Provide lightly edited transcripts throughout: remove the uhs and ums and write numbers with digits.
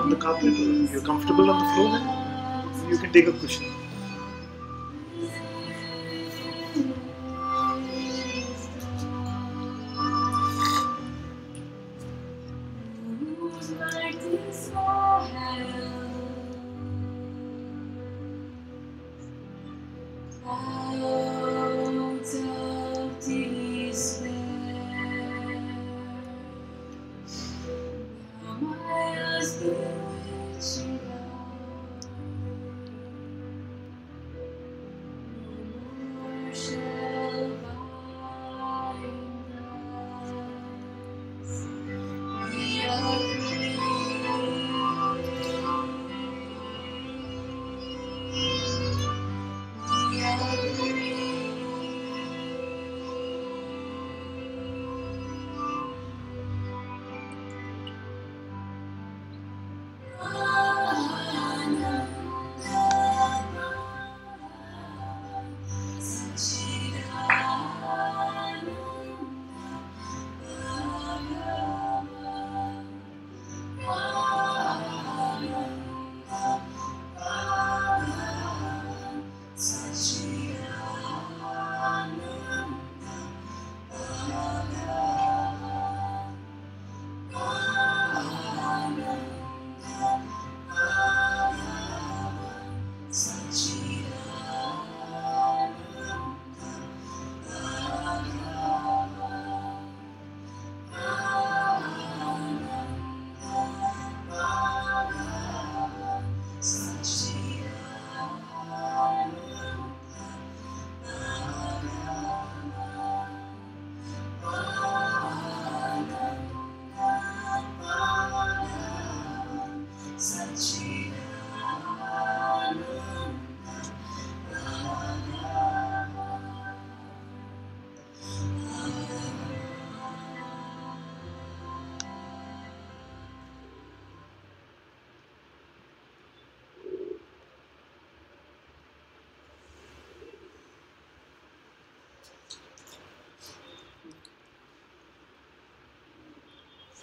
On the carpet, you're comfortable on the floor, then you can take a cushion.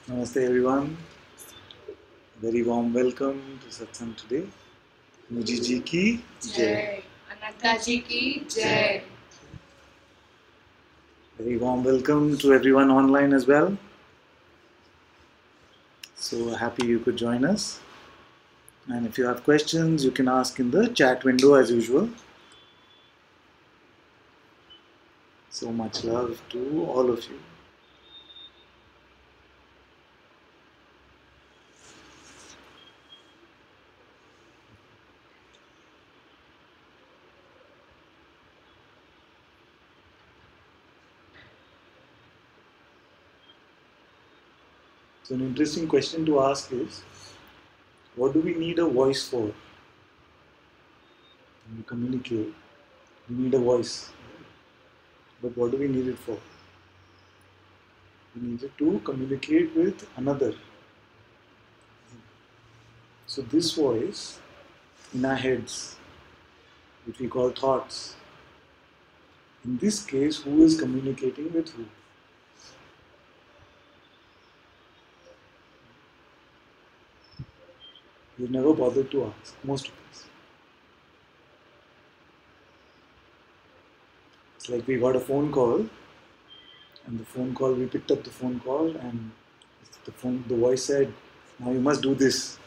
Namaste everyone. Very warm welcome to Satsang today. Muji ji ki jai. Ananta ji ki jai. Very warm welcome to everyone online as well. So happy you could join us. And if you have questions, you can ask in the chat window as usual. So much love to all of you. So an interesting question to ask is, what do we need a voice for? When we communicate, we need a voice. But what do we need it for? We need it to communicate with another. So this voice in our heads, which we call thoughts, in this case, who is communicating with who? We've never bothered to ask, most of us. It's like we got a phone call, and we picked up the phone call, and the voice said, "Now you must do this."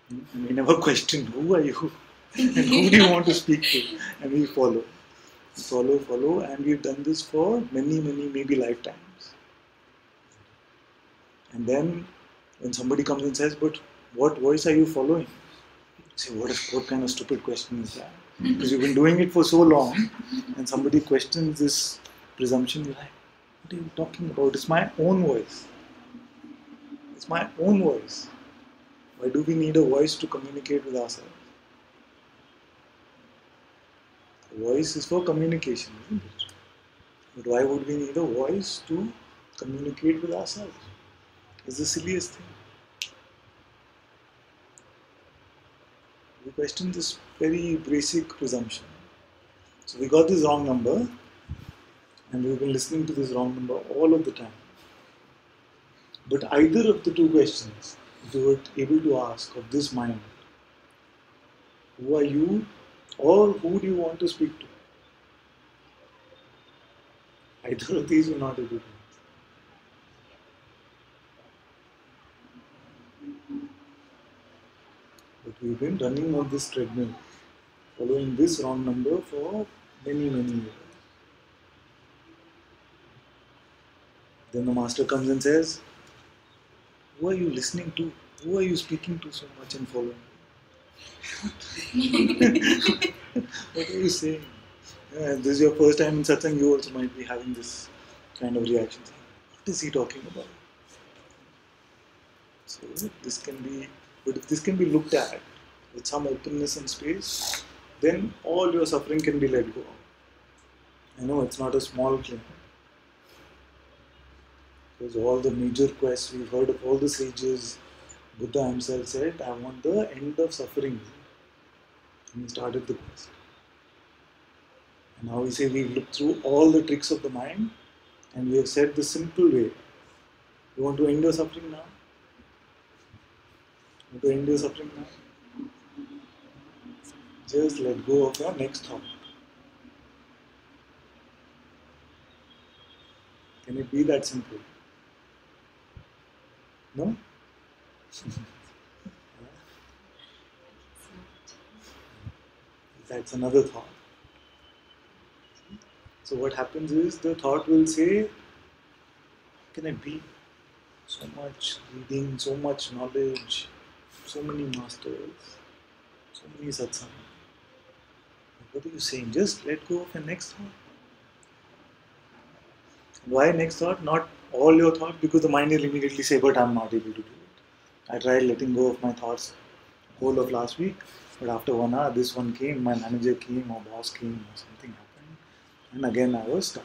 And we never questioned, who are you? And who do you want to speak to? And we follow, and we've done this for many, maybe lifetimes. And then when somebody comes and says, "But what voice are you following?" You say, what kind of stupid question is that? Because you've been doing it for so long, and somebody questions this presumption, you're like, what are you talking about? It's my own voice. It's my own voice. Why do we need a voice to communicate with ourselves? The voice is for communication, isn't it? But why would we need a voice to communicate with ourselves? It's the silliest thing. We question this very basic presumption. So we got this wrong number, and we've been listening to this wrong number all of the time. But either of the two questions, if you were able to ask of this mind, who are you, or who do you want to speak to? Either of these you're not able to answer. But we've been running on this treadmill, following this wrong number for many, years. Then the master comes and says, who are you listening to? Who are you speaking to so much and following? What are you saying? This is your first time in Satsang, you also might be having this kind of reaction. What is he talking about? So this can be, but if this can be looked at with some openness and space, then all your suffering can be let go. I know it's not a small claim. Because all the major quests we've heard of all the sages, Buddha himself said, I want the end of suffering. And he started the quest. And now we say we've looked through all the tricks of the mind and we have said the simple way. You want to end your suffering now? You want to end your suffering now? Just let go of your next thought. Can it be that simple? No? That's another thought. So what happens is the thought will say, can it be? So much reading, so much knowledge, so many masters, so many satsang. What are you saying? Just let go of your next thought. Why next thought? Not all your thoughts, because the mind will immediately say, but I'm not able to do it. I tried letting go of my thoughts whole of last week, but after 1 hour, this one came, my manager came, or boss came, or something happened, and again I was stuck.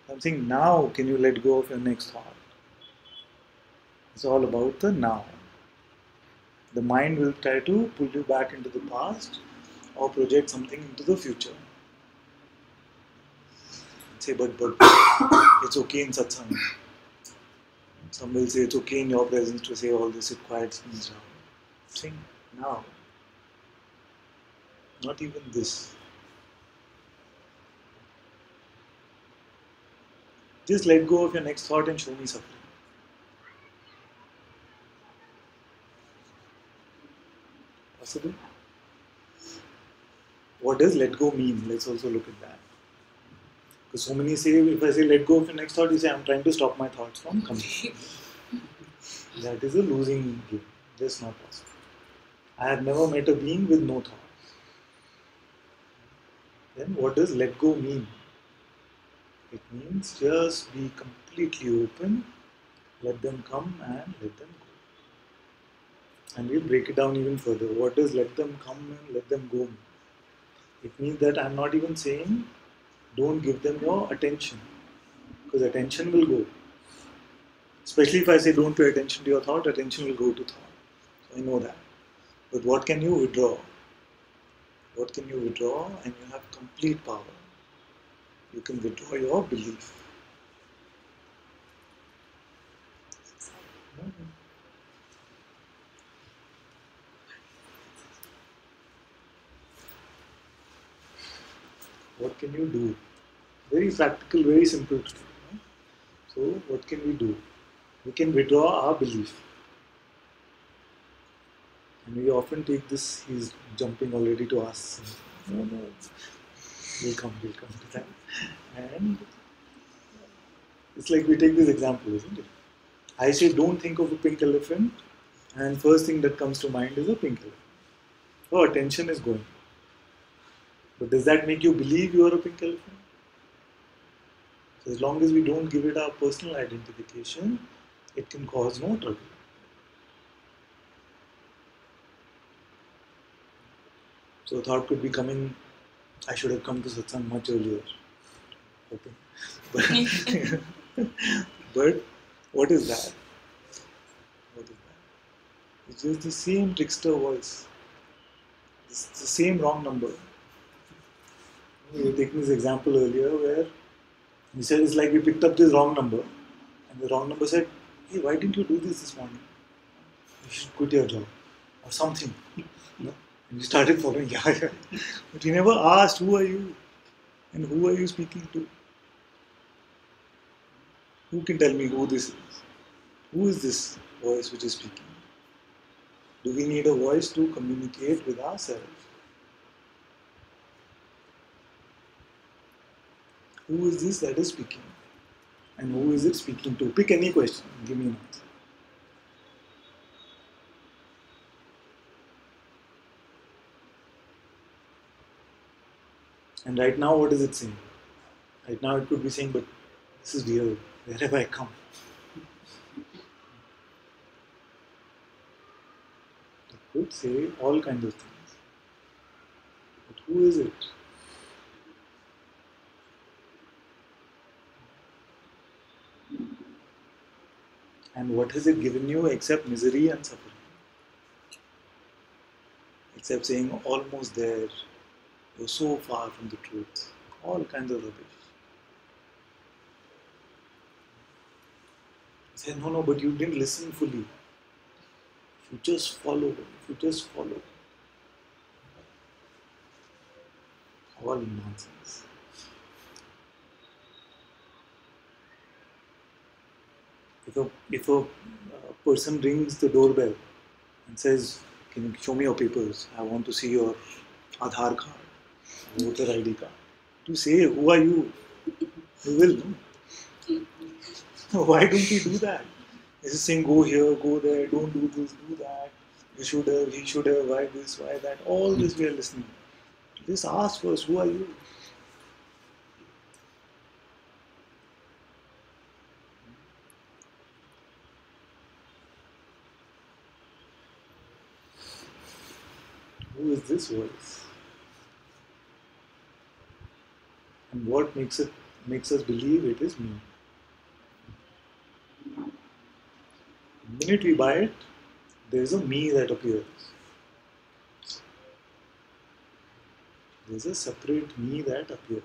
I'm saying, now can you let go of your next thought? It's all about the now. The mind will try to pull you back into the past or project something into the future. Say, but it's okay in satsang. Some will say it's okay in your presence to say all this, it quiets things down. Think now, not even this. Just let go of your next thought and show me suffering. Possible? What does let go mean? Let's also look at that. Because so many say, if I say let go of your next thought, you say I'm trying to stop my thoughts from coming. That is a losing game. That's not possible. I have never met a being with no thought. Then what does let go mean? It means just be completely open, let them come and let them go. And we'll break it down even further. What does let them come and let them go mean? It means that I'm not even saying don't give them your attention, because attention will go. Especially if I say don't pay attention to your thought, attention will go to thought. So I know that. But what can you withdraw? What can you withdraw? And you have complete power. You can withdraw your belief. What can you do? Very practical, very simple to do. So what can we do? We can withdraw our belief. And we often take this, he's jumping already to us. No, no, we'll come to that. And it's like we take this example, isn't it? I say don't think of a pink elephant, and first thing that comes to mind is a pink elephant. So attention is going. But does that make you believe you are a pink elephant? So as long as we don't give it our personal identification, it can cause no trouble. So a thought could be coming, I should have come to Satsang much earlier. Okay. But what is that? What is that? It's just the same trickster voice. It's the same wrong number. We were taking this example earlier where we said it's like we picked up this wrong number and the wrong number said, hey, why didn't you do this morning? You should quit your job or something. And we started following, yeah. But we never asked, who are you? And who are you speaking to? Who can tell me who this is? Who is this voice which is speaking? Do we need a voice to communicate with ourselves? Who is this that is speaking? And who is it speaking to? Pick any question, give me an answer. And right now, what is it saying? Right now, it could be saying, but this is weird. Where have I come? It could say all kinds of things. But who is it? And what has it given you except misery and suffering? Except saying, almost there, you're so far from the truth. All kinds of rubbish. Say, no, but you didn't listen fully. If you just follow, all nonsense. If a person rings the doorbell and says, can you show me your papers? I want to see your Aadhaar card, voter ID card. To say, who are you? You will, no? Why don't we do that? It's just saying, go here, go there, don't do this, do that. You should have, he should have, why this, why that. All this we are listening. Just ask first, who are you? Who is this voice? And what makes us believe it is me? The minute we buy it, there's a me that appears. There's a separate me that appears.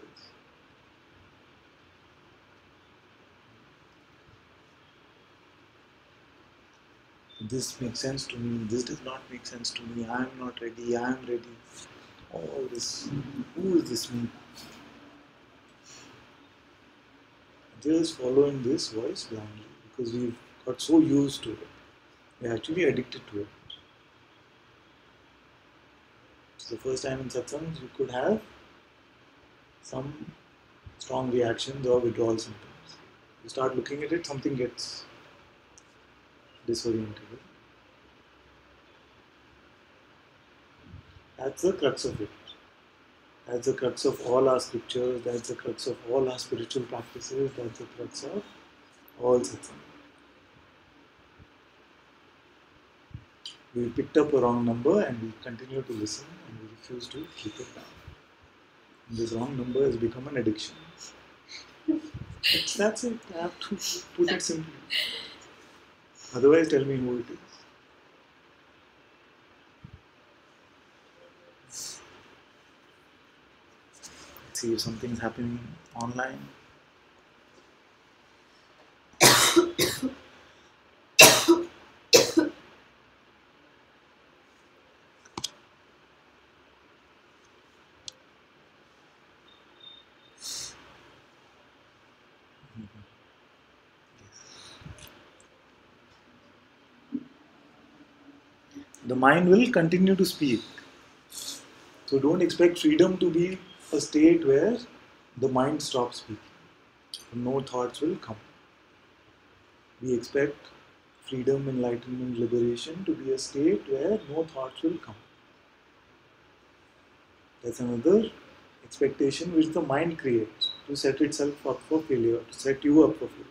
this makes sense to me, this does not make sense to me, I am not ready, I am ready. All this, who is this me? Just following this voice blindly because we've got so used to it. We're actually addicted to it. So the first time in satsangs, you could have some strong reactions or withdrawal symptoms. You start looking at it, something gets disoriented. That's the crux of it. That's the crux of all our scriptures, that's the crux of all our spiritual practices, that's the crux of all satsang. We picked up a wrong number and we continue to listen and we refuse to keep it down. And this wrong number has become an addiction. That's it. I have to put it simply. Otherwise, tell me who it is. Let's see if something's happening online. The mind will continue to speak. So don't expect freedom to be a state where the mind stops speaking. No thoughts will come. We expect freedom, enlightenment, liberation to be a state where no thoughts will come. That's another expectation which the mind creates to set itself up for failure, to set you up for failure.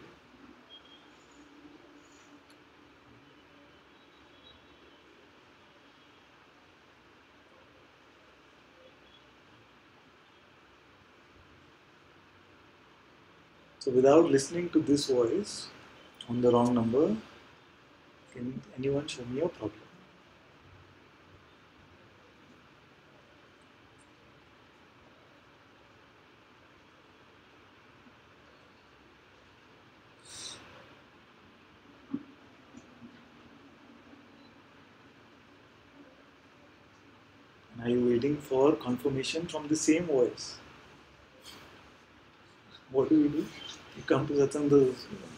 So without listening to this voice on the wrong number, can anyone show me a problem? And are you waiting for confirmation from the same voice? What do? You come to Satsang, the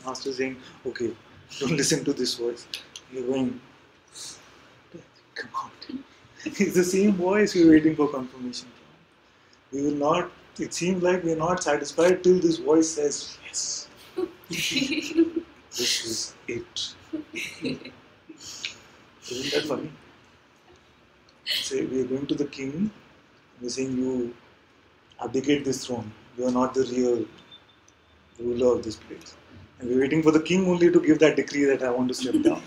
master is saying, okay, don't listen to this voice. You're going, come out. It's the same voice we're waiting for confirmation from. We will not, it seems like we're not satisfied till this voice says, yes. This is it. Isn't that funny? Say we are going to the king, we're saying you abdicate this throne. You are not the real ruler of this place. And we're waiting for the king only to give that decree that I want to step down.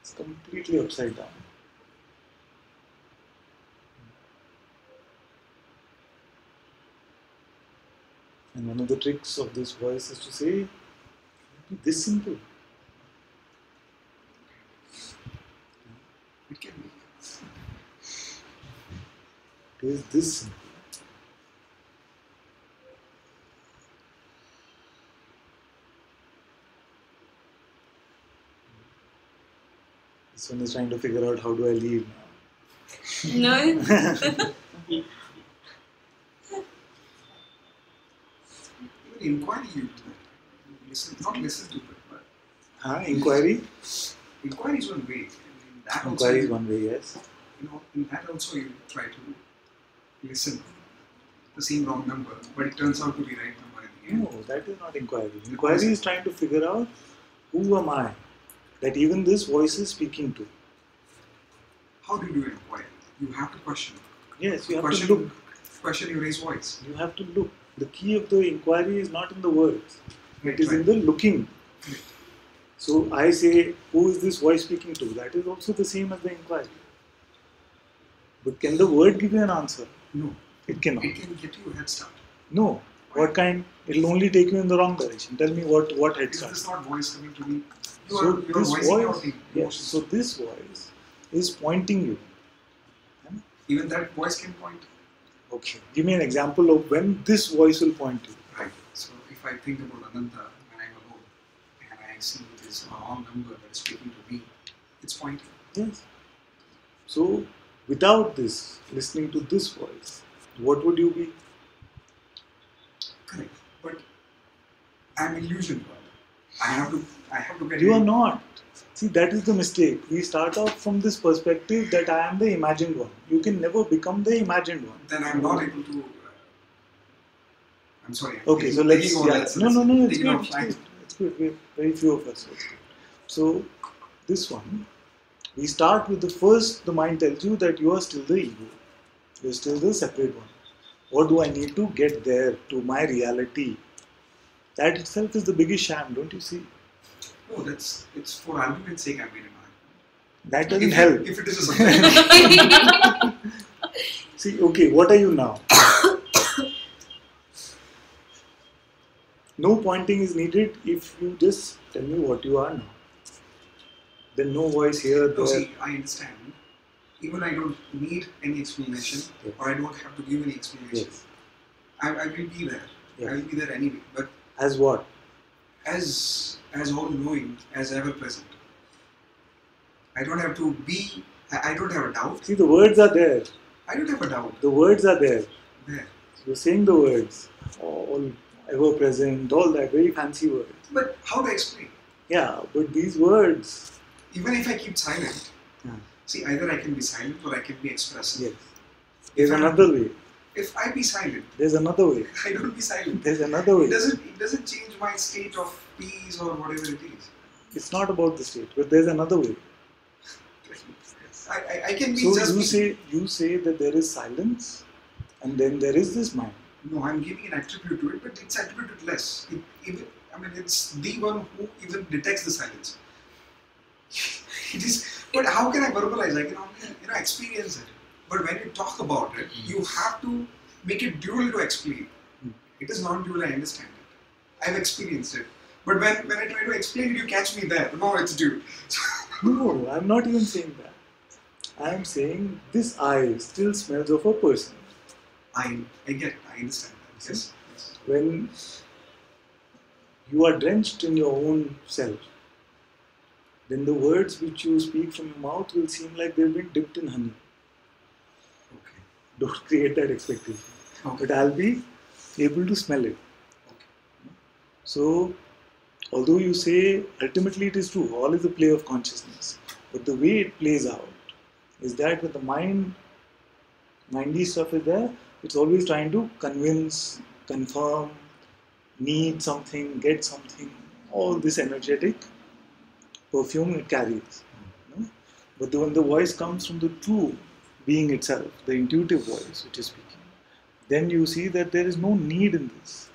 It's completely upside down. And one of the tricks of this voice is to say, this simple. It can be. It is this simple. This one is trying to figure out how do I leave now. No. Even inquiry, you listen, not listen to it, but Inquiry? inquiry is one way. In that Inquiry is also, one way, yes. in that also you try to listen. The same wrong number, but it turns out to be right number at the end. No, that is not inquiry. Inquiry is trying to figure out who am I that even this voice is speaking to. How do you do an inquiry? You have to question. Yes, you have question, to look. Question your raised voice. You have to look. The key of the inquiry is not in the words. Right, It is in the looking. So I say, who is this voice speaking to? That is also the same as the inquiry. But can the word give you an answer? No. It cannot. It can get you a head start. No. What kind? It will only take you in the wrong direction. Tell me what head Is start. this not voice coming to me? You So are this voicing your voice, yes, so this voice is pointing you. Even that voice can point. Okay. Give me an example of when this voice will point you. Right. So if I think about Ananta when I'm alone and I see it is a wrong number that is speaking to me, it's pointing. Yes. So, without this, listening to this voice, what would you be? Correct. But I'm illusion world. I have to get You are rid- not. See, that is the mistake. We start off from this perspective that I am the imagined one. You can never become the imagined one. Then I'm not able to. I'm sorry. I'm Okay, so taking- let's. taking over Yeah. that, so No, let's no, no. It's take it good. It's offline. good. It's good. We have very few of us. It's good. So, this one, we start with the first. The mind tells you that you are still the ego. You're still the separate one. What do I need to get there to my reality? That itself is the biggest sham, don't you see? No, it's for argument's sake I made an argument. That doesn't If help. If it is a subject, See, okay, what are you now? No pointing is needed if you just tell me what you are now. Then no voice here, no, there. see, I understand. Even I don't need any explanation, Yes. or I don't have to give any explanation. Yes. I will be there. Yes. I will be there anyway. But As what? as all knowing, as ever present. I don't have to be. I don't have a doubt. See, the words are there. I don't have a doubt. The words are there. There. You're saying the words. All ever present, all that, very fancy words. But how to explain? Yeah, but these words. Even if I keep silent, Yeah. see, either I can be silent or I can be expressive. Yes. There's another way. If I be silent, There's another way. I don't be silent. There's another way. It doesn't change my state of peace or whatever it is. It's not about the state, but there's another way. I can be So just. you say that there is silence, and then there is this mind. No, I'm giving an attribute to it, but it's attributed less. It's the one who even detects the silence. It is, but how can I verbalize? I can only experience it. But when you talk about it, you have to make it dual to explain. It is non-dual. I understand it. I've experienced it. But when I try to explain it, you catch me there. No, it's dual. No, I'm not even saying that. I'm saying this eye still smells of a person. I get. I understand that. Yes. Yes. When you are drenched in your own self, then the words which you speak from your mouth will seem like they've been dipped in honey. Okay. Don't create that expectation. Okay. But I'll be able to smell it. Okay. So, although you say ultimately it is true, all is a play of consciousness. But the way it plays out is that when the mindy stuff is there, it's always trying to convince, confirm, need something, get something, all this energetic perfume it carries. No? But when the voice comes from the true being itself, the intuitive voice which is speaking, then you see that there is no need in this.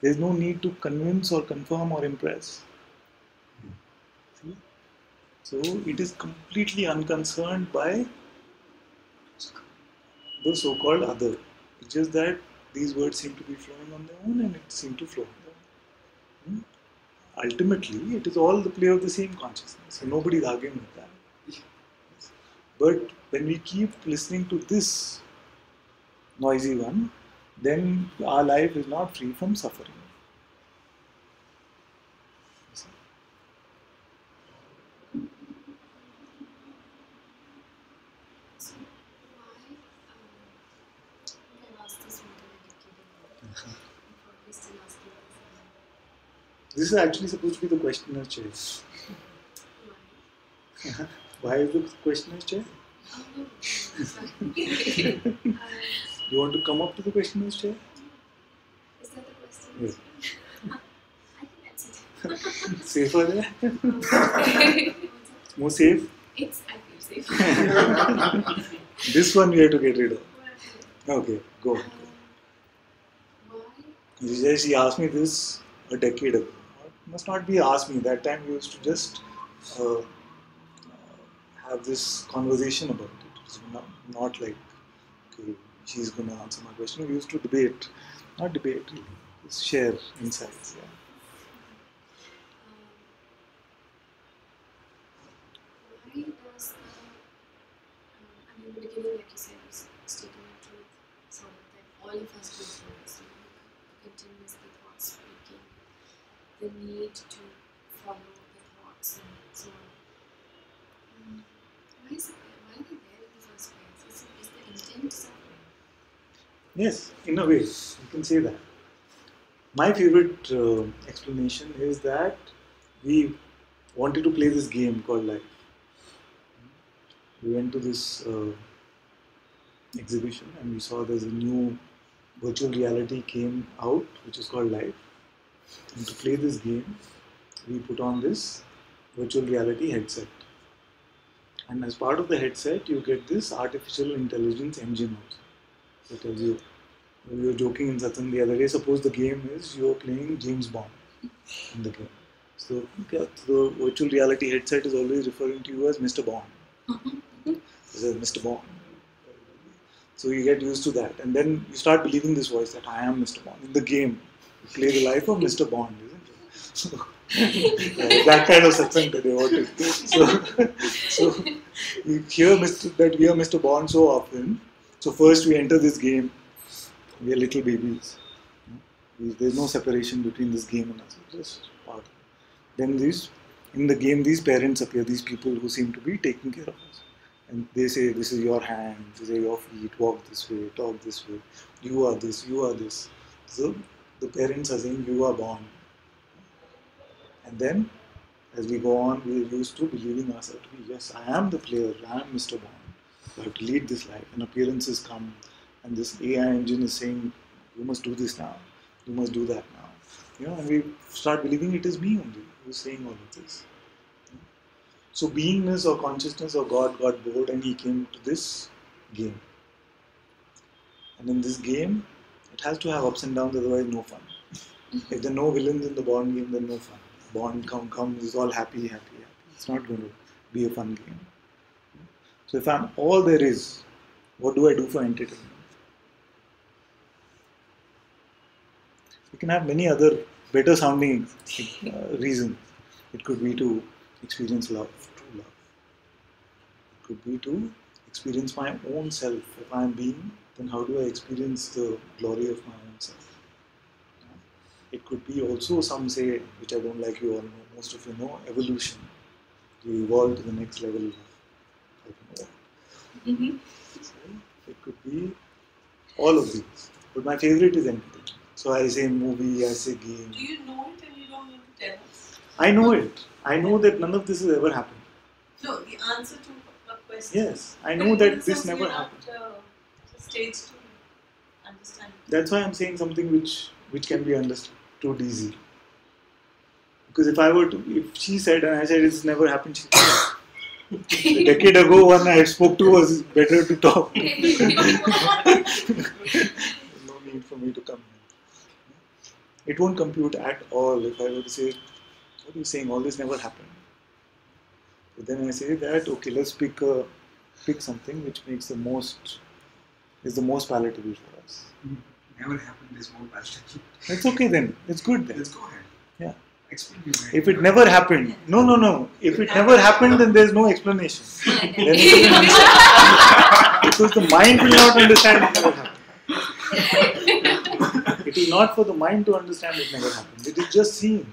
There is no need to convince or confirm or impress. See? So it is completely unconcerned by the so-called other. It's just that these words seem to be flowing on their own and it seems to flow on their own. Ultimately, it is all the play of the same consciousness. So nobody is arguing with that. But when we keep listening to this noisy one, then our life is not free from suffering. So why? I asked this more than a decade ago. Probably still asking this. This is actually supposed to be the questioner's chair. Why? Why is the questioner's chair? Oh no, sorry. You want to come up to the questioner's chair? Is that the question? Yes. I think that's it. Safer there? Okay. More safe? It's, I feel safe. This one we have to get rid of. Okay, go on. Why? She asked me this a decade ago. It must not be asked me. That time we used to just have this conversation about it. It's not like, okay, she's going to answer my question. We used to debate. Not debate, really. Just share insights. Yeah. Why does I mean, in the beginning, like you said, was stating the truth, sort of that all of us go through this, continuously thoughts speaking, the need to follow the thoughts and so on. Why are they there in the first place? Is the intent suffering? Yes, in a way, you can say that. My favorite explanation is that we wanted to play this game called life. We went to this exhibition and we saw there's a new virtual reality came out which is called life. And to play this game, we put on this virtual reality headset. And as part of the headset, you get this artificial intelligence engine also. So it tells you, we were joking in Satsang the other day, suppose the game is you're playing James Bond in the game. So the virtual reality headset is always referring to you as Mr. Bond. This is Mr. Bond. So you get used to that. And then you start believing this voice that I am Mr. Bond. In the game, you play the life of Mr. Bond, isn't it? So, that kind of satsang today, what is so you hear that we are Mr. Bond so often. So first we enter this game, we are little babies. There's no separation between this game and us. It's just part of it. Then in the game, these parents appear, these people who seem to be taking care of us. And they say, this is your hand, these are your feet, walk this way, talk this way, you are this, you are this. So the parents are saying, you are born. And then, as we go on, we are used to believing ourselves to be, yes, I am the player, I am Mr. Bond. I have to lead this life. And appearances come, and this AI engine is saying, you must do this now, you must do that now. And we start believing it is me only who is saying all of this. So beingness or consciousness or God got bored and he came to this game. And in this game, it has to have ups and downs, otherwise no fun. If there are no villains in the Bond game, then no fun. Bond comes, is all happy. It's not going to be a fun game. So if I'm all there is, what do I do for entertainment? You can have many other better sounding reasons. It could be to experience love, true love. It could be to experience my own self. If I am being, then how do I experience the glory of my own self? It could be also, some say, which I don't like, you all know, most of you know, evolution. You evolve to the next level of So it could be all of these. But my favorite is entertainment. So I say movie, I say game. Do you know it and you don't need to tell us? I know it. I know that none of this has ever happened. No, the answer to a question. Yes, I know that this never happened. Stage to understand. That's why I'm saying something which can be understood easy. Because if she said and I said it's never happened, she said, a decade ago one I spoke to was better to talk. No need for me to come here. It won't compute at all if I were to say, what are you saying, all this never happened. But then I say that, okay, let's pick something which is the most palatable for us. Never happened is more palatable. It's okay then. It's good then. Let's go ahead. Yeah. Explain me why. If it never happened, no. If it never happened, then there's no explanation. Because the mind will not understand it never happened. It is not for the mind to understand it never happened. It is just seeing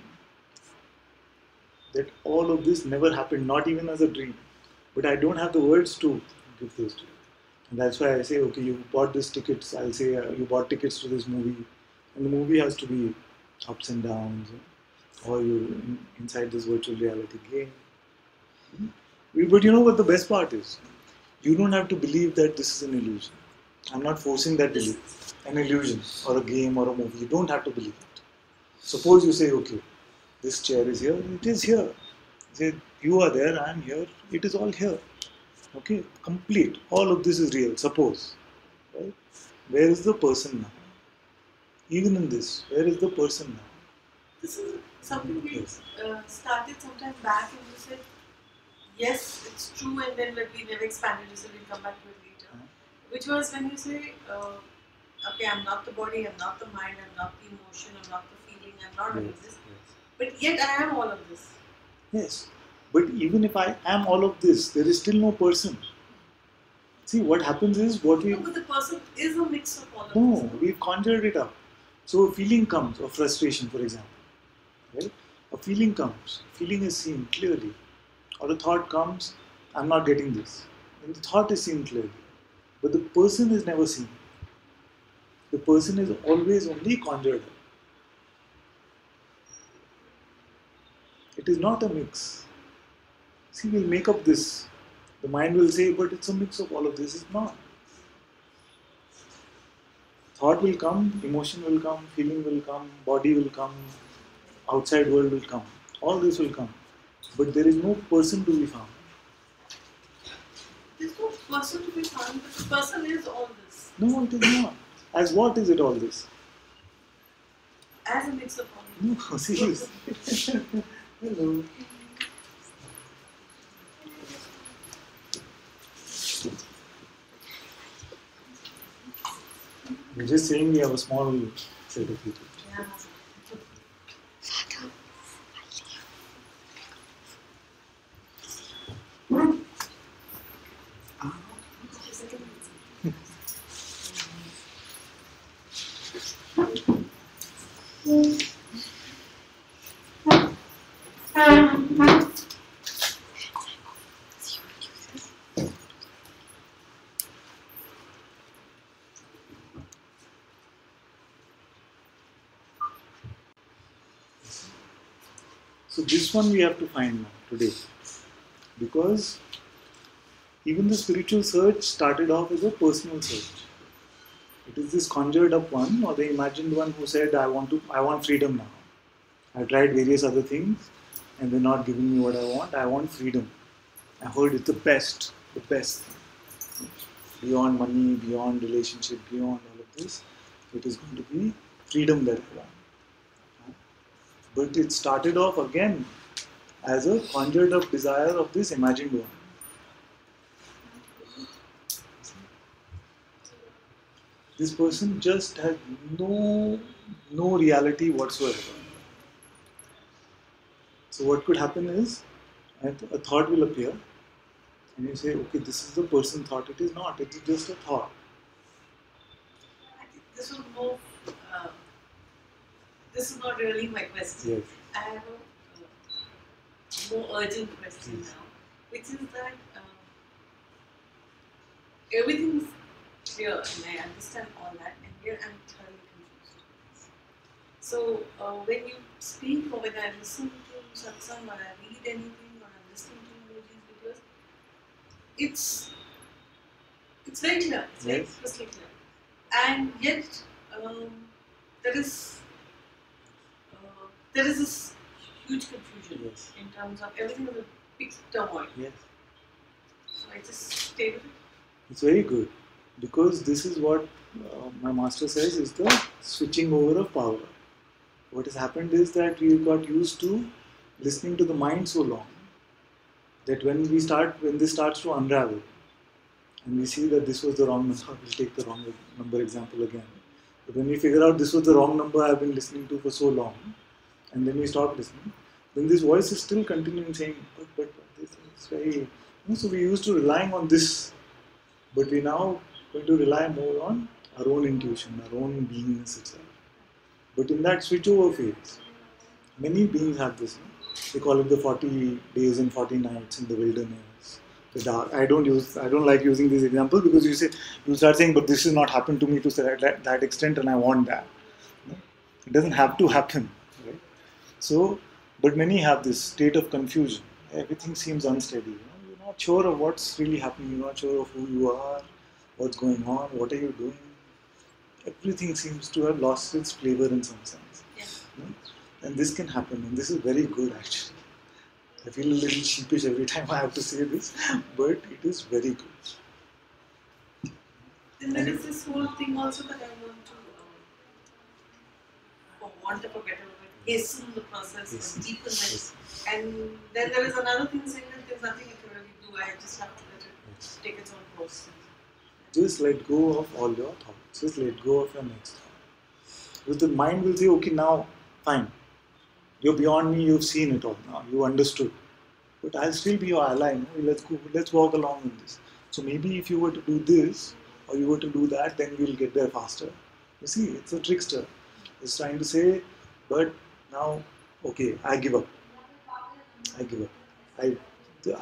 that all of this never happened, not even as a dream. But I don't have the words to give those to you. And that's why I say, okay, you bought these tickets. I'll say you bought tickets to this movie. And the movie has to be ups and downs. Or you inside this virtual reality game. But you know what the best part is? You don't have to believe that this is an illusion. I'm not forcing that belief. An illusion or a game or a movie. You don't have to believe it. Suppose you say, okay, this chair is here. It is here. Say, you are there, I am here. It is all here. Okay, complete. All of this is real. Suppose. Right? Where is the person now? Even in this, where is the person now? This is something we started some time back and you said, yes, it's true, and then we never expanded, you said we'll come back to it later. Which was when you say, okay, I'm not the body, I'm not the mind, I'm not the emotion, I'm not the feeling, I'm not all of this. But yet I am all of this. Yes. But even if I am all of this, there is still no person. See, what happens is No, but the person is a mix of all of this. No, we've conjured it up. So a feeling comes of frustration, for example. Right? A feeling comes, feeling is seen clearly. Or a thought comes, I'm not getting this. And the thought is seen clearly. But the person is never seen. The person is always only conjured up. It is not a mix. See, we'll make up this. The mind will say, but it's a mix of all of this. It's not. Thought will come, emotion will come, feeling will come, body will come, outside world will come. All this will come. But there is no person to be found. There's no person to be found, but the person is all this. No, it is not. As what is it all this? As a mix of all this. No, seriously. Hello. We're just saying we have a small set of people. Yeah. So this one we have to find now, today. Because even the spiritual search started off as a personal search. It is this conjured up one or the imagined one who said, I want freedom now. I tried various other things and they're not giving me what I want. I want freedom. I heard it's the best. Beyond money, beyond relationship, beyond all of this, it is going to be freedom that I want. But it started off again as a conjured up desire of this imagined one. This person just had no reality whatsoever. So what could happen is, a thought will appear, and you say, okay, this is the person thought. It is not. It is just a thought. I think this will move. This is not really my question. Yes. I have a more urgent question Yes. now, which is that everything's clear and I understand all that, and yet I'm thoroughly confused. So when you speak or when I listen to Satsang or I read anything or I'm listening to one of these videos, it's very clear. It's very Yes. crystal clear, and yet there is this huge confusion Yes. in terms of everything is a big turmoil. Yes. So I just stay with it. It's very good because this is what my master says is the switching over of power. What has happened is that we got used to listening to the mind so long that when this starts to unravel and we see that this was the wrong number, we'll take the wrong number example again. But when we figure out this was the wrong number I've been listening to for so long, and then we stop listening, then this voice is still continuing saying, but this is very... So we used to relying on this, but we're now going to rely more on our own intuition, our own beingness itself. But in that switchover phase, many beings have this. They call it the 40 days and 40 nights in the wilderness, the dark. I don't like using these examples because you start saying, but this has not happened to me to that extent, and I want that. It doesn't have to happen, right? So, but many have this state of confusion. Everything seems unsteady. You're not sure of what's really happening. You're not sure of who you are, what's going on, what are you doing. Everything seems to have lost its flavor in some sense. Yeah. And this can happen, and this is very good actually. I feel a little sheepish every time I have to say this, but it is very good. Then there is this whole thing also that I want to, for want of a better word, hasten the process Yes. or deepen it. Yes. And then there is another thing saying that there's nothing I can really do, I just have to let it Yes. take its own course. Just let go of all your thoughts. Just let go of your next thought. Because the mind will say, okay, now, fine. You're beyond me, you've seen it all now, you understood. But I'll still be your ally. No? Let's walk along in this. So maybe if you were to do this, or you were to do that, then you'll get there faster. You see, it's a trickster. It's trying to say, but now, okay, I give up. I give up.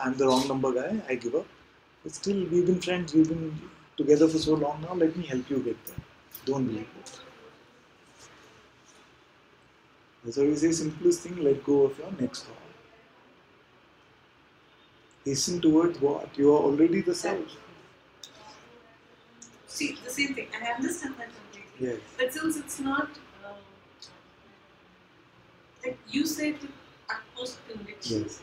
I'm the wrong number guy. I give up. But still, we've been friends. We've been together for so long now. Let me help you get there. Don't believe it. That's why we say simplest thing. Let go of your next thought. Hasten towards what? You are already the self. See, the same thing. I understand that completely. Yes. But since it's not, like you say it with utmost conviction, Yes.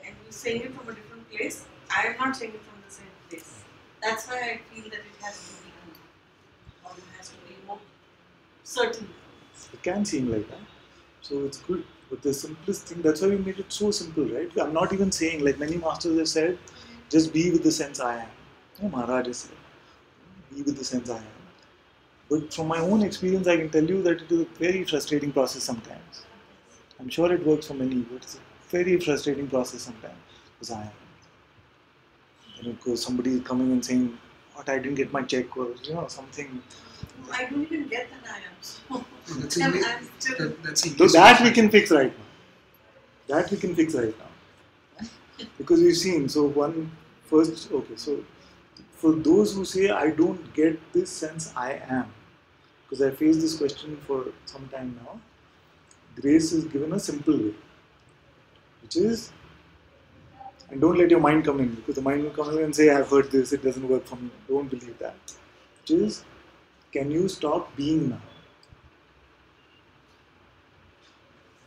and you're saying it from a different place, I am not saying it from the same place. That's why I feel that it has to be good, or it has to be more certain. It can seem like that. So it's good. But the simplest thing, that's why we made it so simple, right? I'm not even saying, like many masters have said, just be with the sense I am. No, Maharaj has said, be with the sense I am. But from my own experience, I can tell you that it is a very frustrating process sometimes. I'm sure it works for many, but it's a very frustrating process sometimes. Because I am. And of course, somebody coming and saying, what, I didn't get my check, or something. I don't even get that I am. So That's I'm still. So that we can fix right now. That we can fix right now. Because we've seen, so so for those who say, I don't get this sense I am, because I faced this question for some time now, grace is given a simple way, which is, and don't let your mind come in, because the mind will come in and say, I've heard this, it doesn't work for me. Don't believe that. Which is, can you stop being now?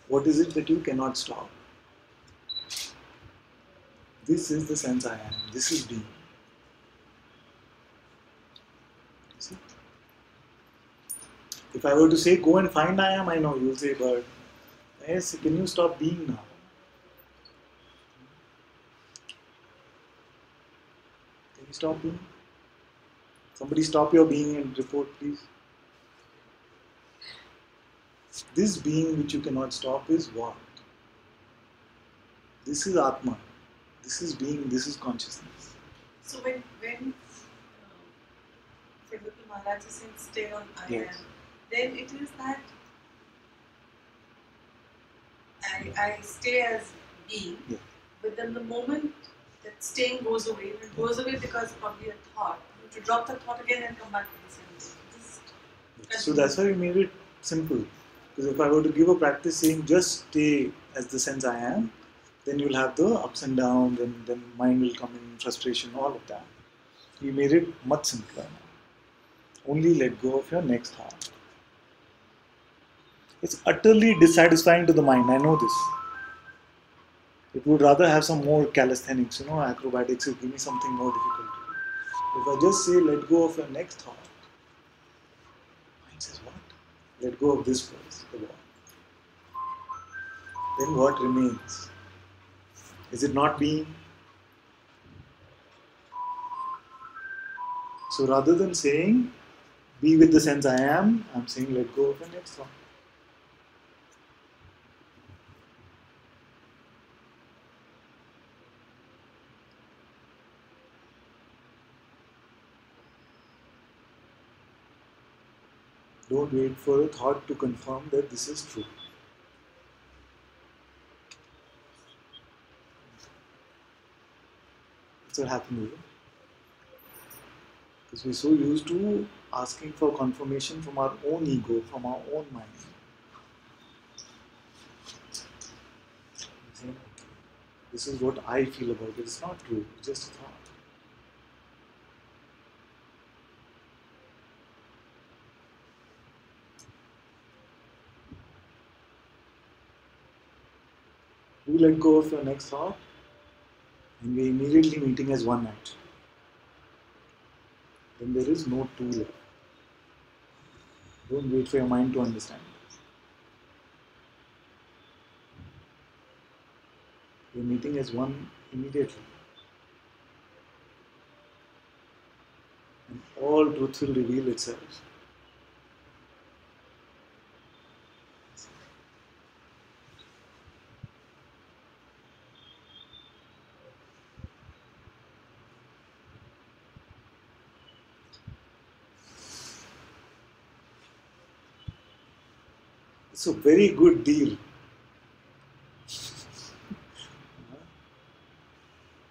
What is it that you cannot stop? This is the sense I am. This is being. See? If I were to say, go and find I am, I know you'll say, but yes, can you stop being now? Can you stop being? Somebody stop your being and report, please. This being which you cannot stop is what? This is Atma. This is being, this is consciousness. So when Philip Maharaj is saying stay on I Yes. am, then it is that I stay as being, Yeah. but then the moment that staying goes away, it goes away because of probably a thought. You have to drop the thought again and come back to the same thing. Just So that's why we made it simple. Because if I were to give a practice saying just stay as the sense I am, then you'll have the ups and downs, and then mind will come in, frustration, all of that. We made it much simpler now. Only let go of your next thought. It's utterly dissatisfying to the mind, I know this. It would rather have some more calisthenics, acrobatics, give me something more difficult to do. If I just say let go of your next thought, mind says what? Let go of this first, the what? Then what remains? Is it not being? So rather than saying be with the sense I am, I'm saying let go of your next thought. Don't wait for a thought to confirm that this is true. That's what happened here. Because we're so used to asking for confirmation from our own ego, from our own mind. Saying, this is what I feel about it. It's not true, it's just a thought. You let go of your next thought, and we're immediately meeting as one act. Then there is no two left. Don't wait for your mind to understand. We're meeting as one immediately. And all truth will reveal itself. It's a very good deal.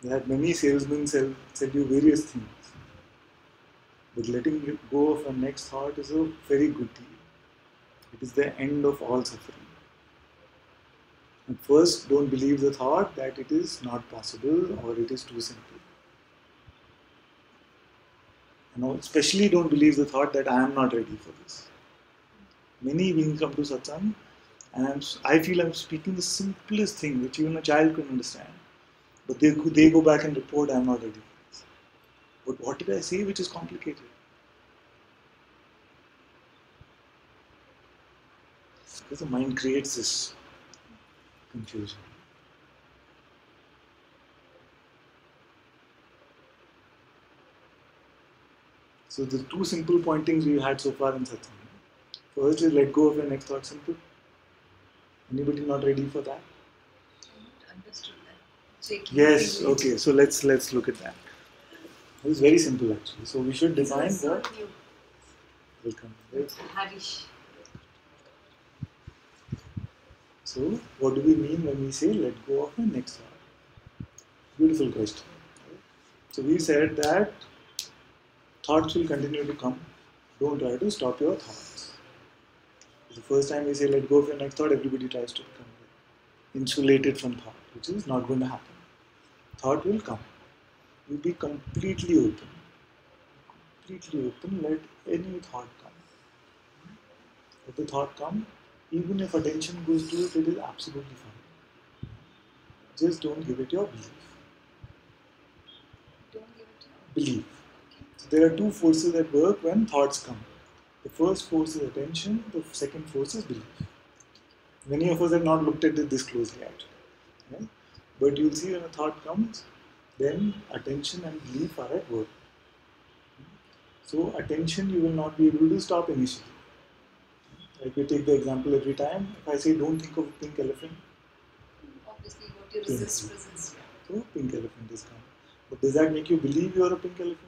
That many salesmen sell you various things. But letting go of a next thought is a very good deal. It is the end of all suffering. And first, don't believe the thought that it is not possible or it is too simple. And especially don't believe the thought that I am not ready for this. Many beings come to Satsang and I feel I'm speaking the simplest thing which even a child can understand. But they go back and report I'm not ready for this. But what did I say which is complicated? Because the mind creates this confusion. So the two simple pointings we had so far in Satsang. First is let go of your next thought. Simple. Anybody not ready for that? I not understood that. Yes. Okay. So let's look at that. It's very simple actually. So we should define the. Welcome. Harish. So what do we mean when we say let go of your next thought? Beautiful question. So we said that thoughts will continue to come. Don't try to stop your thoughts. The first time we say let go of your next thought, everybody tries to become insulated from thought, which is not going to happen. Thought will come. You be completely open. Completely open, let any thought come. Let the thought come, even if attention goes to it, it is absolutely fine. Just don't give it your belief. Don't give it your Belief. So there are two forces at work when thoughts come. The first force is attention, the second force is belief. Many of us have not looked at it this closely actually. Right? But you'll see when a thought comes, then attention and belief are at work. So attention you will not be able to stop initially. Like we take the example every time, if I say don't think of a pink elephant, obviously what you resist presents. So pink elephant is coming. But does that make you believe you are a pink elephant?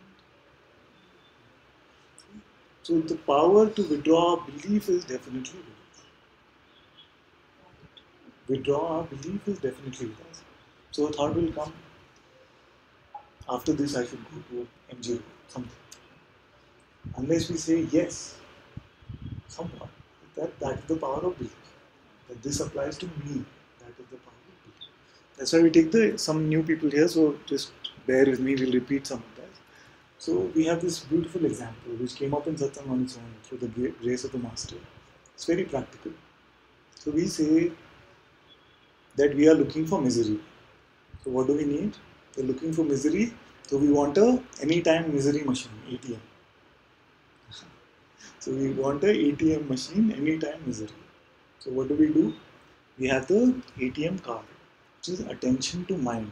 So the power to withdraw belief is definitely with us. Withdraw our belief is definitely with us. So a thought will come, after this I should go to MG road, something. Unless we say yes, somewhat, that is the power of belief. That this applies to me, that is the power of belief. That's why we take some new people here, so just bear with me, we'll repeat some of that. So we have this beautiful example which came up in Satsang on its own through the grace of the Master. It's very practical. So we say that we are looking for misery. So what do we need? We're looking for misery. So we want a anytime misery machine, ATM. So we want a ATM machine, anytime misery. So what do? We have the ATM card, which is attention to mind.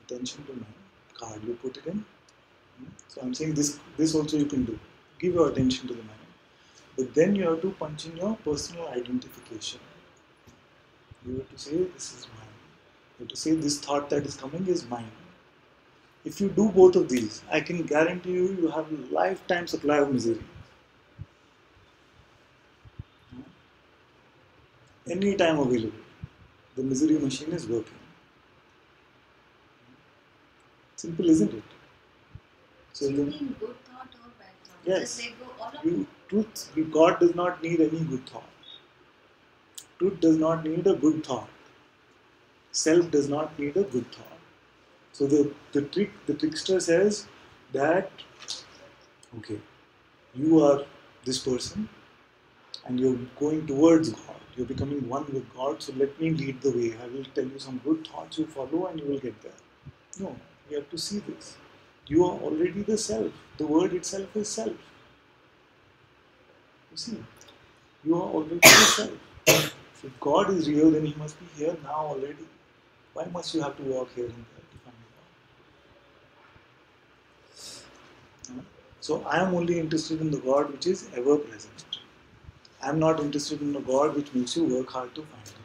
Attention to mind card. You put it in. So I'm saying this also you can do. Give your attention to the mind. But then you have to punch in your personal identification. You have to say this is mine. You have to say this thought that is coming is mine. If you do both of these, I can guarantee you have a lifetime supply of misery. Anytime available. The misery machine is working. Simple, isn't it? So you mean good thought or bad thought? Yes. Just let go all of God does not need any good thought. Truth does not need a good thought. Self does not need a good thought. So the trickster says that, okay, you are this person and you're going towards God. You're becoming one with God, so let me lead the way. I will tell you some good thoughts, you follow and you will get there. No, you have to see this. You are already the self. The word itself is self. You see, you are already the self. If God is real, then He must be here now already. Why must you have to walk here and there to find God? So I am only interested in the God which is ever present. I am not interested in a God which makes you work hard to find Him.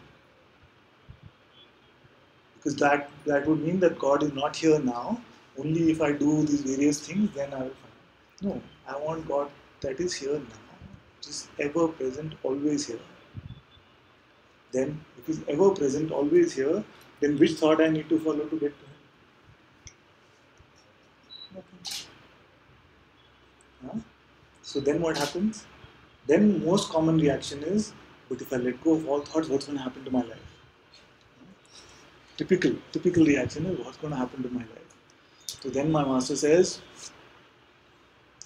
Because that would mean that God is not here now. Only if I do these various things, then I will find Him. No, I want God that is here now, which is ever present, always here. Then, if He's ever present, always here, then which thought I need to follow to get to Him? So then what happens? Then most common reaction is, but if I let go of all thoughts, what's going to happen to my life? Typical reaction is, what's going to happen to my life? So then my master says,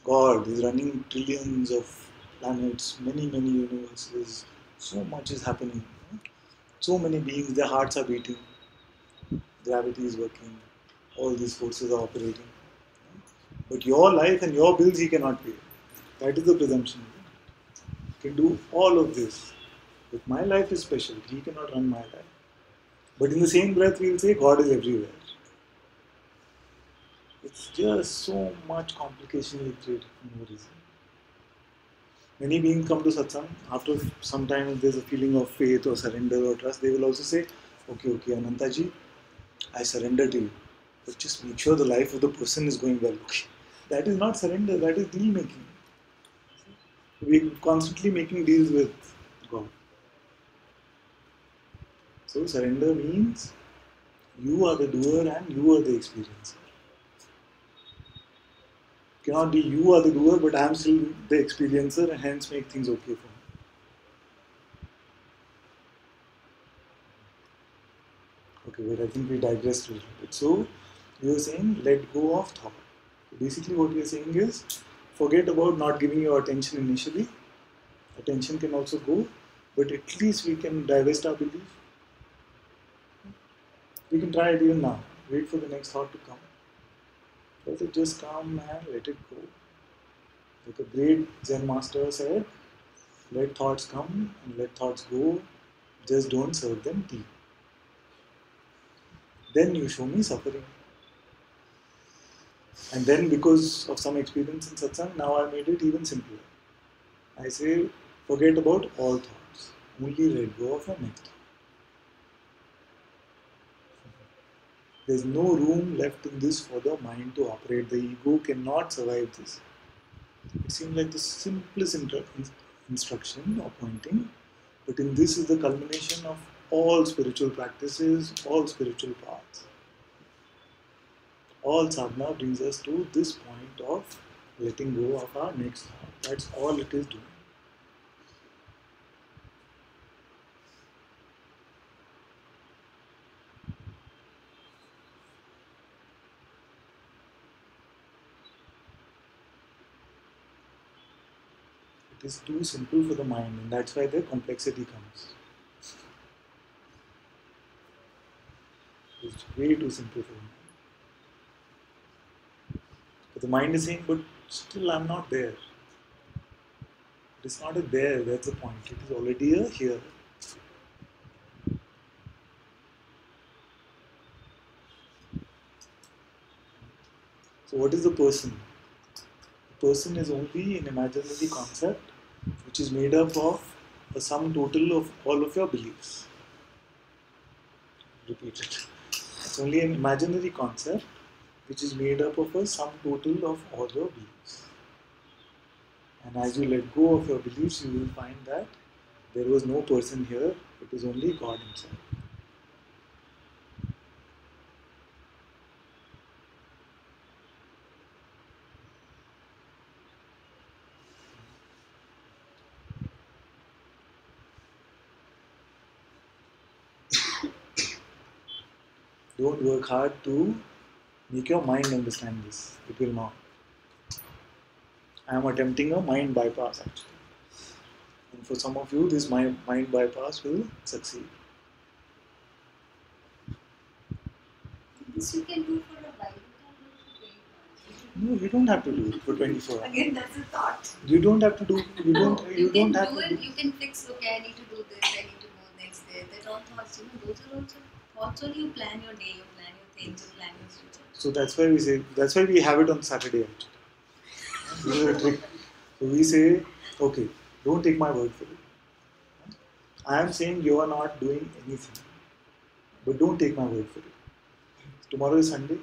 God is running trillions of planets, many universes. So much is happening. So many beings, their hearts are beating, gravity is working, all these forces are operating. But your life and your bills he cannot pay. That is the presumption. He can do all of this. But my life is special. He cannot run my life. But in the same breath, we will say God is everywhere. It's just so much complication we create for no reason. Many beings come to satsang, after some time, if there's a feeling of faith or surrender or trust, they will also say, okay, Ananta ji, I surrender to you. But just make sure the life of the person is going well. Okay. That is not surrender, that is deal making. We're constantly making deals with God. So surrender means you are the doer and you are the experiencer. Cannot be you are the doer, but I am still the experiencer and hence make things okay for me. Okay, but I think we digressed a little bit. So you are saying let go of thought. Basically what we are saying is forget about not giving your attention initially. Attention can also go, but at least we can divest our belief. We can try it even now. Wait for the next thought to come. Let it just come and let it go. Like a great Zen master said, let thoughts come and let thoughts go, just don't serve them tea. Then you show me suffering. And then because of some experience in satsang, now I made it even simpler. I say, forget about all thoughts. Only let go of your next thought. There's no room left in this for the mind to operate. The ego cannot survive this. It seems like the simplest instruction or pointing, but in this is the culmination of all spiritual practices, all spiritual paths. All sadhana brings us to this point of letting go of our next thought. That's all it is doing. It is too simple for the mind, and that's why the complexity comes. It's way too simple for the mind. But the mind is saying, but still I'm not there. It is not a there, that's the point. It is already a here. So what is the person? The person is only an imaginary concept which is made up of a sum total of all of your beliefs. Repeat it. It's only an imaginary concept which is made up of a sum total of all your beliefs. And as you let go of your beliefs, you will find that there was no person here, it is only God Himself. Don't work hard to make your mind understand this. It will not. I am attempting a mind bypass actually. And for some of you, this mind bypass will succeed. This you can do for a while. No, you don't have to do it for 24 hours. Again, that's a thought. You don't have to do. You don't. You can don't have do to. it. You can fix. Okay, I need to do this. I need to go next day. That all thoughts. Those are also thoughts. Only you plan your day. You plan your things. You plan your future. So that's why we say. That's why we have it on Saturday actually. This is a trick. So we say, okay, don't take my word for it. I am saying you are not doing anything, but don't take my word for it. Tomorrow is Sunday.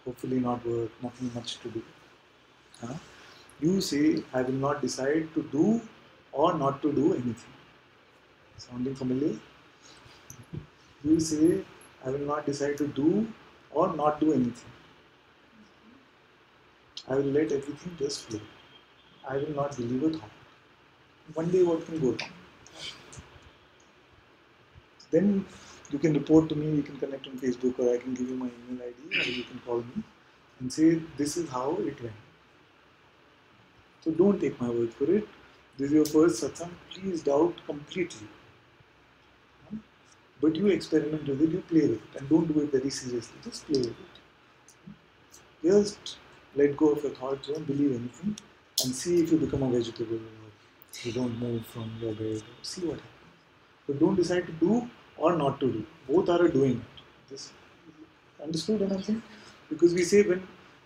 Hopefully not work. Nothing much to do. Huh? You say, I will not decide to do or not to do anything. Sounding familiar? You say, I will not decide to do or not do anything. I will let everything just flow. I will not believe a thought. One day what can go wrong? Then you can report to me, you can connect on Facebook, or I can give you my email ID, or you can call me and say, this is how it went. So don't take my word for it. This is your first satsang. Please doubt completely. But you experiment with it, you play with it, and don't do it very seriously. Just play with it. Just let go of your thoughts, don't believe anything, and see if you become a vegetable or you don't move from your bed. See what happens. But don't decide to do or not to do. Both are a doing. Just understood what I'm saying? Because we say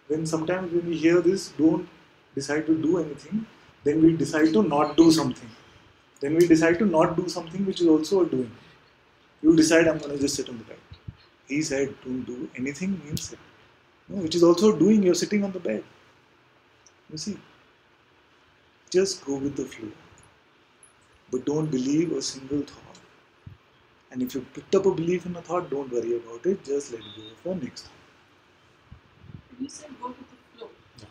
when sometimes when we hear this, don't decide to do anything, then we decide to not do something. Then we decide to not do something which is also a doing. You decide I'm going to just sit on the bed. He said don't do anything means sit. No, which is also doing, you're sitting on the bed. You see, just go with the flow. But don't believe a single thought. And if you picked up a belief in a thought, don't worry about it, just let go of the next thought. You said go with the flow. Yeah.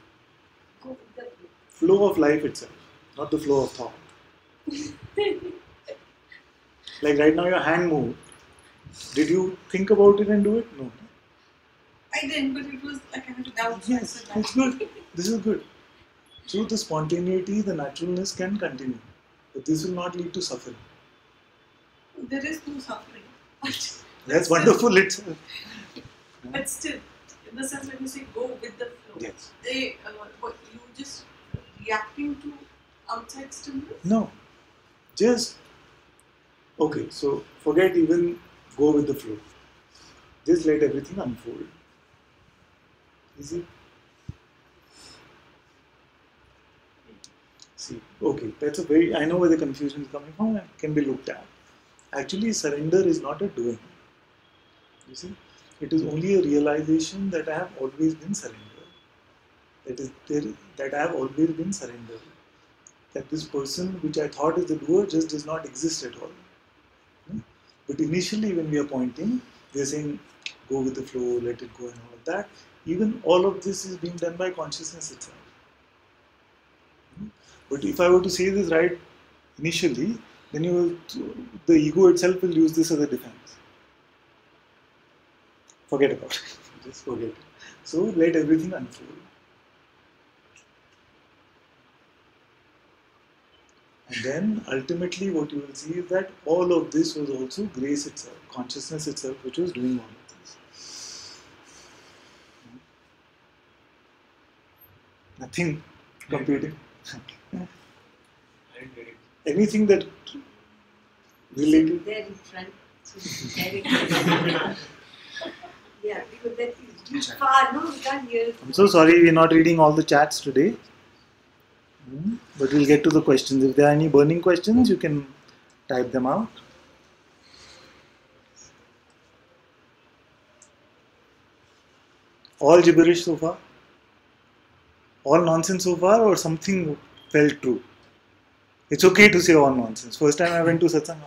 Go with the flow. Flow of life itself, not the flow of thought. Like right now your hand moved. Did you think about it and do it? No. I didn't, but it was like I had to doubt. Yes, it's good. This is good. So the spontaneity, the naturalness can continue. But this will not lead to suffering. There is no suffering. That's wonderful itself. But still, in the sense when you say go with the flow, Yes. what, you just reacting to outside stimulus? No. Just, okay, so forget even go with the flow. Just let everything unfold. Easy? See, okay, that's a very, I know where the confusion is coming from, it can be looked at. Actually, surrender is not a doing. You see, it is only a realization that I have always been surrendered. That I have always been surrendered. That this person which I thought is the doer just does not exist at all. But initially when we are pointing, we are saying go with the flow, let it go and all of that. Even all of this is being done by consciousness itself. But if I were to say this right initially, then the ego itself will use this as a defense. Forget about it. Just forget it. So let everything unfold. And then ultimately what you will see is that all of this was also grace itself, consciousness itself, which was doing all of this. Nothing computing. Anything that related. There in front. Yeah, because that is far, no? We can't hear it. I'm so sorry we're not reading all the chats today. But we'll get to the questions. If there are any burning questions, you can type them out. All gibberish so far? All nonsense so far, or something felt true? It's okay to say all nonsense. First time I went to Satsang.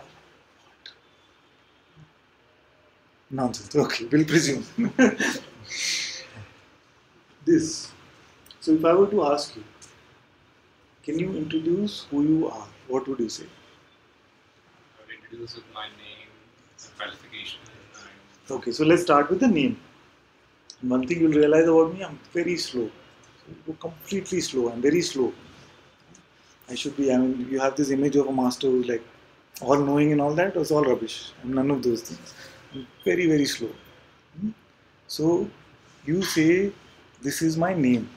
Nonsense. Okay, we'll presume. This. So if I were to ask you, can you introduce who you are? What would you say? I would introduce with my name, qualification, and Okay, so let's start with the name. One thing you'll realize about me, I'm very slow. Completely slow. I'm very slow. You have this image of a master who's like all knowing and all that. It's all rubbish. I'm none of those things. I'm very, very slow. So you say, this is my name.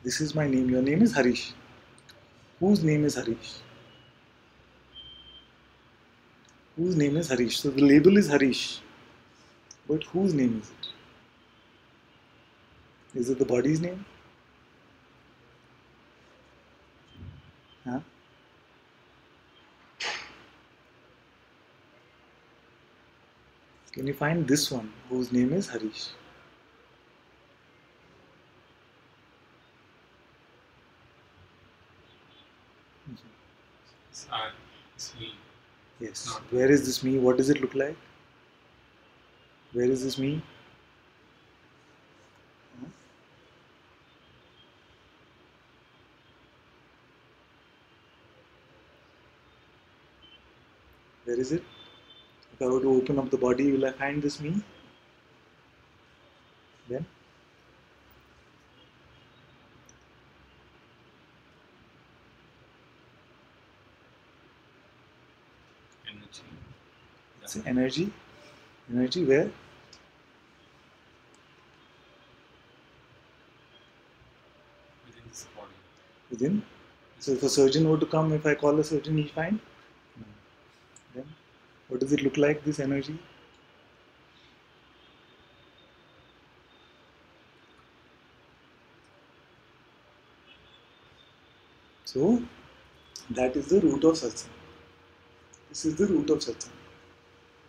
This is my name. Your name is Harish. Whose name is Harish? Whose name is Harish? So the label is Harish. But whose name is it? Is it the body's name? Huh? Can you find this one whose name is Harish? it's me. Yes. Not- Where is this me? What does it look like? Where is this me? Huh? Where is it? If I were to open up the body, will I find this me? Then? Energy. It's energy. Energy where? Within this body. Within. So if a surgeon were to come, if I call a surgeon, he'll find? No. Then what does it look like, this energy? So that is the root of Satsang. This is the root of Satsang.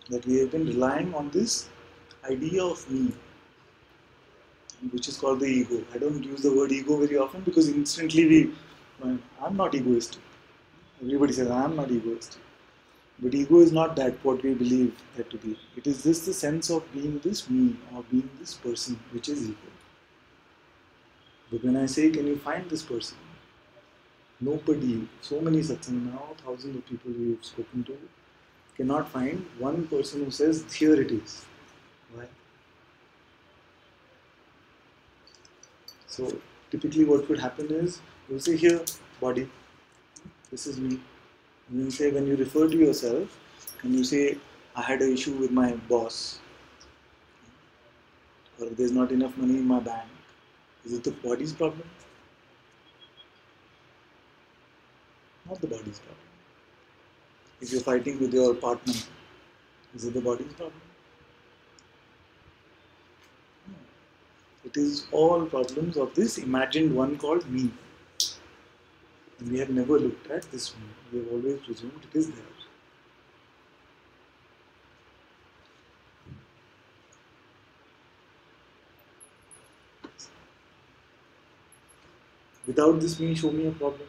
That we have been relying on this idea of me, which is called the ego. I don't use the word ego very often because instantly I'm not egoistic. Everybody says I'm not egoistic. But ego is not that what we believe that to be. It is just the sense of being this me or being this person, which is ego. But when I say, can you find this person? Nobody, so many satsang now, thousands of people we've spoken to, cannot find one person who says, here it is. Why? So typically what would happen is, you'll say, here, body, this is me. And you say, when you refer to yourself, and you say, I had an issue with my boss, or there's not enough money in my bank, is it the body's problem? Not the body's problem. If you're fighting with your partner, is it the body's problem? No. It is all problems of this imagined one called me. And we have never looked at this me. We have always presumed it is there. Without this me, show me a problem.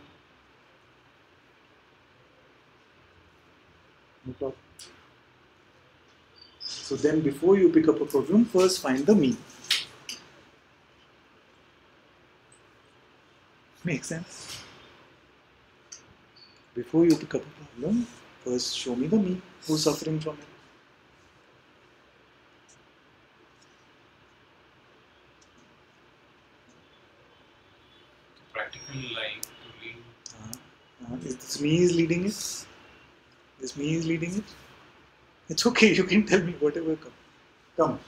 No problem. So then before you pick up a problem, first find the me. Makes sense? Before you pick up a problem, first show me the me who's suffering from it. Practical life to lead. This me is leading it. This me is leading it. It's okay, you can tell me whatever comes. Come.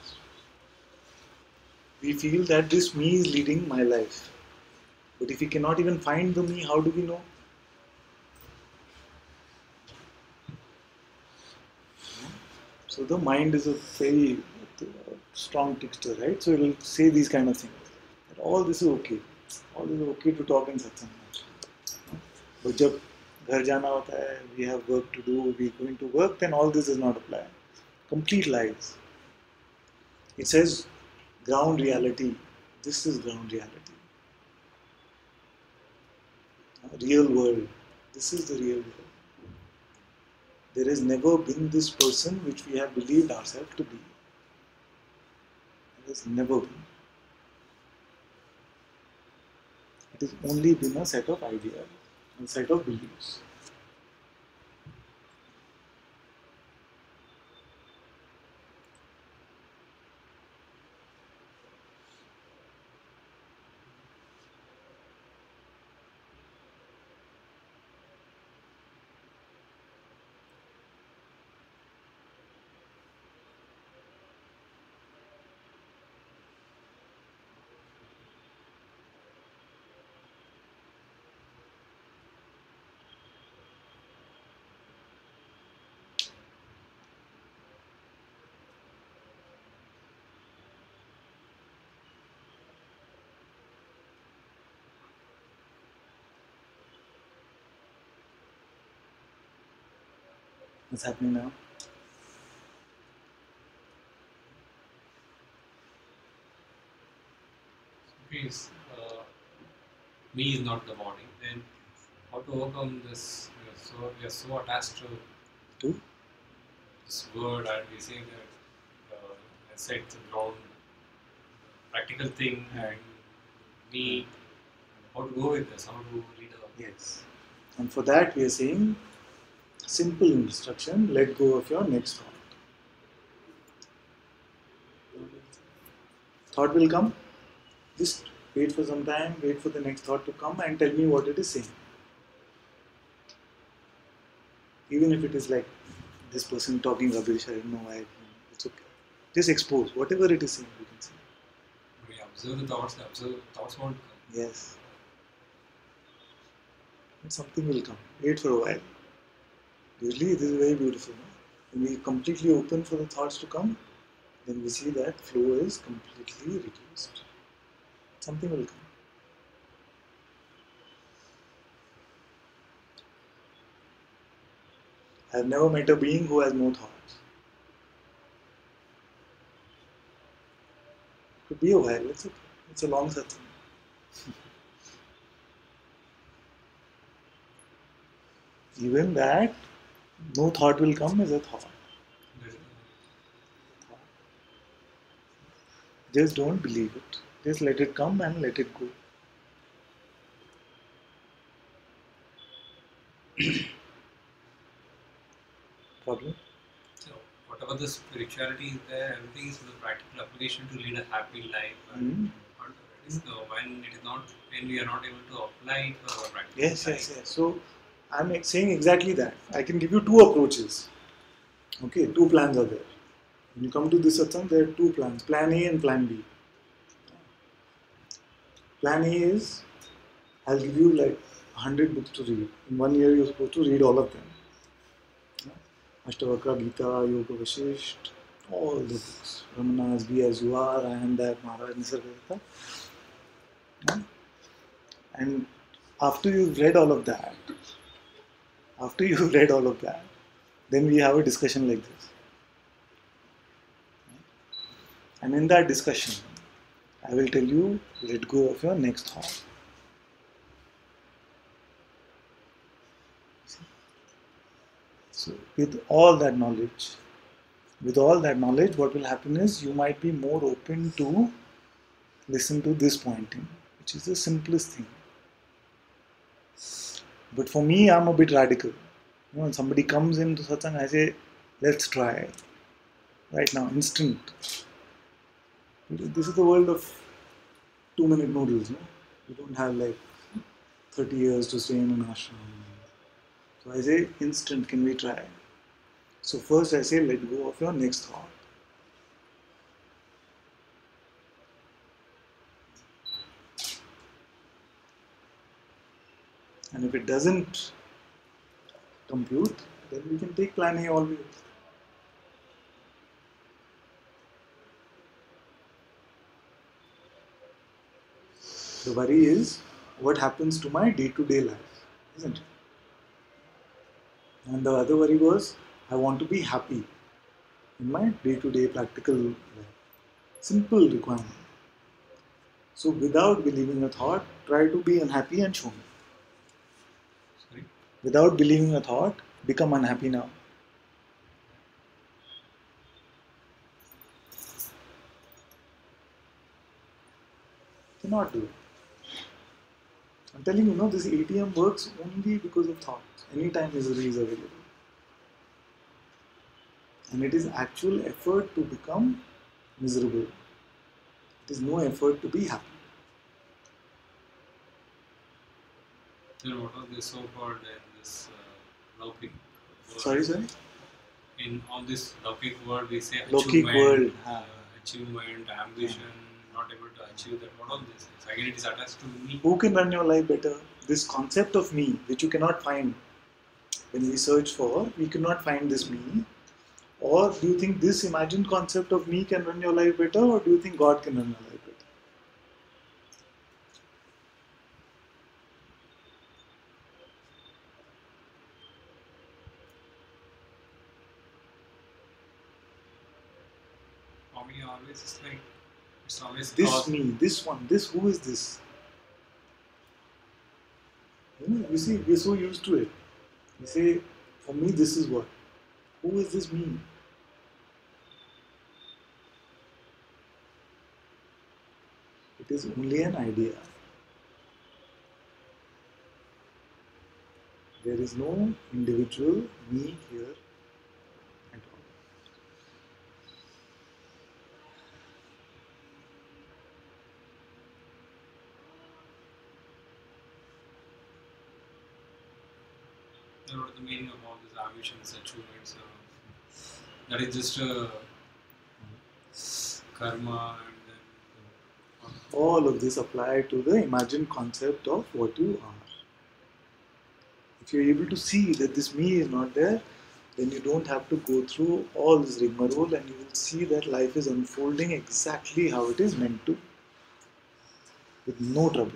We feel that this me is leading my life. But if we cannot even find the me, how do we know? So the mind is a very strong texture, right? So it will say these kind of things. That all this is okay. All this is okay to talk in satsang. But जब घर जाना होता है, we have work to do, we are going to work, then all this does not apply. Complete lies. It says ground reality. This is ground reality. Real world. This is the real world. There has never been this person which we have believed ourselves to be. There has never been. It has only been a set of ideas, a set of beliefs. What's happening now? Please, me is not the body. Then how to overcome this? We are so attached to this word, and we say that I said the ground, practical thing, and me. How to go with this? How to lead a Yes. And for that we are saying Simple instruction, let go of your next thought. Thought will come, just wait for some time, wait for the next thought to come and tell me what it is saying. Even if it is like this person talking rubbish, I don't know why, it's okay. Just expose whatever it is saying, you can say. We observe the thoughts won't come. Yes. And something will come. Wait for a while. Usually this is very beautiful. No? When we completely open for the thoughts to come, then we see that flow is completely reduced. Something will come. I have never met a being who has no thoughts. It could be a while, it's okay. It's a long satsang. Even that, no thought will come is a thought. Just don't believe it. Just let it come and let it go. Problem? So whatever the spirituality is there, everything is for the practical application to lead a happy life. And whatever it is, when it is not, when we are not able to apply it for our practical Yes, life. yes, yes. So I'm saying exactly that. I can give you two approaches. Okay, two plans are there. When you come to this satsang, there are two plans, plan A and plan B. Plan A is, I'll give you like 100 books to read. In 1 year, you're supposed to read all of them. Ashtavakra, Gita, Yoga Vashisht, all the books. Ramana's Be As You Are, I Am That, Maharaj Nisargadatta. And after you've read all of that, then we have a discussion like this. And in that discussion, I will tell you, let go of your next thought. So with all that knowledge, what will happen is you might be more open to listen to this pointing, which is the simplest thing. But for me, I'm a bit radical. When somebody comes into satsang, I say, let's try. Right now, instant. This is the world of 2-minute noodles. No? You don't have like 30 years to stay in an ashram. So I say, instant, can we try? So first I say, let go of your next thought. And if it doesn't compute, then we can take plan A always. The worry is what happens to my day-to-day life, isn't it? And the other worry was, I want to be happy in my day-to-day practical life. Simple requirement. So without believing a thought, try to be unhappy and show me. Sorry? Without believing a thought, become unhappy now. Cannot do it. I'm telling you, this ATM works only because of thoughts. Anytime misery is available. And it is actual effort to become miserable. It is no effort to be happy. Then what are the so-called in this Laukik world? Sorry? In on this Laukik world, we say Laukik achievement, world. achievement, ambition, not able to achieve that. What all this is? Again, it is attached to me. Who can run your life better? This concept of me, which you cannot find when we search for, we cannot find this me. Or do you think this imagined concept of me can run your life better, or do you think God can run your life better? For me, always it's like it's always This cause. me, this one, who is this? You see, we're so used to it. You say, for me, this is what? Who is this me? It is only an idea. There is no individual me here at all. Then what is the meaning of all these ambitions, achievements? That is just a karma and then. All of this apply to the imagined concept of what you are. If you're able to see that this me is not there, then you don't have to go through all this rigmarole, and you will see that life is unfolding exactly how it is meant to, with no trouble.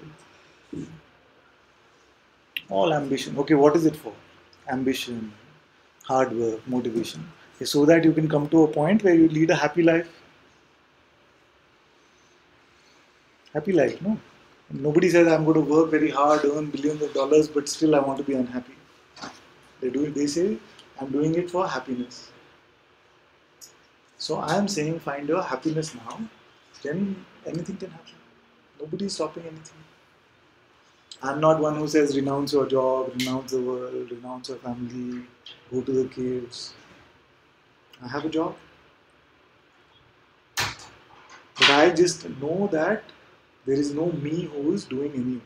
All ambition. Okay, what is it for? Ambition, hard work, motivation. Is so that you can come to a point where you lead a happy life. Happy life, no? Nobody says I'm going to work very hard, earn billions of dollars, but still I want to be unhappy. They say I'm doing it for happiness. So I am saying find your happiness now, then anything can happen. Nobody is stopping anything. I'm not one who says renounce your job, renounce the world, renounce your family, go to the caves. I have a job. But I just know that there is no me who is doing any.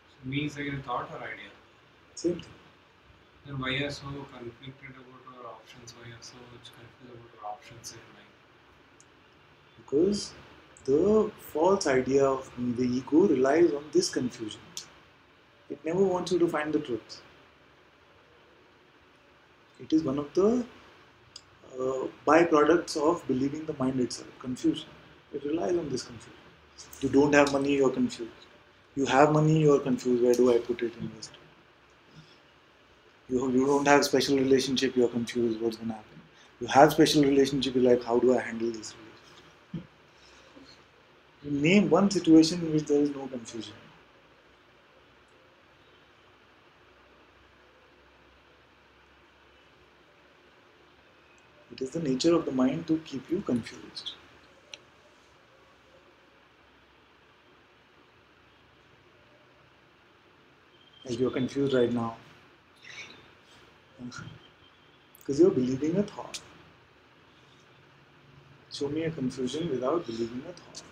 So me is like a thought or idea. Same thing. Then why are so conflicted about our options? Why are so much confused about our options in life? Because the false idea of me, the ego, relies on this confusion. It never wants you to find the truth. It is one of the byproducts of believing the mind itself, confusion. It relies on this confusion. You don't have money, you're confused. You have money, you're confused. Where do I put it, invest? You don't have special relationship, you're confused. What's going to happen? You have special relationship, you're like, how do I handle this relationship? You name one situation in which there is no confusion. It is the nature of the mind to keep you confused. Like you're confused right now. Because you're believing a thought. Show me a confusion without believing a thought.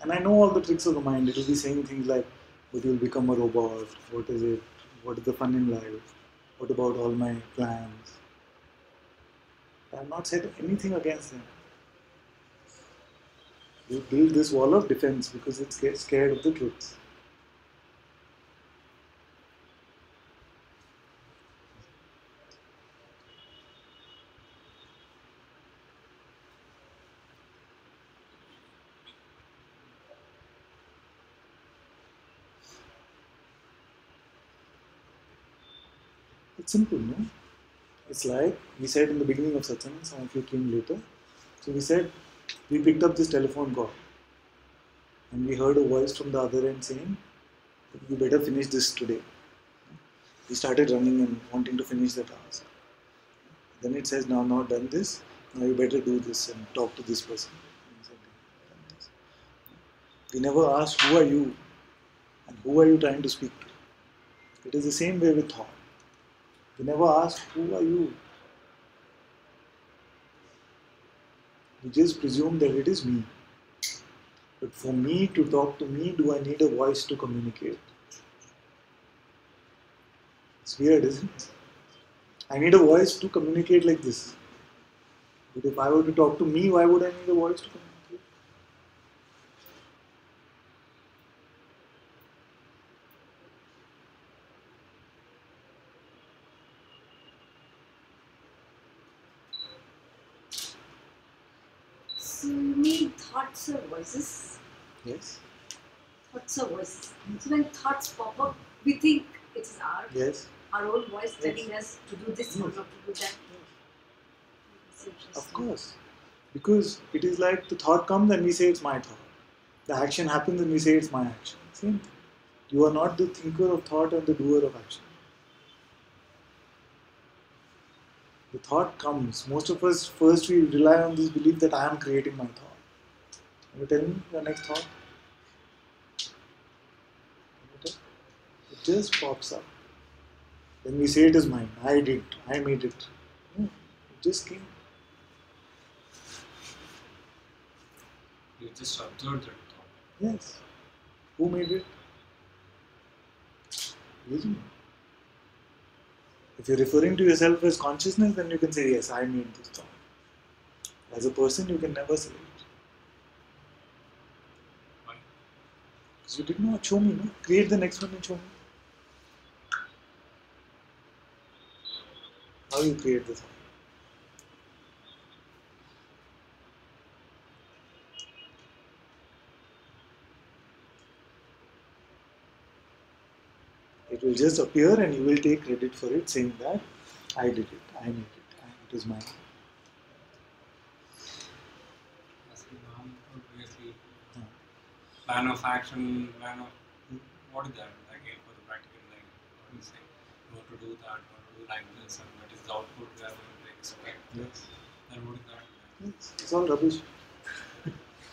And I know all the tricks of the mind. It will be saying things like, but you'll become a robot. What is it? What is the fun in life? What about all my plans? I have not said anything against them. You build this wall of defense because it's scared of the truth. It's simple, no? It's like we said in the beginning of Satsang, some of you came later. So we said, we picked up this telephone call and we heard a voice from the other end saying, you better finish this today. We started running and wanting to finish the task. Then it says, now not done this, now you better do this and talk to this person. We never asked, who are you and who are you trying to speak to? It is the same way with thought. We never ask, who are you? We just presume that it is me. But for me to talk to me, do I need a voice to communicate? It's weird, isn't it? I need a voice to communicate like this. But if I were to talk to me, why would I need a voice to communicate? So you mean thoughts or voices? Yes. Thoughts or voices. So when thoughts pop up, we think it is Yes. our own voice telling us to do this or not to do that. It's interesting. Of course. Because it is like the thought comes and we say it's my thought. The action happens and we say it's my action. Same thing. You are not the thinker of thought and the doer of action. The thought comes. Most of us, first we rely on this belief that I am creating my thought. Can you tell me your next thought? It just pops up. Then we say it is mine. I did. I made it. No, it just came. You just observed that thought. Yes. Who made it? You. If you're referring to yourself as consciousness, then you can say, yes, I made this thought. As a person, you can never say it. Why? Because you did not show me, no? Create the next one and show me. How you create the thought? It will just appear and you will take credit for it, saying that I did it, I made it, it is mine. As in previously, plan of action, plan of what is that? Again, for the practical life, what do you say? You want to do that, you want to do like this, and that is the output we are going to expect. Yes. Then what is that? Yes. It's all rubbish.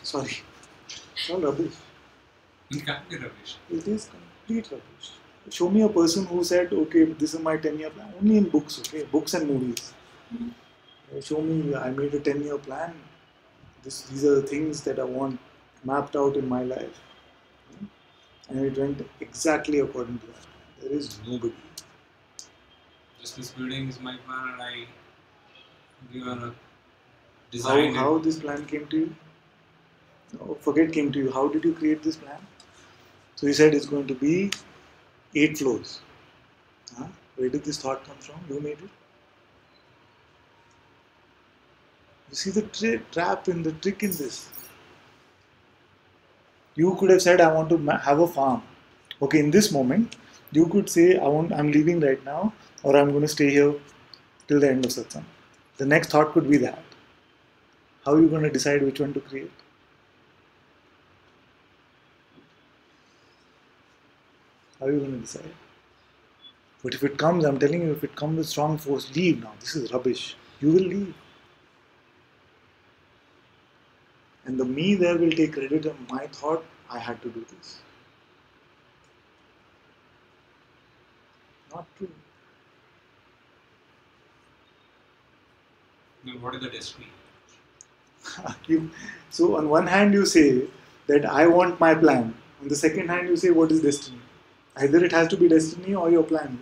Sorry. It's all rubbish. It can't be rubbish. It is complete rubbish. Show me a person who said, okay, this is my 10-year plan. Only in books, okay? Books and movies. Show me, I made a 10-year plan. These are the things that I want mapped out in my life. And it went exactly according to that. There is nobody. Just this building is my plan, and I given a design. How this plan came to you? No, forget came to you. How did you create this plan? So you said it's going to be 8 floors. Huh? Where did this thought come from? You made it? You see the trap in the trick in this. You could have said, I want to have a farm. Okay, in this moment, you could say, I'm leaving right now, or I'm going to stay here till the end of Satsang. The next thought could be that. How are you going to decide which one to create? How are you going to decide? But if it comes, I'm telling you, if it comes with strong force, leave now. This is rubbish. You will leave. And the me there will take credit on my thought, I had to do this. Not true. Then what is the destiny? So on one hand you say that I want my plan. On the second hand you say what is destiny. Either it has to be destiny or your plan.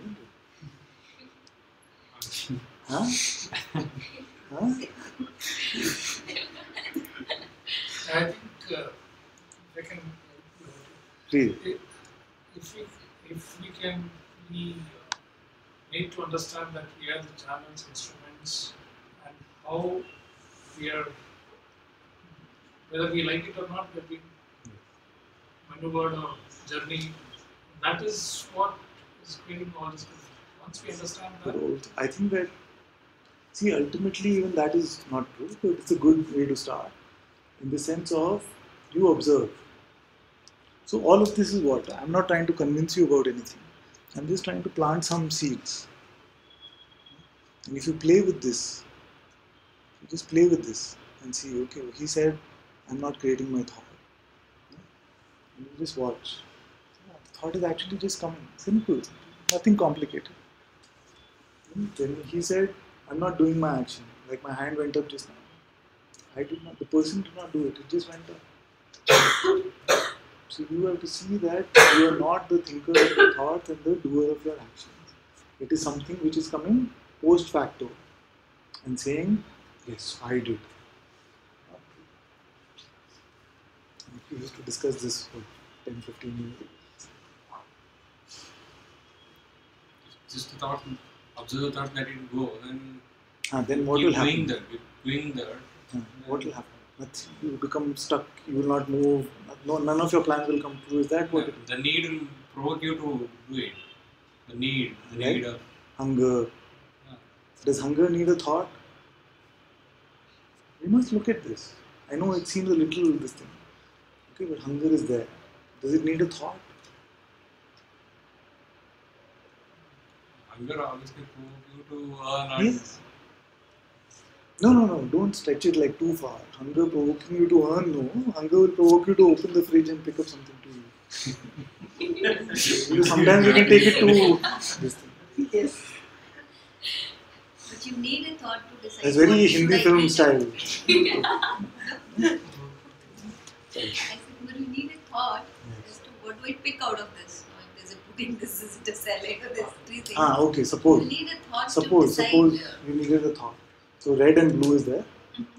Huh? Huh? I think I can. Please. If we can, we need to understand that we are the channels, instruments, and how we are, whether we like it or not, we've been maneuvered or journey. That is what is creating all this. Once we understand that, I think that, see, ultimately even that is not true, but it's a good way to start. In the sense of, you observe. So all of this is what? I'm not trying to convince you about anything. I'm just trying to plant some seeds. And if you play with this, you just play with this and see, okay, he said, I'm not creating my thought. And you just watch. The thought is actually just coming. Simple. Nothing complicated. Then he said, I'm not doing my action. Like my hand went up just now. I did not, the person did not do it, it just went up. So you have to see that you are not the thinker of your thoughts and the doer of your actions. It is something which is coming post facto and saying, yes, I did. We used to discuss this for 10-15 minutes. Just the thought, observe the thought, let it go, Then what will happen? Doing that. What will happen? You become stuck, you will not move, none of your plans will come true. Is that what it is? The need will provoke you to do it. The need of hunger. Does hunger need a thought? We must look at this. I know it seems a little this thing. Okay, but hunger is there. Does it need a thought? hunger always can provoke you to earn and Yes. No. Don't stretch it like too far. Hunger provoking you to earn, no. Hunger will provoke you to open the fridge and pick up something to eat. Because sometimes you can take it to this thing. Yes. But you need a thought to decide. It's very what should Hindi I film eat. style. I said, but you need a thought as to what do I pick out of this. Or if there's a pudding, this is a salad, or there's three things. Okay, suppose. You need a thought to Suppose decide. you needed a thought. So red and blue is there.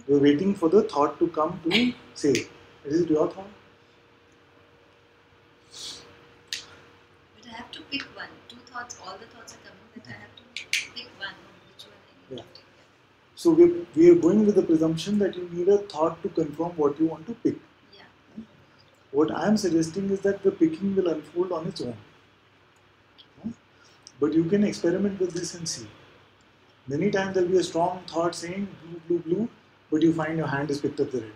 You're waiting for the thought to come to say, is it your thought? But I have to pick one. Two thoughts, all the thoughts are coming, but I have to pick one. Which one I need Yeah. to take. So we are going with the presumption that you need a thought to confirm what you want to pick. Yeah. What I am suggesting is that the picking will unfold on its own. But you can experiment with this and see. Many times there will be a strong thought saying blue, but you find your hand has picked up the red.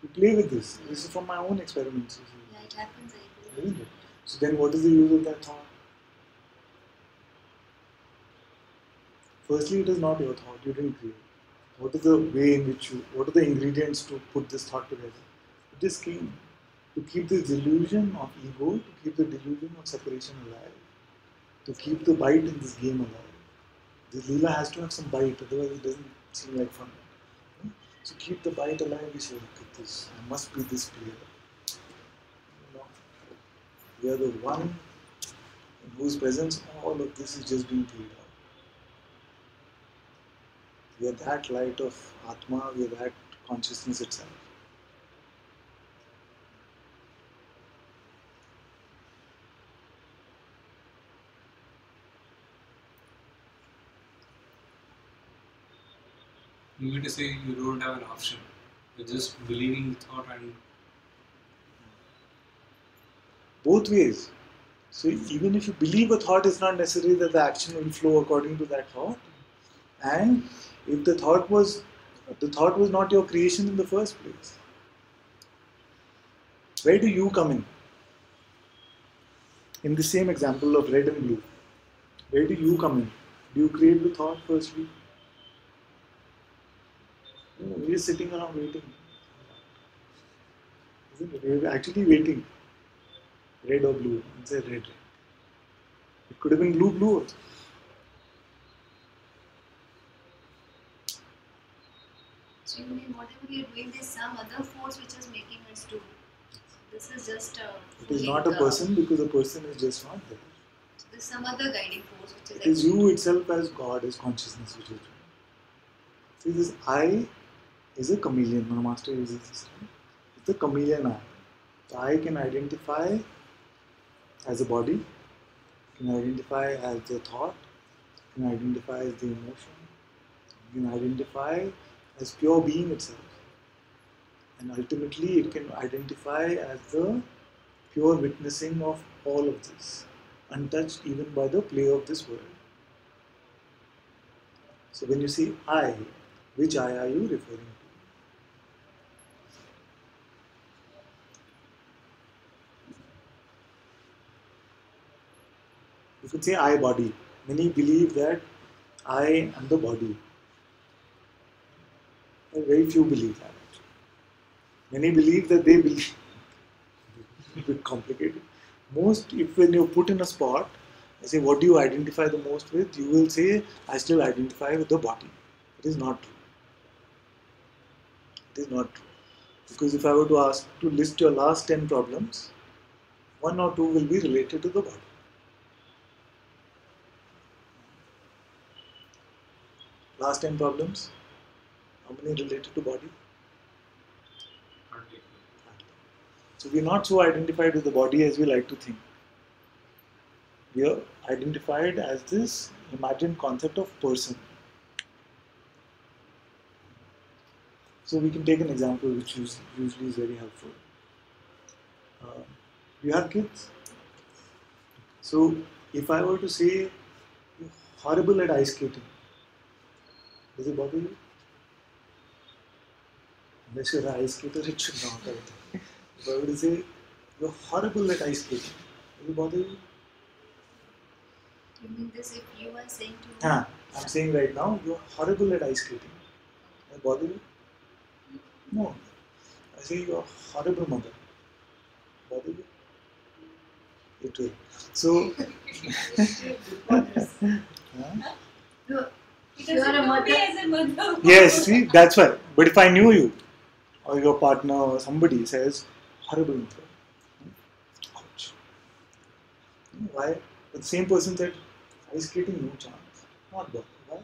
You play with this. This is from my own experiments. Yeah, it happens. I agree. Isn't it? So then what is the use of that thought? Firstly, it is not your thought. You didn't create. What is the way in which what are the ingredients to put this thought together? It just came to keep the delusion of ego, to keep the delusion of separation alive, to keep the bite in this game alive. The Leela has to have some bite, otherwise it doesn't seem like fun. So keep the bite alive, we say, look at this, I must be this clear. We are the one in whose presence all of this is just being played out. We are that light of Atma, we are that consciousness itself. you mean to say you don't have an option. You're just believing the thought and Both ways. So even if you believe a thought, it's not necessary that the action will flow according to that thought. And if the thought was not your creation in the first place, where do you come in? In the same example of red and blue, where do you come in? Do you create the thought firstly? No, we're just sitting around waiting. Isn't it? We're actually waiting. Red or blue? It's a red. It could have been blue also. So you mean whatever we are doing, there's some other force which is making us do. This is just a. It is not a person because a person is just not there. So there's some other guiding force which is. It is you itself as God, as consciousness which is doing. See, this I is a chameleon. My master uses this term. It's a chameleon I. The I can identify as a body, can identify as the thought, can identify as the emotion, can identify as pure being itself. And ultimately it can identify as the pure witnessing of all of this, untouched even by the play of this world. So when you say I, which I are you referring to? You could say I body. Many believe that I am the body. Very few believe that. Many believe that they believe. A bit complicated. Most, if when you're put in a spot, I say, what do you identify the most with? You will say, I still identify with the body. It is not true. It is not true. Because if I were to ask to list your last 10 problems, 1 or 2 will be related to the body. Last 10 problems, how many related to body? hardly. So we are not so identified with the body as we like to think. We are identified as this imagined concept of person. So we can take an example which usually is very helpful. Do you have kids? So if I were to say you're horrible at ice skating, does it bother you? Unless you're an ice skater, it should not. I think. If I were to say you're horrible at ice skating, does it bother you? You mean this if you are saying to me? I'm saying right now, you're horrible at ice skating. Does it bother you? No. I say you're a horrible mother. Bother you? It will. So, huh? No, He you are doesn't a know mother me as a mother. Yes, see, that's why. But if I knew you, or your partner, or somebody says, horrible mother. Ouch. Why? But the same person said, ice skating, no chance. Not bother. Why?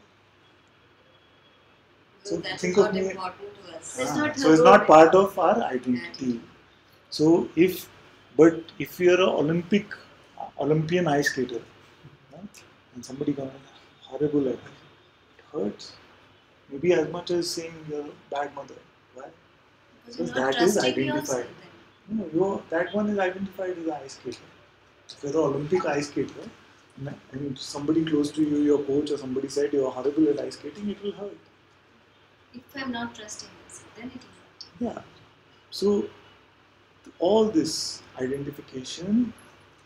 So That think is of not me. important to us. It's not So her it's not role. part of our identity. So if you're an Olympian ice skater, huh, and somebody comes horrible at it, it hurts. Maybe as much as saying you're a bad mother. Why? Because you're Because not that is trusting identified. yourself then. No, that one is identified as an ice skater. If you're an Olympic ice skater, and somebody close to you, your coach or somebody said you're horrible at ice skating, it will hurt. If I'm not trusting myself, then it will hurt. Yeah. So all this identification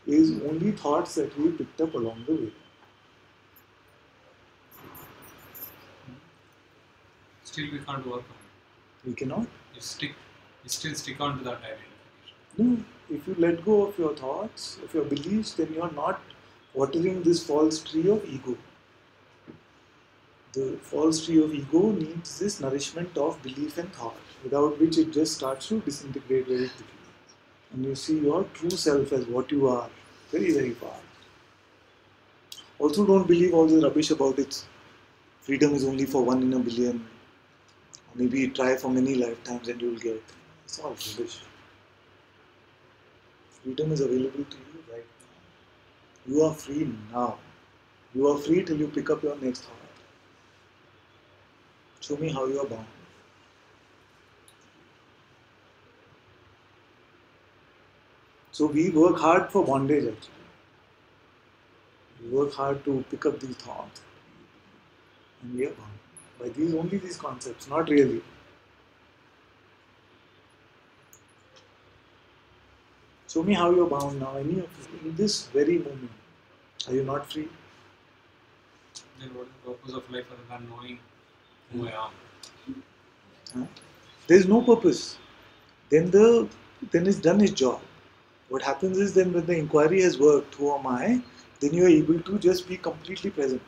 is only thoughts that we picked up along the way. Still, we can't work on it. We cannot. You still stick on to that identification. No, if you let go of your thoughts, of your beliefs, then you're not watering this false tree of ego. The false tree of ego needs this nourishment of belief and thought, without which it just starts to disintegrate very quickly. And you see your true self as what you are, very, very far. Also, don't believe all the rubbish about it. Freedom is only for 1 in a billion. Or maybe try for many lifetimes and you'll get. It's all rubbish. Freedom is available to you right now. You are free now. You are free till you pick up your next thought. Show me how you are bound. So we work hard for bondage actually. We work hard to pick up these thoughts. And we are bound by only these concepts, not really. Show me how you're bound now, any of you, in this very moment. Are you not free? Then what is the purpose of life other than knowing who I am? Huh? There is no purpose. Then it's done its job. What happens is then when the inquiry has worked, who am I? Then you are able to just be completely present.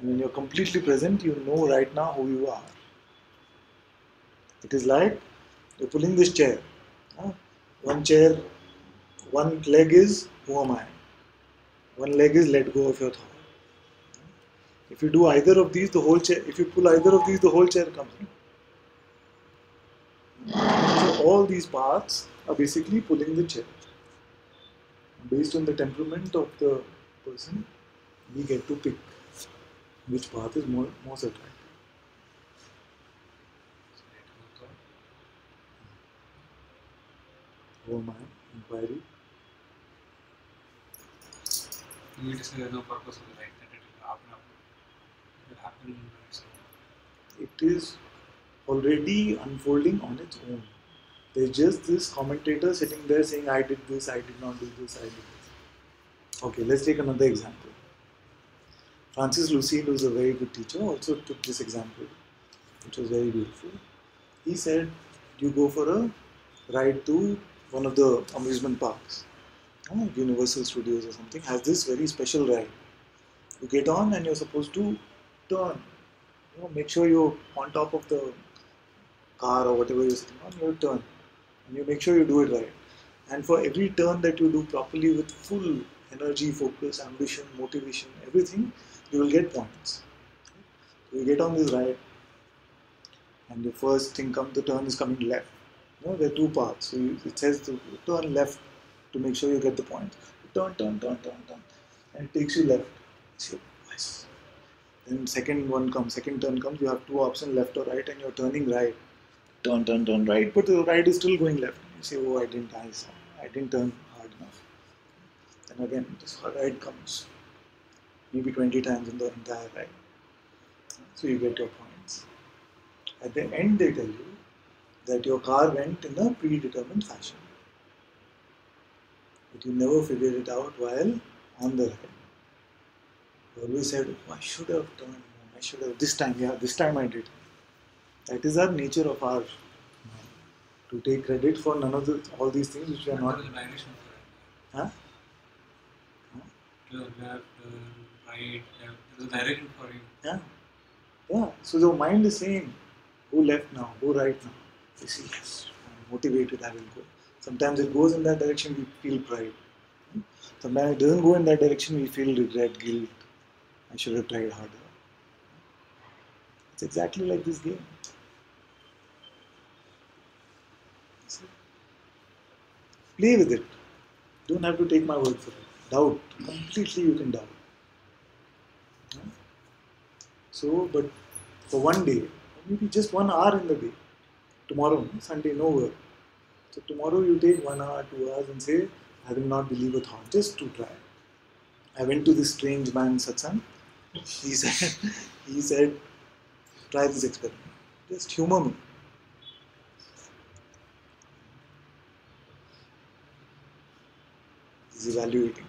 And when you're completely present, you know right now who you are. It is like you're pulling this chair. Huh? One chair, one leg is who am I? One leg is let go of your thought. If you do either of these, the whole chair. If you pull either of these, the whole chair comes. So all these parts are basically pulling the chair. Based on the temperament of the person, we get to pick which path is most attractive. Who am I? Inquiry. You mean to say there's no purpose of the life, that it will happen. It will happen on its own. It is already unfolding on its own. There's just this commentator sitting there saying, I did this, I did not do this, I did this. Okay, let's take another example. Francis Lucille, who is a very good teacher, also took this example, which was very beautiful. He said, you go for a ride to one of the amusement parks, Universal Studios or something, has this very special ride. You get on and you're supposed to turn. Make sure you're on top of the car or whatever you're sitting on, you turn. And you make sure you do it right. And for every turn that you do properly with full energy, focus, ambition, motivation, everything, you will get points. So you get on this ride, and the first thing comes, the turn is coming left. There are two paths. So it says to turn left to make sure you get the points. Turn, and it takes you left. So, nice. Then second turn comes, you have two options, left or right, and you're turning right. Turn right, but the ride is still going left. You say, oh, I didn't turn hard enough. Then again, this ride comes maybe 20 times in the entire ride. So you get your points. At the end, they tell you that your car went in a predetermined fashion. but you never figured it out while on the ride. You always said, oh, I should have done more. I should have this time I did. That is our nature of our mind. To take credit for none of all these things which we are not. There is a direction for it. Huh? Left, right, left. There is a direction for it. Yeah. Yeah. So the mind is saying, go left now, go right now. You see, yes, I'm motivated, I will go. Sometimes it goes in that direction, we feel pride. Sometimes it doesn't go in that direction, we feel regret, guilt. I should have tried harder. It's exactly like this game. Play with it. Don't have to take my word for it. Doubt. Completely you can doubt. So, but for one day, maybe just 1 hour in the day. Tomorrow, Sunday, no work. So tomorrow you take 1 hour, 2 hours and say, I will not believe a thought, just to try. I went to this strange man Satsang. He said, try this experiment. Just humor me. He's evaluating.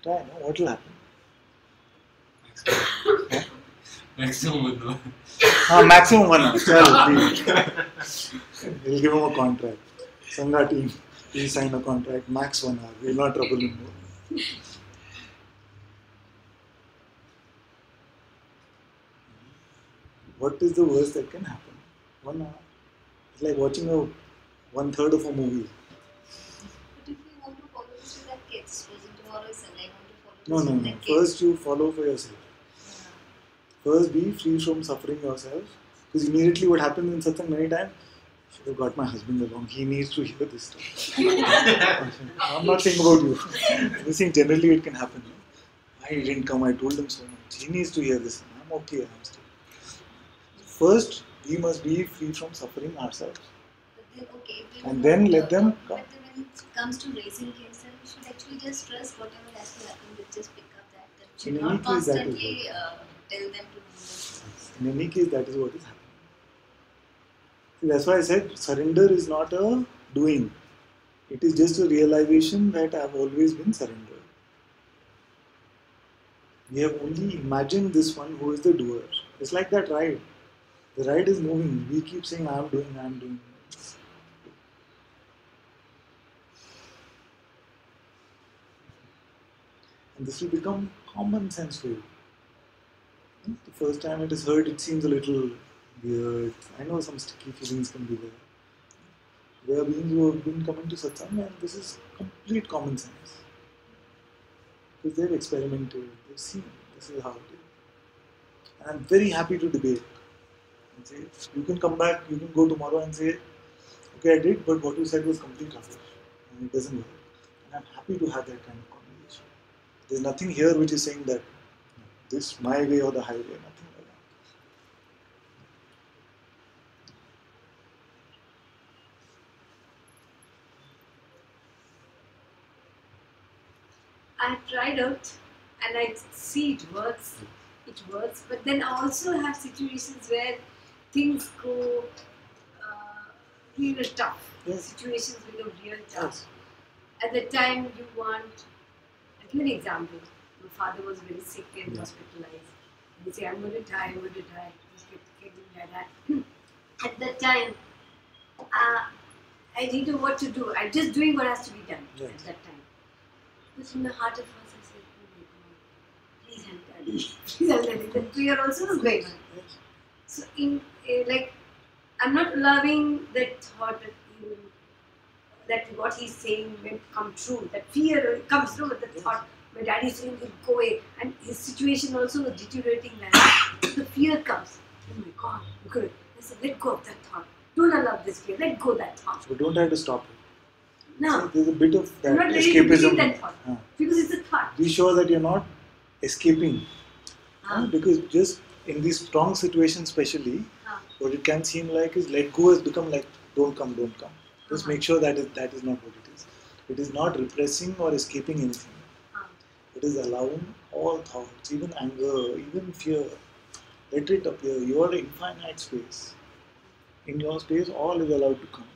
Try, no? What will happen? Maximum 1 hour. Maximum 1 hour. We'll give him a contract. Sangha team, he'll sign a contract, max 1 hour. We'll not trouble him more. What is the worst that can happen? 1 hour. It's like watching a 1/3 of a movie. But if we want to follow this with our kids, supposing tomorrow is Sunday, I want to follow this No. with their kids. First you follow for yourself. First be free from suffering yourself. Because immediately what happens in Satsang many times, I should have got my husband along. He needs to hear this stuff. I'm not saying about you. I'm saying generally it can happen. Why he didn't come? I told him so much. He needs to hear this. I'm okay. I'm still. First, we must be free from suffering ourselves. But then, okay, if we And want then to- let them come. But then when it comes to raising kids, then we should actually just trust whatever has to happen. We'll just pick up that. That should In any not case, that is constantly tell them to do this. In any case, that is what is happening. See, that's why I said surrender is not a doing. It is just a realization that I have always been surrendered. We have only imagined this one who is the doer. It's like that ride. The ride is moving. We keep saying, I am doing, I am doing. And this will become common sense for you. The first time it is heard, it seems a little weird. I know some sticky feelings can be there. There are beings who have been coming to Satsang and this is complete common sense. Because they've experimented, they've seen this is how it is. And I'm very happy to debate. And say, you can come back, you can go tomorrow and say, okay, I did, but what you said was complete rubbish. And it doesn't work. And I'm happy to have that kind of conversation. There's nothing here which is saying that this my way or the highway, nothing like that. I tried out and I see it works. But then I also have situations where things go real tough. Yes. Situations become real tough. Yes. At the time you want, I'll give an example. My father was very sick and hospitalized. And he said, I'm going to die. He's getting like that. At that time, I didn't know what to do. I'm just doing what has to be done at that time. But from the heart of us, I said, oh my God, please help Daddy. Please help Daddy. The prayer also was going on. So, I'm not allowing that thought that what he's saying will come true. That fear comes through with the thought. My daddy is saying he'll go away. And his situation also was deteriorating then. The fear comes. Oh my God, good. I said, let go of that thought. Don't allow this fear. Let go of that thought. But don't try to stop it. No. So there's a bit of that I'm not ready to believe escapism. that thought. Because it's a thought. Be sure that you're not escaping. Because just in these strong situations especially, what it can seem like is let go has become like don't come. Just make sure that is not what it is. It is not repressing or escaping anything. It is allowing all thoughts, even anger, even fear. Let it appear. You are an infinite space. In your space, all is allowed to come,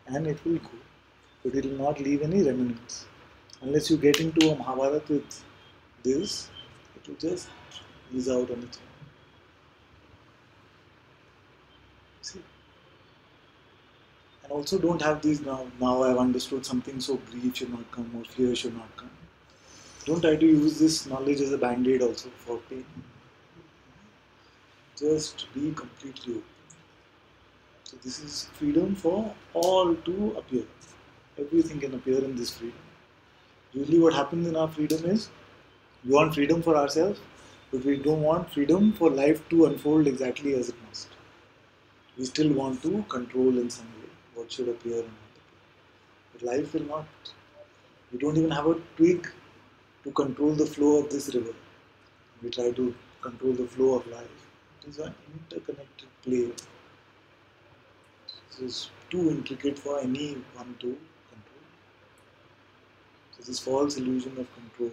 and it will go, but it will not leave any remnants. Unless you get into a Mahabharata with this, it will just ease out on its own. See? And also don't have these now I've understood something, so grief should not come or fear should not come. Don't try to use this knowledge as a band-aid also for pain. Just be completely open. So this is freedom for all to appear. Everything can appear in this freedom. Usually what happens in our freedom is, we want freedom for ourselves, but we don't want freedom for life to unfold exactly as it must. We still want to control in some way what should appear and not appear. But life will not. We don't even have a twig to control the flow of this river. We try to control the flow of life. It is an interconnected play. This is too intricate for anyone to control. So this false illusion of control,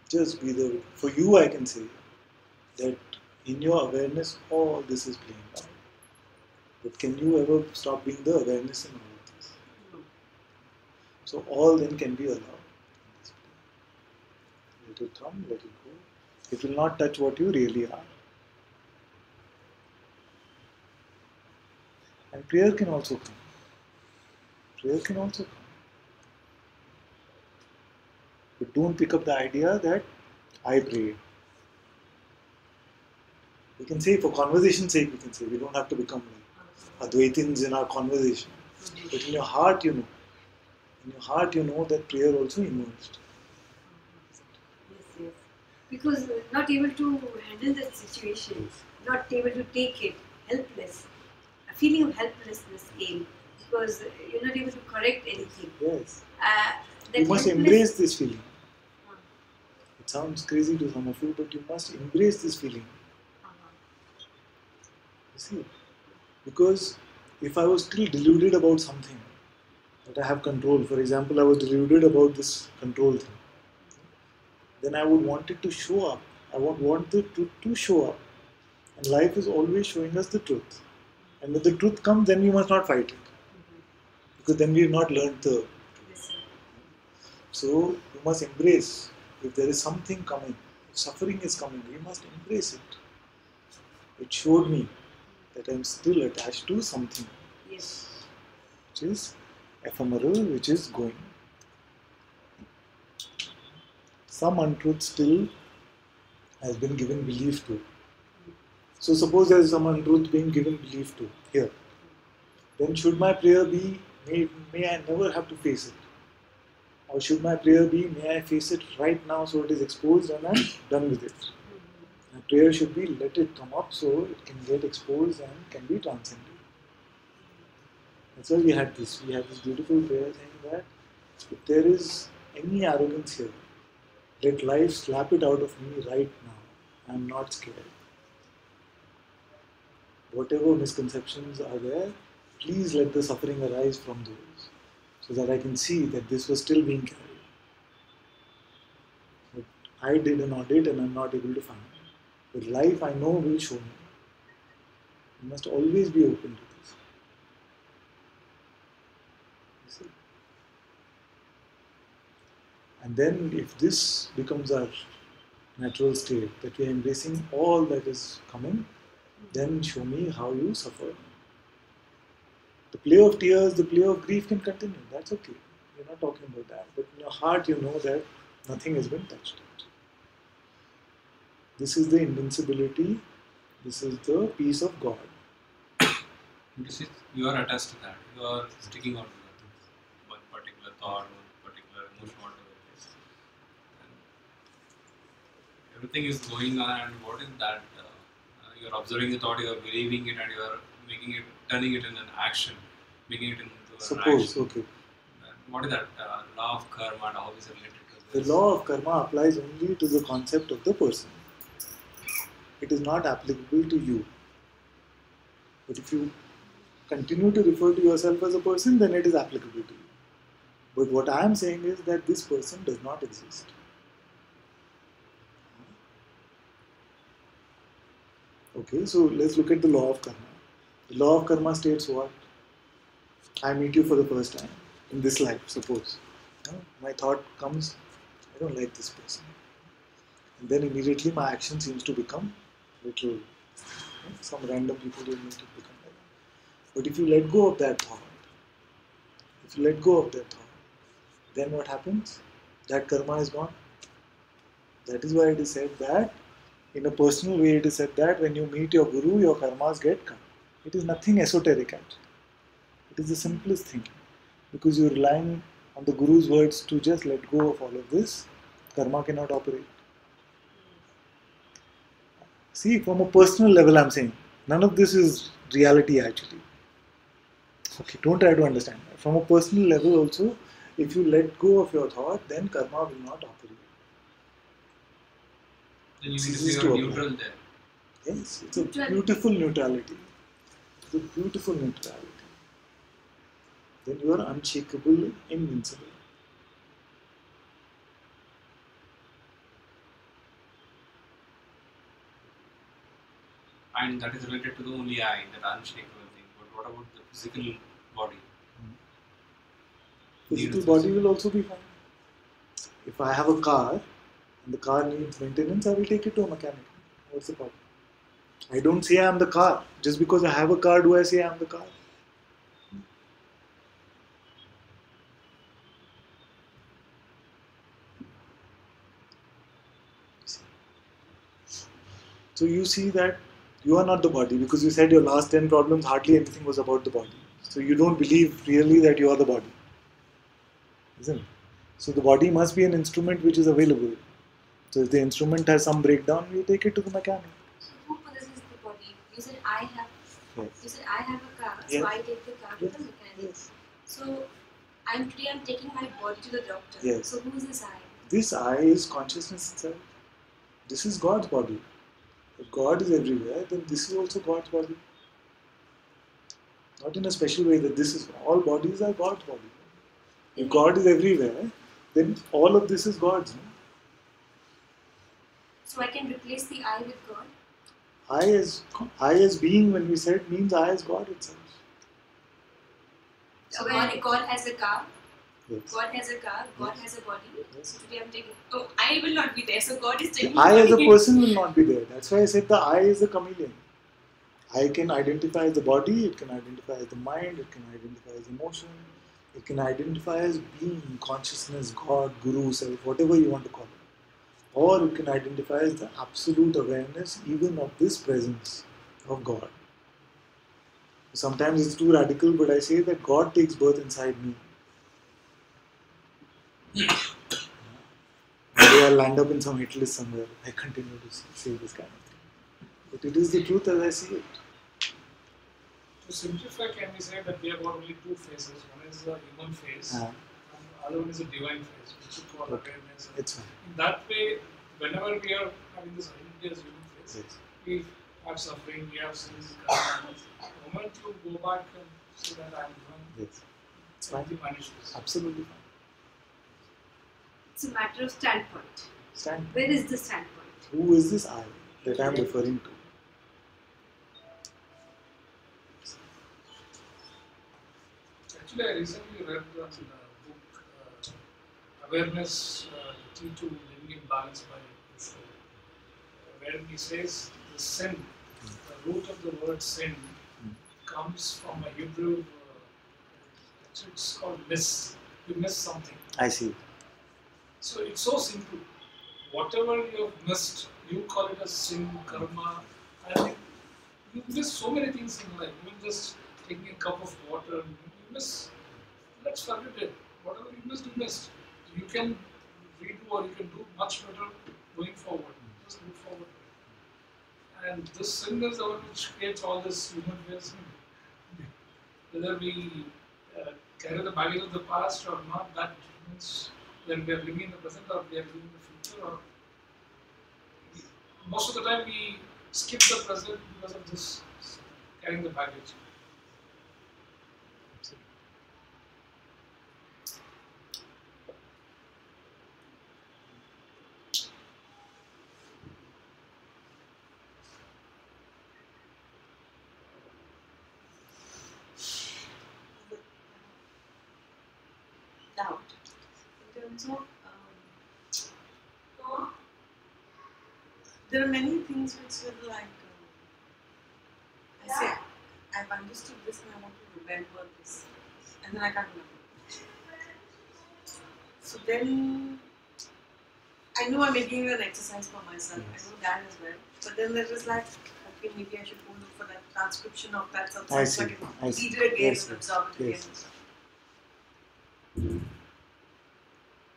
just be there. For you, I can say that in your awareness, all this is playing out. But can you ever stop being the awareness in all of this? So all then can be allowed in this play. Let it come, let it go. It will not touch what you really are. And prayer can also come. Prayer can also come. But don't pick up the idea that I prayed. We can say, for conversation's sake, we can say, we don't have to become like Advaitins in our conversation. But in your heart, you know. In your heart, you know that prayer also emerged. Yes, yes. Because not able to handle that situation, not able to take it, helpless. A feeling of helplessness came because you're not able to correct anything. Yes. That You must helpless- embrace this feeling. It sounds crazy to some of you, but you must embrace this feeling. You see? Because if I was still deluded about something that I have control, for example, I was deluded about this control thing, then I would want it to show up. I would want the truth to show up. And life is always showing us the truth. And when the truth comes, then we must not fight it. Because then we have not learned the truth. So you must embrace. If there is something coming, if suffering is coming, we must embrace it. It showed me that I am still attached to something. Yes. Which is ephemeral, which is going. Some untruth still has been given belief to. So suppose there is some untruth being given belief to here. Then should my prayer be, may I never have to face it? Or should my prayer be, may I face it right now so it is exposed and I am done with it? My prayer should be, let it come up so it can get exposed and can be transcended. That's why we had this. We had this beautiful prayer saying that if there is any arrogance here, let life slap it out of me right now. I am not scared. Whatever misconceptions are there, please let the suffering arise from those, so that I can see that this was still being carried. But I did an audit and I'm not able to find it. But life I know will show me. You must always be open to this. You see? And then if this becomes our natural state, that we are embracing all that is coming, then show me how you suffer. The play of tears, the play of grief can continue. That's okay. We're not talking about that. But in your heart, you know that nothing has been touched. This is the invincibility. This is the peace of God. You are attached to that. You are sticking on to that. One particular thought, one particular emotion, whatever it is. And everything is going on, and what is that? You are observing the thought, you are believing it, and you are making it, turning it in an action, making it into an Suppose, action. okay. And what is that? Law of karma, and how is it related to The this? law of karma applies only to the concept of the person. It is not applicable to you. But if you continue to refer to yourself as a person, then it is applicable to you. But what I am saying is that this person does not exist. Okay, so let's look at the law of karma. The law of karma states what? I meet you for the first time in this life, suppose. My thought comes, I don't like this person. And then immediately my action seems to become little, some random people will make it become like that. But if you let go of that thought, then what happens? That karma is gone. That is why it is said that, in a personal way, it is said that when you meet your guru, your karmas get cut. It is nothing esoteric actually. It is the simplest thing. Because you're relying on the guru's words to just let go of all of this, karma cannot operate. See, from a personal level, I'm saying, none of this is reality actually. Okay, don't try to understand. From a personal level also, if you let go of your thought, then karma will not operate. Then you It's mean easy if to you are apply. neutral there. Yes, it's a beautiful neutrality. It's a beautiful neutrality. Then you are unshakable, invincible. And that is related to the only I, that unshakable thing. But what about the physical body? Physical body will also be fine. If I have a car and the car needs maintenance, I will take it to a mechanic. What's the problem? I don't say I am the car. Just because I have a car, do I say I am the car? So you see that you are not the body because you said your last 10 problems, hardly anything was about the body. So you don't believe really that you are the body. Isn't it? So the body must be an instrument which is available. So if the instrument has some breakdown, you take it to the mechanic. So who possesses the body? You said I have. Yes. You said I have a car, Yes. so I take the car to Yes. the mechanic. Yes. So I'm taking my body to the doctor. Yes. So who is this I? This I is consciousness itself. This is God's body. If God is everywhere, then this is also God's body. Not in a special way that this is all bodies are God's body. If God is everywhere, then all of this is God's. No? So I can replace the I with God. I as being, when we said, means I as God itself. So God has a car. Yes. God has a car. God Yes. has a body. Yes. So today I'm taking. Oh, I will not be there. So God is taking. The I as a body. person will not be there. That's why I said the I is a chameleon. I can identify as the body, it can identify as the mind, it can identify as emotion, it can identify as being, consciousness, God, Guru, self, whatever you want to call it. Or it can identify as the absolute awareness even of this presence of God. Sometimes it's too radical, but I say that God takes birth inside me. Maybe I'll land up in some hit list somewhere. I continue to say this kind of thing. But it is the truth as I see it. To simplify, can we say that we have got only two phases? One is the human phase, Ah. and the other one is the divine phase, which we call awareness. It's fine. In that way, whenever we are having this identity as human phase, Yes. we have suffering, we have sins, karma. The moment you go back and say that I am divine, Yes. It's fine. everything vanishes. Absolutely fine. It's a matter of standpoint. Standpoint. Where is the standpoint? Who is this I that I am referring to? Actually, I recently read the book Awareness, the Key to Living in Balance by Osho, where he says the sin, the root of the word sin, comes from a Hebrew, it's called miss. You miss something. I see. So it's so simple. Whatever you have missed, you call it a sin, karma. I think you miss so many things in life. Even just taking a cup of water, you miss. Let's forget it. Whatever you missed, you missed. You can redo or you can do much better going forward. Just move forward. And this sin is the one which creates all this human waste. Whether we carry the baggage of the past or not, that means when we are living in the present or we are living in the future, or most of the time we skip the present because of this carrying the baggage. terms of there are many things which are like I say I've understood this and I want to remember this, and then I can't remember. So then I know I'm making an exercise for myself. I know that as well. But then there is like, okay, maybe I should go look for that transcription of that I satsang so see. I can I see. read it again Yes, and absorb it yes. again and stuff.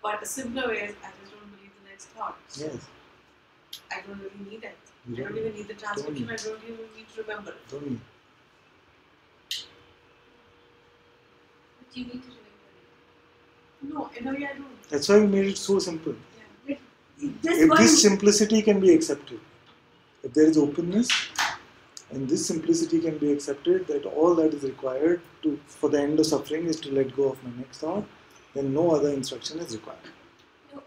But a simpler way is I just don't believe the next thought. Yes. I don't really need it. You I don't even need the transcription. don't I don't even need to remember it. Don't need. But you need to remember No, in a way I don't. That's why we made it so simple. Yeah. Just If one, this simplicity can be accepted, if there is openness, and this simplicity can be accepted, that all that is required for the end of suffering is to let go of my next thought, then no other instruction is required. it. No,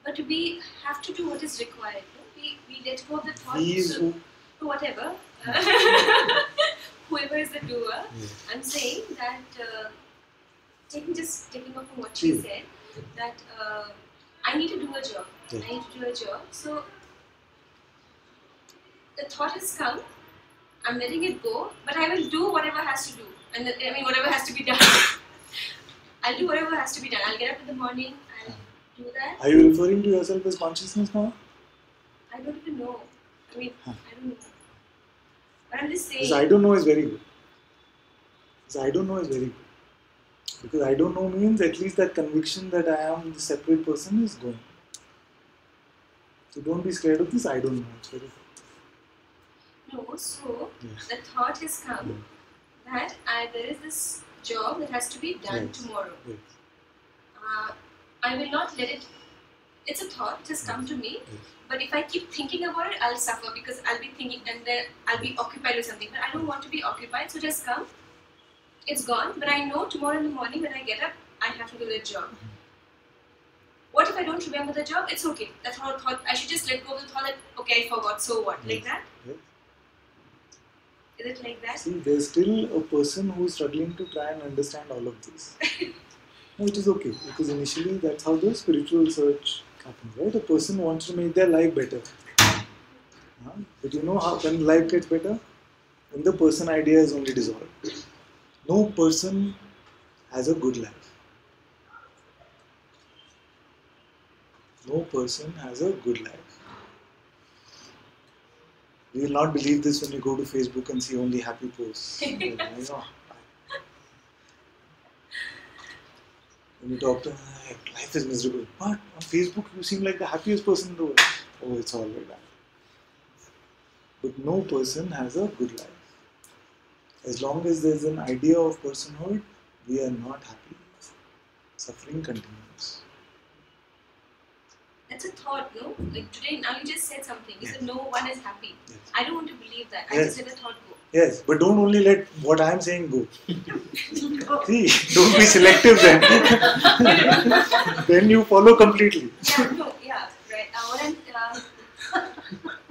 but we have to do what is required. No? We let go of the thought. These So, who whatever. Whoever is the doer, I'm saying that taking off from what she True. said, that I need to do a job. Yes. I need to do a job. So the thought has come. I'm letting it go, but I will do whatever has to do, and whatever has to be done. I'll do whatever has to be done. I'll get up in the morning. I'll do that. are you referring to yourself as consciousness now? I don't even know. I don't know. But I'm just saying. This I don't know is very good. This I don't know is very good. Because I don't know means at least that conviction that I am the separate person is going. So don't be scared of this I don't know. It's very good. No, so Yeah. the thought has come that there is this job that has to be done Yes. tomorrow. Yes. I will not let it. It's a thought, it has come to me. Yes. But if I keep thinking about it, I'll suffer because I'll be thinking and then I'll be occupied with something. But I don't want to be occupied, so just come. It's gone. But I know tomorrow in the morning when I get up, I have to do that job. What if I don't remember the job? It's okay. That's how I thought. I should just let go of the thought that, okay, I forgot, so what? Like that? Yes. Is it like that? See, there's still a person who is struggling to try and understand all of this. No, it is okay, because initially that's how the spiritual search happens, right? A person wants to make their life better. But you know how when life gets better? When the person idea is only dissolved. No person has a good life. No person has a good life. You will not believe this when you go to Facebook and see only happy posts. I know. When you talk to them, life is miserable. What? On Facebook you seem like the happiest person in the world. Oh, it's all like that. But no person has a good life. As long as there is an idea of personhood, we are not happy. Suffering continues. That's a thought, no? Like today, now you just said something. You said no one is happy. Yes. I don't want to believe that. I Yes. just let the thought go. Yes, but don't only let what I am saying go. See, don't be selective then. Then you follow completely. Yeah, right.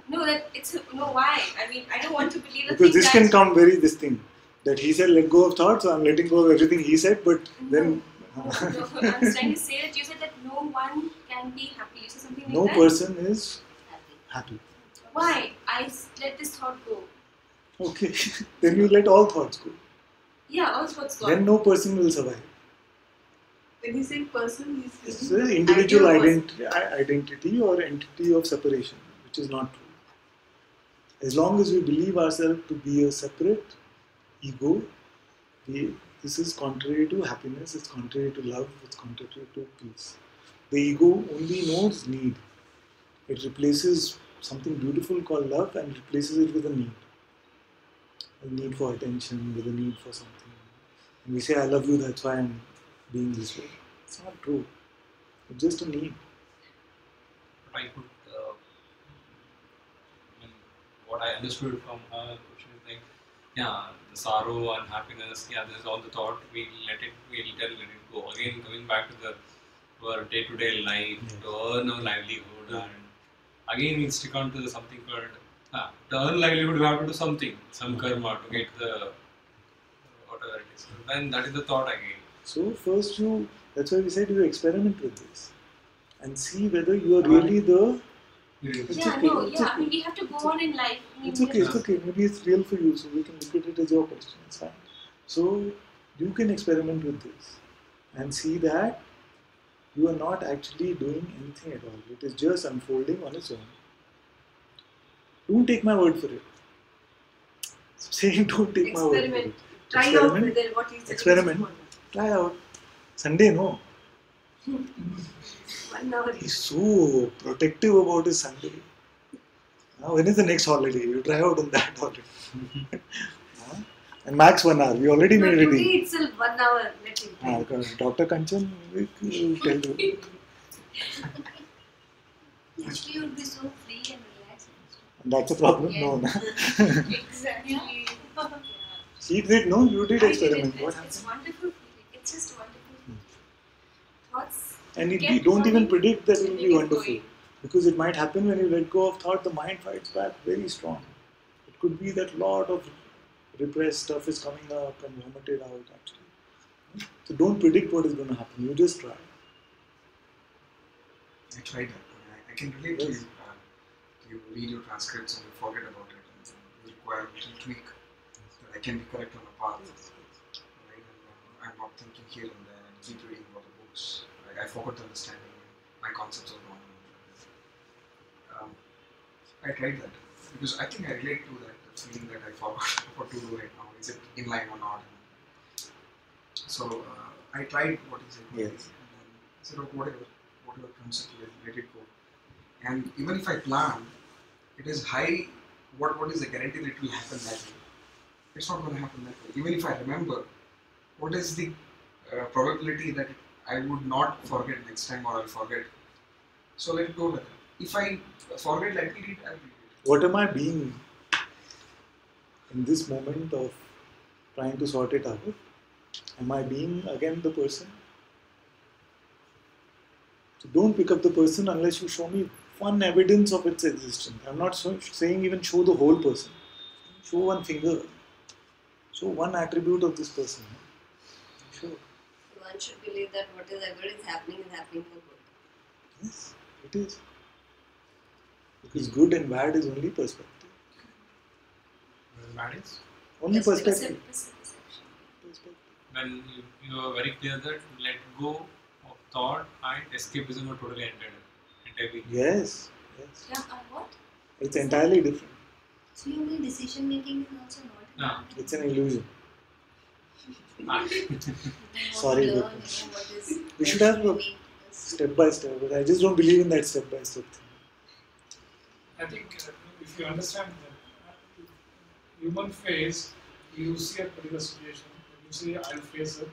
No, that it's no. Why? I mean, I don't want to believe the Because thing this that can come this thing. That he said let go of thoughts, so I'm letting go of everything he said, but then No, I was trying to say that you said that no one can be happy. You said something like no that. person is happy. Why? Let this thought go. Okay, then you let all thoughts go. Yeah, all thoughts gone. Then no person will survive. When he's saying person, he's It's saying an individual ideal person. identity or entity of separation, which is not true. As long as we believe ourselves to be a separate ego, this is contrary to happiness, it's contrary to love, it's contrary to peace. The ego only knows need. It replaces something beautiful called love and replaces it with a need. A need for attention, with a need for something. And we say, I love you, that's why I'm being this way. It's not true. It's just a need. But I could, what I understood from her question is like, yeah, the sorrow and happiness, yeah, this is all the thought, we'll let it go. Again, coming back to our day-to-day life, to earn a livelihood, and again we stick on to something called, to earn livelihood, we have to do something, some karma to get the, whatever it is. Then that is the thought again. So first that's why we said you experiment with this and see whether you are really the. It's Yeah, okay, no, it's yeah. okay. I mean, we have to go on in life. I mean, It's okay, it's okay. Maybe it's real for you, so we can look at it as your question. It's fine. So you can experiment with this and see that you are not actually doing anything at all. It is just unfolding on its own. Don't take my word for it. Saying don't take my word for it. Experiment. Try out Experiment. whether what is the Experiment. next one. Try out. Sunday, no. 1 hour. He's so protective about his Sunday. Now, when is the next holiday? You try out on that holiday. Huh? And max 1 hour. We already No, made it. today itself 1 hour. Let him try. Dr. Kanchan will tell you. Actually, you would be so free and relaxed. And that's a problem? Yeah. No. exactly. She did, no? You did I experiment. did it. What It's happened? wonderful feeling. It's just wonderful. Thoughts. And you kept don't even coming, predict that it will keeping be it wonderful. going. Because it might happen when you let go of thought, the mind fights back very strong. It could be that lot of repressed stuff is coming up and vomited out actually. So don't predict what is going to happen. You just try. I tried that. I can relate to Yes. you. You read your transcripts and you forget about it, and you require a little tweak that I can be correct on a path. Right? And I'm not thinking here and there and keep reading about the books. I forgot the understanding. My concepts are wrong. I tried that because I think I relate to that feeling that I forgot what to do right now. Is it in line or not? So I tried what is it? Yes. And then I said, oh, whatever comes, let it go. And even if I plan, it is high. What is the guarantee that it will happen that way? It's not going to happen that way. Even if I remember, what is the probability that I would not forget next time or I'll forget? So let it go like that. If I forget, let me read, I'll read it. What am I being in this moment of trying to sort it out? Am I being again the person? So don't pick up the person unless you show me one evidence of its existence. I'm not saying even show the whole person. Show one finger. Show one attribute of this person. Sure. One should believe that whatever is happening for good. Yes, it is. Because good and bad is only perspective. Bad is Only perspective. Perception. when you are very clear that let go of thought and escapism are totally entirely. Yes, yes. Yeah, what? It's entirely different. So you mean decision making is also not? No. It's an illusion. Sorry, Sorry, what but is we should have a step by step, but I just don't believe in that step by step thing. I think if you understand the human face, you see a particular situation, you say, I'll face it,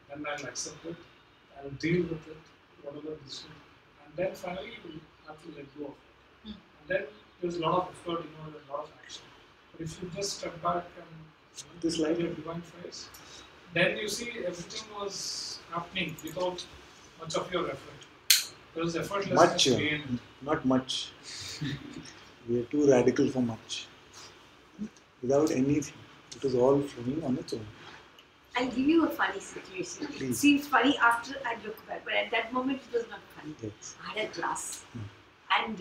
then I'll accept it, I'll deal with it, whatever it is. And then finally, you have to let go of it. And then there's a lot of effort, there's a lot of action. But if you just step back and This look at life. your divine face, then you see everything was happening without much of your effort. There was effortlessness Much, gained. not much. We are too radical for much. Without anything. It was all flowing on its own. I'll give you a funny situation. It Please. seems funny after I look back, but at that moment it was not funny. Yes. I had a class and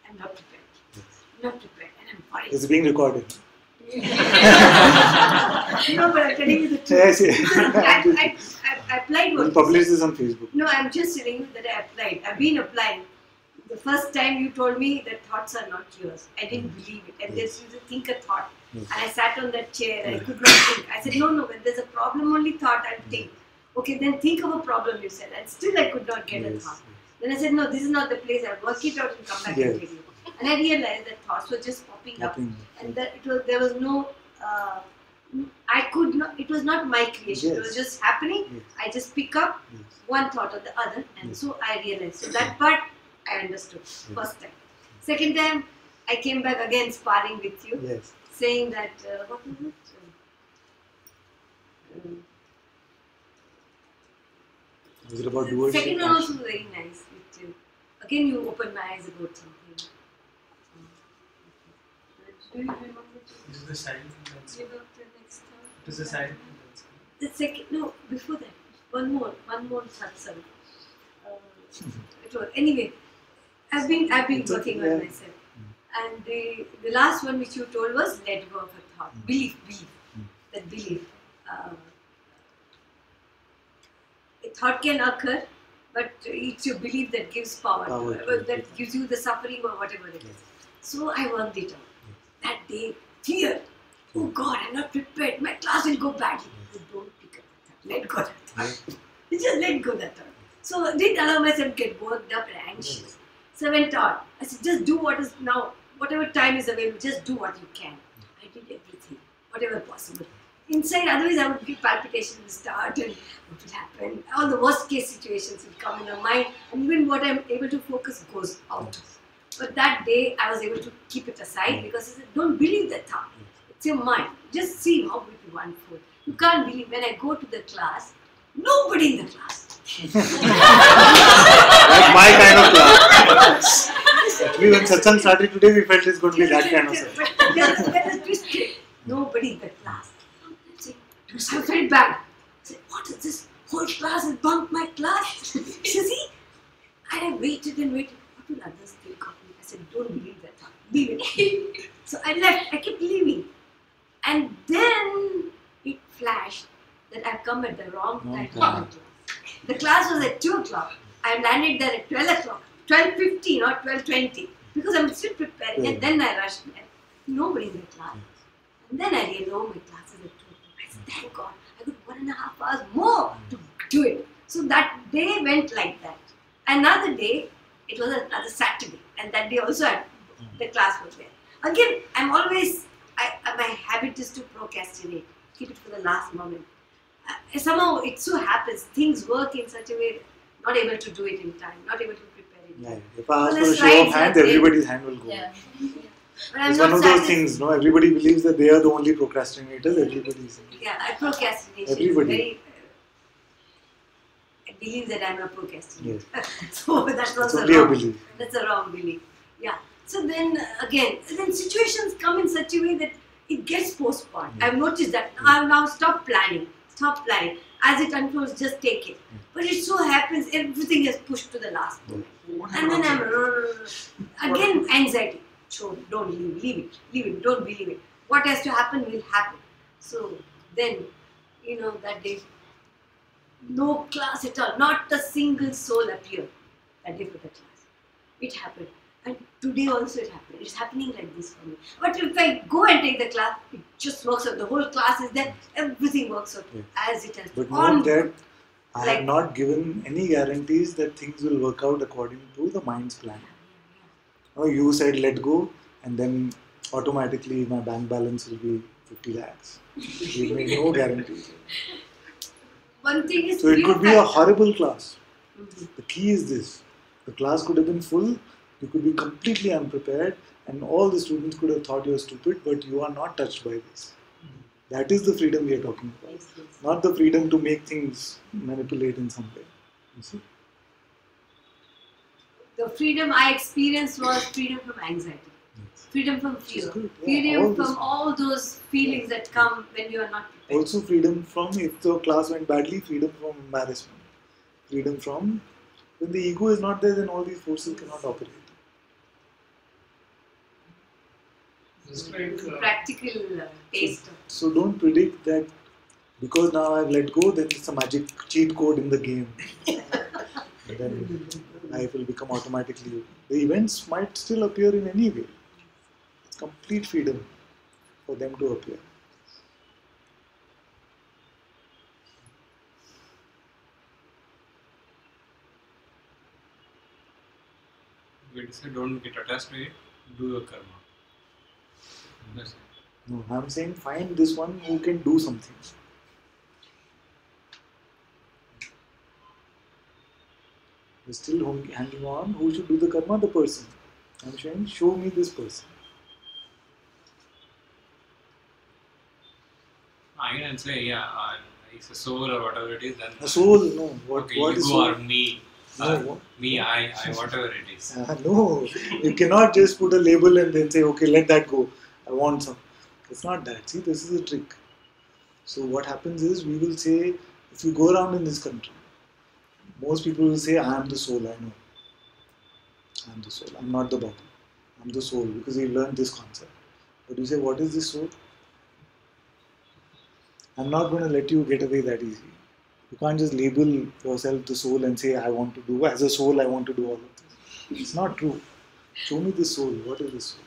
I'm not prepared. Yes. Not prepared, and I'm worried. It's being recorded. No, but I'm telling you the truth. Yes, yes. I applied what We'll you publish said. this on Facebook. No, I'm just telling you that I applied. I've been applying. The first time you told me that thoughts are not yours, I didn't believe it. And Yes. there's you think a thought. Yes. And I sat on that chair and I could not think. I said, no, when there's a problem, only thought I'll think. Okay, then think of a problem, you said. And still I could not get a Yes. thought. Then I said, no, this is not the place. I'll work it out and come back and Yes. tell you. And I realized that thoughts were just popping up. Nothing. And that there was no, I could not, it was not my creation. It was Yes. just happening. Yes. I just pick up Yes. one thought or the other, and Yes. so I realized. So that part I understood first time. Second time, I came back again sparring with you, Yes. saying that what was it? Was it about The doers? second one also was very nice. With you. Again, you opened my eyes about something. Do you remember? It is the silent intense. You got the next thought? It is the silent intense. The second, no, before that, one more satsang. Anyway, I've been working on myself, and the last one which you told was let go of a thought, belief. That belief. A thought can occur, but it's your belief that gives power that gives you the suffering or whatever it is. So I worked it out. That day, fear. Oh God, I'm not prepared. My class will go badly. Don't pick up that thought. Let go of that thought. Just let go of that thought. So I didn't allow myself to get worked up and anxious. So I went on. I said, just do what is now, whatever time is available, just do what you can. I did everything, whatever possible. Inside, otherwise I would get palpitations will start and what will happen. All the worst case situations will come in your mind, and even what I'm able to focus goes out. But that day I was able to keep it aside because I said, don't believe that thought. It's your mind. Just see how it will unfold. You can't believe when I go to the class, nobody in the class. Like my kind of class. Actually, when Satsang started today, we felt it's going to be that kind of stuff. There's a twist. Nobody in the class. I felt bad. I said, what is this? Whole class has bunked my class. You see? I waited and waited. What will others think of me? I said, don't believe that thought. Believe it. So I left. I kept leaving. And then it flashed that I've come at the wrong time to my class. The class was at 2 o'clock. I landed there at 12 o'clock. 12:15 or 12:20. Because I'm still preparing. And then I rushed there. Nobody in the class. And then I realized, oh, my class is at 2 o'clock. I said, thank God. I got 1.5 hours more to do it. So that day went like that. Another day, it was another Saturday. And that day also the class was there. Again, I'm always, my habit is to procrastinate. Keep it for the last moment. Somehow it so happens, things work in such a way, not able to do it in time, not able to prepare it in time. Yeah. If I ask for a show of hands, everybody's hand will go. Yeah. It's one of those things, no? Everybody believes that they are the only procrastinators. Everybody's. Yeah, procrastination. Everybody. I believe that I'm a procrastinator. Yes. So that's also only wrong. a belief. That's a wrong belief. Yeah. So then then situations come in such a way that it gets postponed. I've noticed that. I've now stopped planning. Stop planning. As it unfolds, just take it. But it so happens everything is pushed to the last moment. And then I'm again anxiety. So don't leave it, don't believe it. What has to happen will happen. So then, that day, no class at all, not a single soul appeared that day for the class. It happened. And today also it happened. It's happening like this for me. But if I go and take the class, it just works out. The whole class is there, everything works out as it has. But note that I have not given any guarantees that things will work out according to the mind's plan. Oh, you said let go, and then automatically my bank balance will be 50 lakhs. You made no guarantees. One thing is, so it could be a horrible class. The key is this: the class could have been full, you could be completely unprepared, and all the students could have thought you were stupid, but you are not touched by this. That is the freedom we are talking about, not the freedom to make things manipulate in some way. You see? The freedom I experienced was freedom from anxiety, freedom from fear, freedom from all those feelings that come when you are not prepared. Also freedom from, if the class went badly, freedom from embarrassment. Freedom from, when the ego is not there, then all these forces cannot operate. It's like Practical taste. So don't predict that because now I've let go, then it's a magic cheat code in the game. And then life will become automatically. The events might still appear in any way. It's complete freedom for them to appear. We say don't get attached to it, do your karma. That's it. No, I'm saying find this one who can do something. You're still hanging on. Who should do the karma? The person. I'm saying, show me this person. I can say, it's a soul or whatever it is. Then A soul, no. What okay, is ego soul? or me. No, Me, I, whatever it is. No, you cannot just put a label and then say, okay, let that go. I want some. It's not that. See, this is a trick. So what happens is we will say, if you go around in this country, most people will say, I am the soul, I know. I am the soul, I am not the body. I am the soul because we learned this concept. But you say, what is this soul? I am not going to let you get away that easy. You can't just label yourself the soul and say, I want to do, as a soul, I want to do all of this. It's not true. Show me the soul. What is the soul?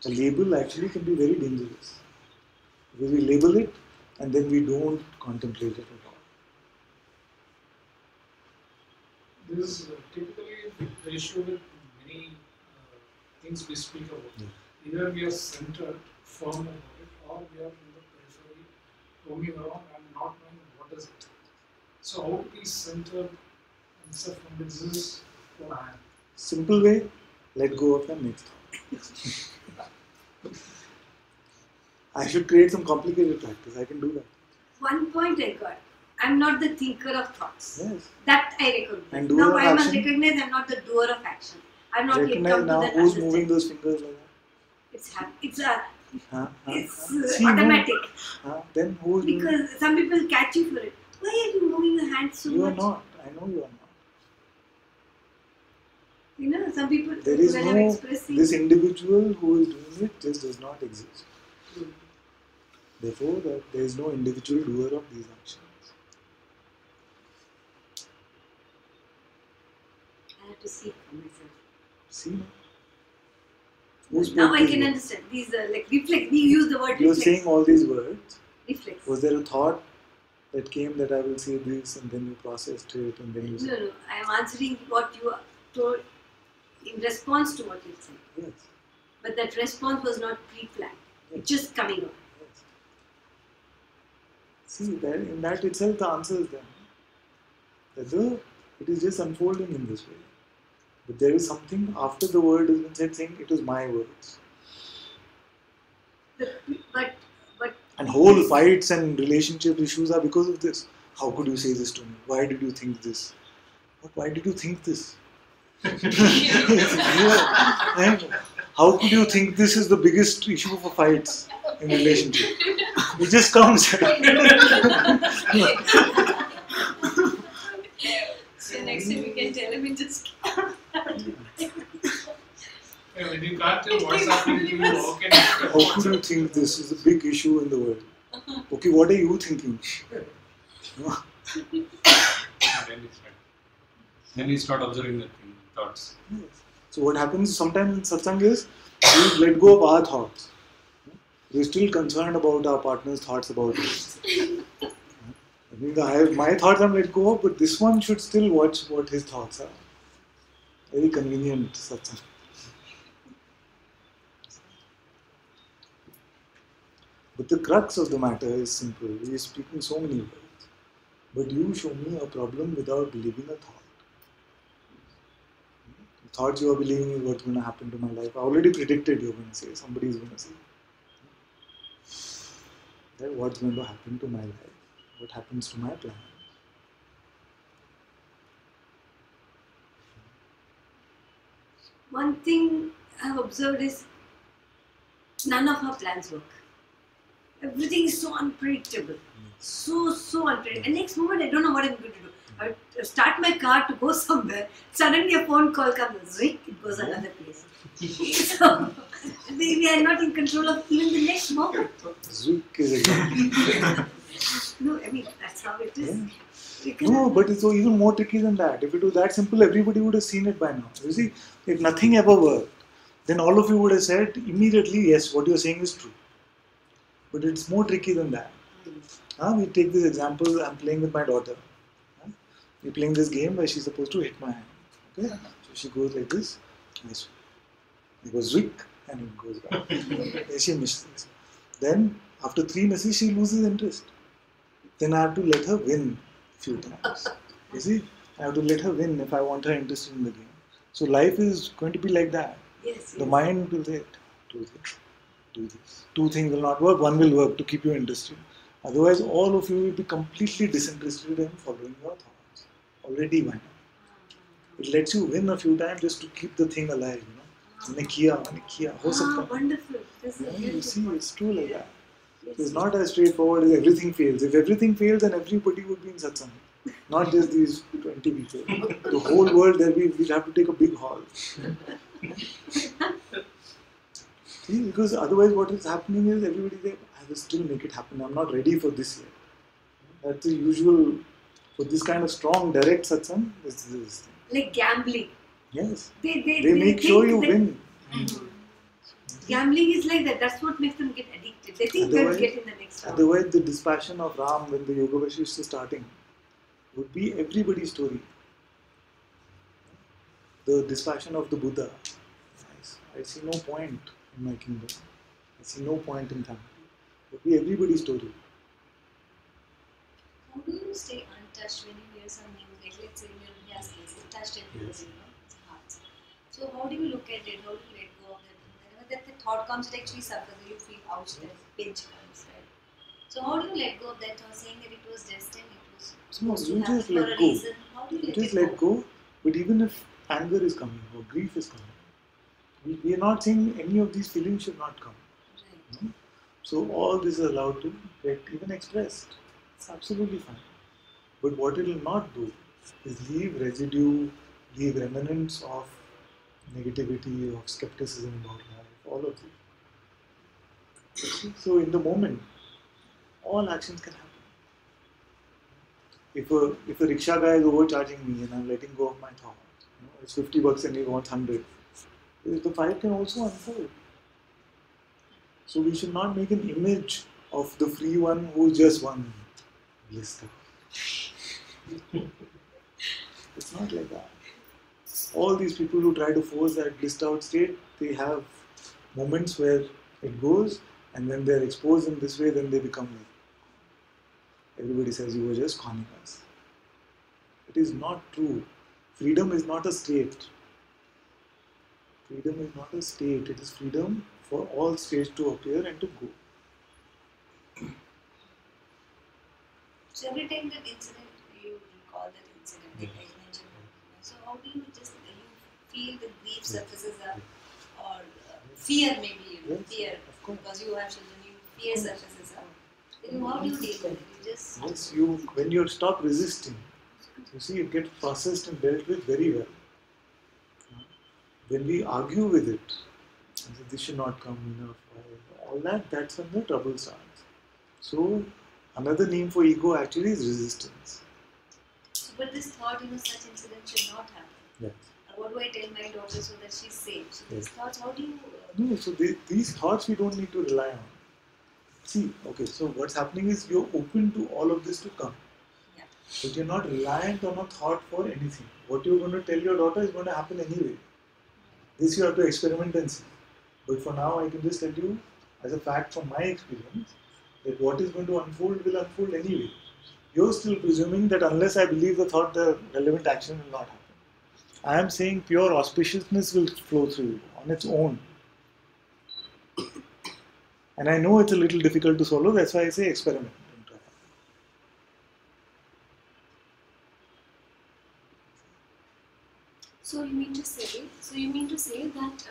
A label actually can be very dangerous. Because we label it and then we don't contemplate it at all. This is typically the issue with many things we speak about. Yeah. Either we are centered, firm about it, or we are in the periphery, roaming around and not knowing what is it. So how to be centered and stuff from this is what I am. Simple way, let go of the next thought. I should create some complicated practice. I can do that. One point I got. I'm not the thinker of thoughts. Yes. That I recognize. And doer Now of I must action? recognize I'm not the doer of action. I'm not yet Recognize come to now that who's understanding. moving those fingers like It's See, automatic. Then who is doing it? Because some people catch you for it. Why are you moving your hands so You are much? not. I know you are not. You know, some people There is when I'm no, expressing. this individual who is doing it just does not exist. Therefore, there is no individual doer of these actions. I have to see it for myself. See now? Who spoke Now I these can words? understand. These are like reflex. We use the word You are reflex. saying all these words. Reflex. Was there a thought that came that I will say this and then you processed it and then you No, said, no. I am answering what you are told in response to what you said. yes, But that response was not pre-planned. yes, It's just coming out. yes. See, that, in that itself the answer is there. That it is just unfolding in this way. But there is something after the word has been said saying it was my words. But And whole fights and relationship issues are because of this. How could you say this to me? Why did you think this? But why did you think this? Yeah. How could you think this is the biggest issue for fights in relationship? It just comes. So next time we can tell him it just. Yeah, when you can't tell what's happening to you, how can you How could you think this is a big issue in the world? Okay, what are you thinking? Then we start observing the thoughts. Yes. So what happens sometimes in satsang is we let go of our thoughts. We're still concerned about our partner's thoughts about us. I mean, my thoughts I'm let go of, but this one should still watch what his thoughts are. Very convenient satsang. But the crux of the matter is simple. We are speaking so many words. But you show me a problem without believing a thought. The thoughts you are believing is what's going to happen to my life. I already predicted you're going to say, somebody is going to say. That what's going to happen to my life? What happens to my plan? one thing I've observed is none of our plans work. Everything is so unpredictable. So unpredictable. And next moment, I don't know what I'm going to do. I start my car to go somewhere. Suddenly, a phone call comes. Zwick, it goes another place. So, we are not in control of even the next moment. Zwick is example. No, I mean, that's how it is. Yeah. We cannot- No, but it's even more tricky than that. If it was that simple, everybody would have seen it by now. You see, if nothing ever worked, then all of you would have said immediately, yes, what you're saying is true. But it's more tricky than that. We take this example, I'm playing with my daughter. We're playing this game where she's supposed to hit my hand. Okay? So she goes like this, I go zwick, and it goes back. Then she misses. Then, after 3 misses, she loses interest. Then I have to let her win a few times. You see? I have to let her win if I want her interested in the game. So life is going to be like that. Yes, The mind will say, do this, do this. 2 things will not work, 1 will work to keep you interested. Otherwise, all of you will be completely disinterested in following your thoughts. Already by now. It lets you win a few times just to keep the thing alive, you know. मैंने किया, हो सकता है. wonderful. This is You see, it's true like that. Yes, It's not as straightforward as everything fails. If everything fails, then everybody would be in satsang. Not just these 20 people. The whole world, we'll have to take a big hall. See, because otherwise what is happening is everybody there, I will still make it happen. I'm not ready for this yet. That's the usual, for this kind of strong, direct satsang, is this thing. like gambling. Yes. They They make sure think you that win. Gambling is like that. That's what makes them get addicted. They think they'll Otherwise- get in the next round. Otherwise, the dispassion of Ram when the Yoga Vasishtha is starting would be everybody's story. The dispassion of the Buddha. I see no point in my kingdom. I see no point in family. It would be everybody's story. How do you stay untouched when you hear some news? Like let's say in your India's case, it touched everybody, Yes. it's hearts. So how do you look at it? How do you let go of that? Whenever that the thought comes, it actually suffers. You feel ouch, that pinch comes, right? So how do you let go of that thought, saying that it was destined, it was supposed to you happen just for let a go. reason? How do you You let just it let go. But even if anger is coming or grief is coming, we are not saying any of these feelings should not come. Right. No? So all this is allowed to get even expressed. It's absolutely fine. But what it will not do is leave residue, leave remnants of negativity, of skepticism about life, all of this. So in the moment, all actions can happen. If a rickshaw guy is overcharging me and I'm letting go of my thought, it's $50 and he wants 100, the fight can also unfold. So we should not make an image of the free one who just won blissed out. It's not like that. All these people who try to force that blissed out state, they have moments where it goes, and when they're exposed in this way, then they become like, everybody says you were just conning us. It is not true. Freedom is not a state. Freedom is not a state. It is freedom for all states to appear and to go. So every time that incident, you recall that incident, like I mentioned. So how do you just you feel the grief surfaces up, or fear maybe, Yes, fear, of course. because you have children, fear surfaces up. Then how do you deal with it? You just Yes, when you stop resisting, you see, it gets processed and dealt with very well. When we argue with it, and say, this should not come enough, all that, that's when the trouble starts. So, another name for ego actually is resistance. but this thought, such incidents should not happen. Yes. What do I tell my daughter so that she's safe? So these Yes. thoughts, how do you? No, so these thoughts we don't need to rely on. See, okay, so what's happening is you're open to all of this to come. Yeah. But you're not reliant on a thought for anything. What you're going to tell your daughter is going to happen anyway. This you have to experiment and see. But for now, I can just tell you, as a fact from my experience, that what is going to unfold will unfold anyway. You're still presuming that unless I believe the thought, the relevant action will not happen. I am saying pure auspiciousness will flow through you on its own. And I know it's a little difficult to swallow, that's why I say experiment. Don't try. So you mean to say that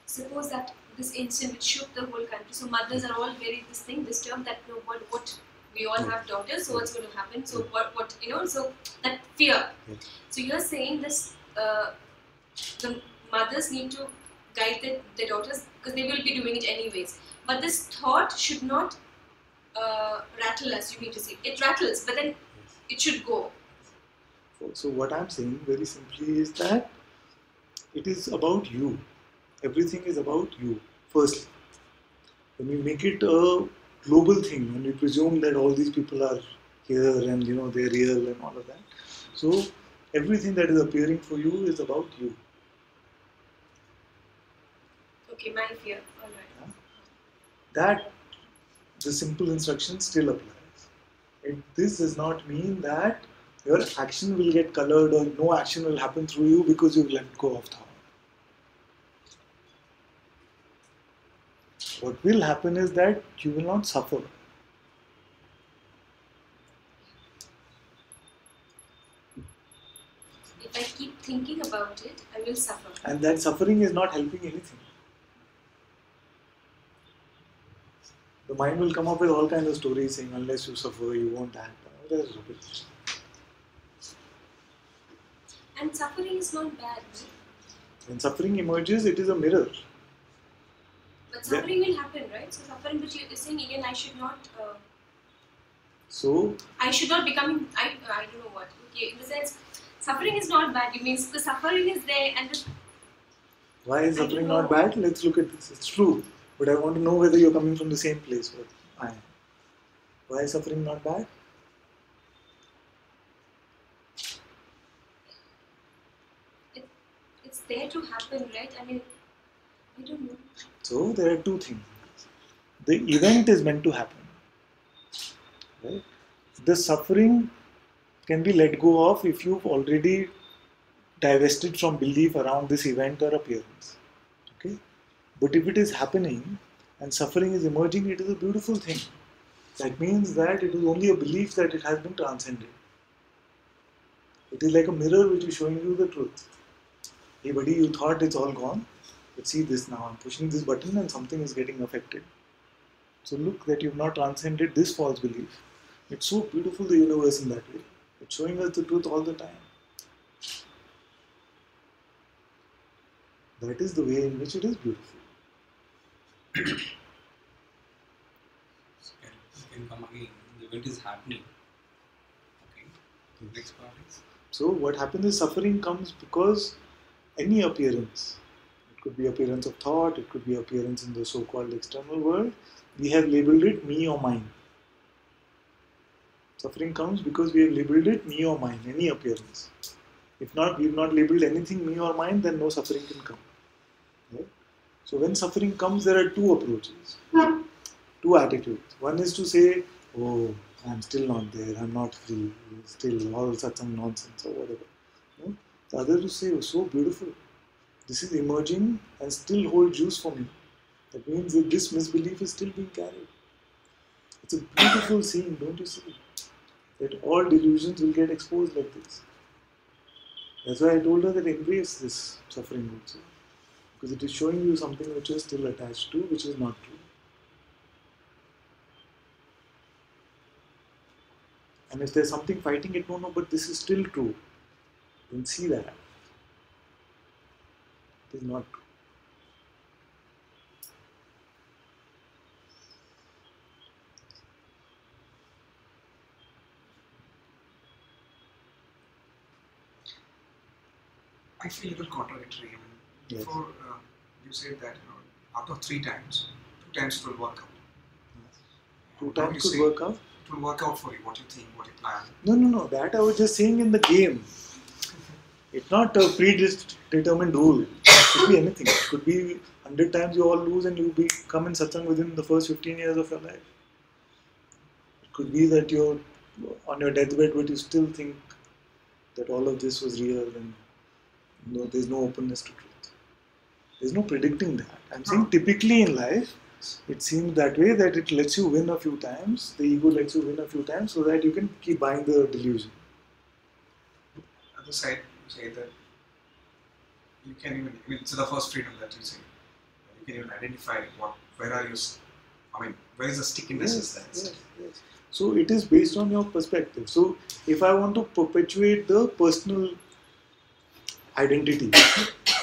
suppose that this incident which shook the whole country. So mothers are all very disturbed that what we all have daughters, so what's going to happen? So what so that fear. Yes. So you're saying this the mothers need to guide their daughters because they will be doing it anyways. But this thought should not rattle us. You mean to say it rattles, but then it should go. So what I'm saying very simply is that it is about you. Everything is about you. Firstly, when we make it a global thing, when we presume that all these people are here and they're real and all of that. So everything that is appearing for you is about you. Okay, my fear. All right. That the simple instruction still applies. This does not mean that your action will get colored or no action will happen through you because you've let go of thought. What will happen is that you will not suffer. If I keep thinking about it, I will suffer. And that suffering is not helping anything. The mind will come up with all kinds of stories saying, unless you suffer, you won't act. That is rubbish. And suffering is not bad. When suffering emerges, it is a mirror. But suffering will happen, right? So suffering, but you're saying again, I should not. So, I should not become. I don't know what. Okay, in the sense, suffering is not bad. It means the suffering is there, and the, why is I don't suffering know. not bad? Let's look at this. It's true. But I want to know whether you're coming from the same place where I am. Why is suffering not bad? it's there to happen, right? I mean, I don't know. So, there are two things. The event is meant to happen. Right? The suffering can be let go of if you've already divested from belief around this event or appearance. Okay? But if it is happening and suffering is emerging, it is a beautiful thing. That means that it is only a belief that it has been transcended. It is like a mirror which is showing you the truth. Hey buddy, you thought it's all gone, but see this now. I'm pushing this button and something is getting affected. So look that you've not transcended this false belief. It's so beautiful, the universe in that way. It's showing us the truth all the time. That is the way in which it is beautiful. So can come again. The event is happening. Okay. The next part is. So what happens is suffering comes because any appearance, it could be appearance of thought, it could be appearance in the so-called external world, we have labeled it me or mine. Suffering comes because we have labeled it me or mine, any appearance. If not, we have not labeled anything me or mine, then no suffering can come. Right? So when suffering comes, there are two approaches, two attitudes. One is to say, oh, I'm still not there, I'm not free, still all Satsang nonsense or whatever. No? The other is to say, oh, so beautiful, this is emerging and still hold juice for me. That means that this misbelief is still being carried. It's a beautiful scene, don't you see? That all delusions will get exposed like this. That's why I told her that embrace this suffering also. Because it is showing you something which you're still attached to, which is not true. And if there's something fighting it, no, but this is still true, then see that. It is not true. I feel a little contradictory. I mean, Yes. before you said that out of 3 times, 2 times it will work out. Two Now times you could say work out. it will work out for you. What you think, what you plan. No, that I was just saying in the game. It's not a predetermined rule. It could be anything. It could be 100 times you all lose and you come in satsang within the first 15 years of your life. It could be that you're on your deathbed but you still think that all of this was real and there's no openness to truth. There's no predicting that. I'm saying typically in life, it seems that way, that it lets you win a few times, the ego lets you win a few times so that you can keep buying the delusion. Other side, you say that you can even, I mean, it's the first freedom that you say. You can even identify where are you, where is the stickiness is there. Yes. So it is based on your perspective. So if I want to perpetuate the personal identity,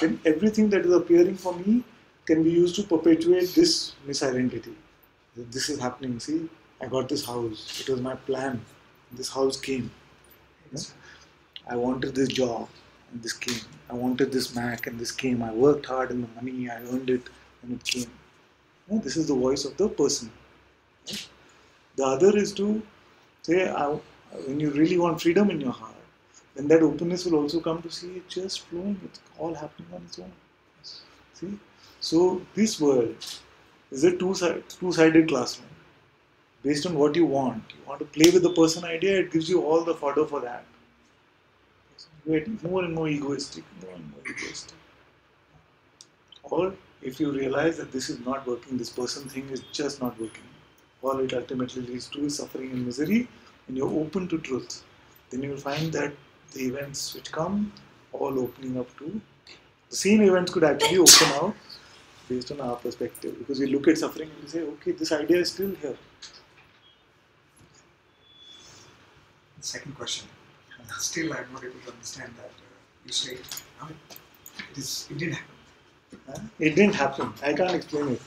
then everything that is appearing for me can be used to perpetuate this misidentity. This is happening, see, I got this house, it was my plan, this house came. Yes. I wanted this job and this came. I wanted this Mac and this came. I worked hard and the money, I earned it and it came. This is the voice of the person. Right? The other is to say, when you really want freedom in your heart, then that openness will also come to see it just flowing, it's all happening on its own. See? So this world is a two-sided classroom. Based on what you want to play with the person idea, it gives you all the fodder for that. You get more and more egoistic, Or if you realize that this is not working, this person thing is just not working, all it ultimately leads to is suffering and misery, and you're open to truth, then you will find that the events which come, all opening up to, the same events could actually open out based on our perspective. Because we look at suffering and we say, okay, this idea is still here. Second question. Still, I'm not able to understand that. You say, I mean, it didn't happen. It didn't happen. I can't explain it.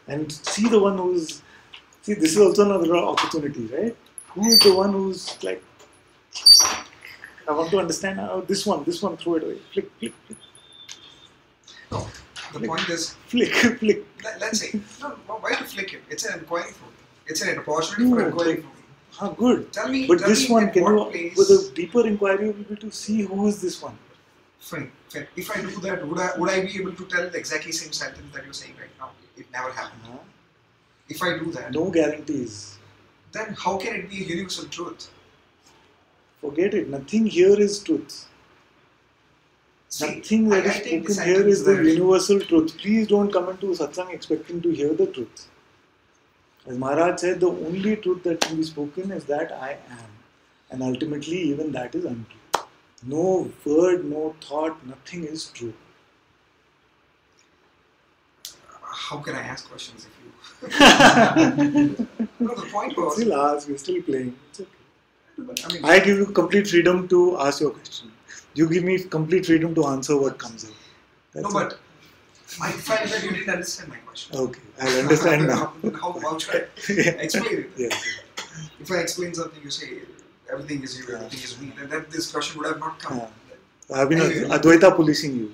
And see the one who's... See, this is also another opportunity, right? Who is the one who's like... I want to understand this one, throw it away. Flick, flick, flick. No, the point is... Flick, flick. Let's say, no, why to flick it? It's an inquiry for me. It's an opportunity for inquiry for me. Good. Tell me, but this one, can you, place, with a deeper inquiry, you will be able to see who is this one. Fine. If I do that, would I be able to tell the exactly same sentence that you're saying right now? It never happened. If I do that, no guarantees. Then how can it be a universal truth? Forget it. Nothing here is truth. See, nothing that is spoken here is the universal truth. Please don't come into satsang expecting to hear the truth. As Maharaj said, the only truth that can be spoken is that I am. And ultimately, even that is untrue. No word, no thought, nothing is true. How can I ask questions if you... No, the point was... Still ask, we're still playing. It's okay. But, I mean, I give you complete freedom to ask your question. You give me complete freedom to answer what comes up. No, but I felt that you didn't understand my question. Okay, I'll understand now. How should I explain it? Yes. If I explain something, you say everything is you, everything is me, then that this question would have not come. I've been Advaita policing you.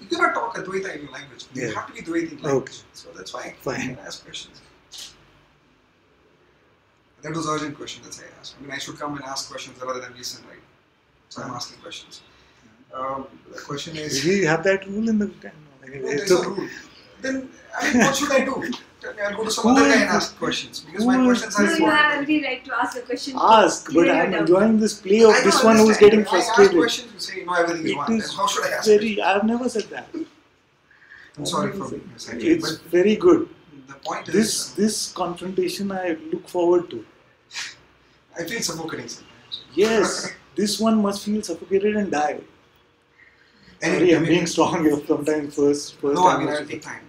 You cannot talk Advaita in your language. You have to be Dvaitic language. Okay. So that's why I Fine. can ask questions. That was urgent question that I asked. I mean, I should come and ask questions rather than listen, right? So I'm asking questions. The question is... Did we have that rule in the... No, anyway, there's no rule. Then, I mean, what should I do? Tell me, I'll go to some other guy and ask questions. Because my questions are No, you have important. every right to ask a question. Ask, but I'm enjoying this play of I this don't one who's understand. getting When I ask frustrated. questions, you say, no, everything is one. Then how should I ask very... I've never said that. I'm sorry for being excited. It's But very good. the point This confrontation I look forward to. I feel suffocating sometimes. Yes, this one must feel suffocated and die. Anyway, Sorry, I'm I mean- being strong here sometimes first No, I time mean, also. I'll take time.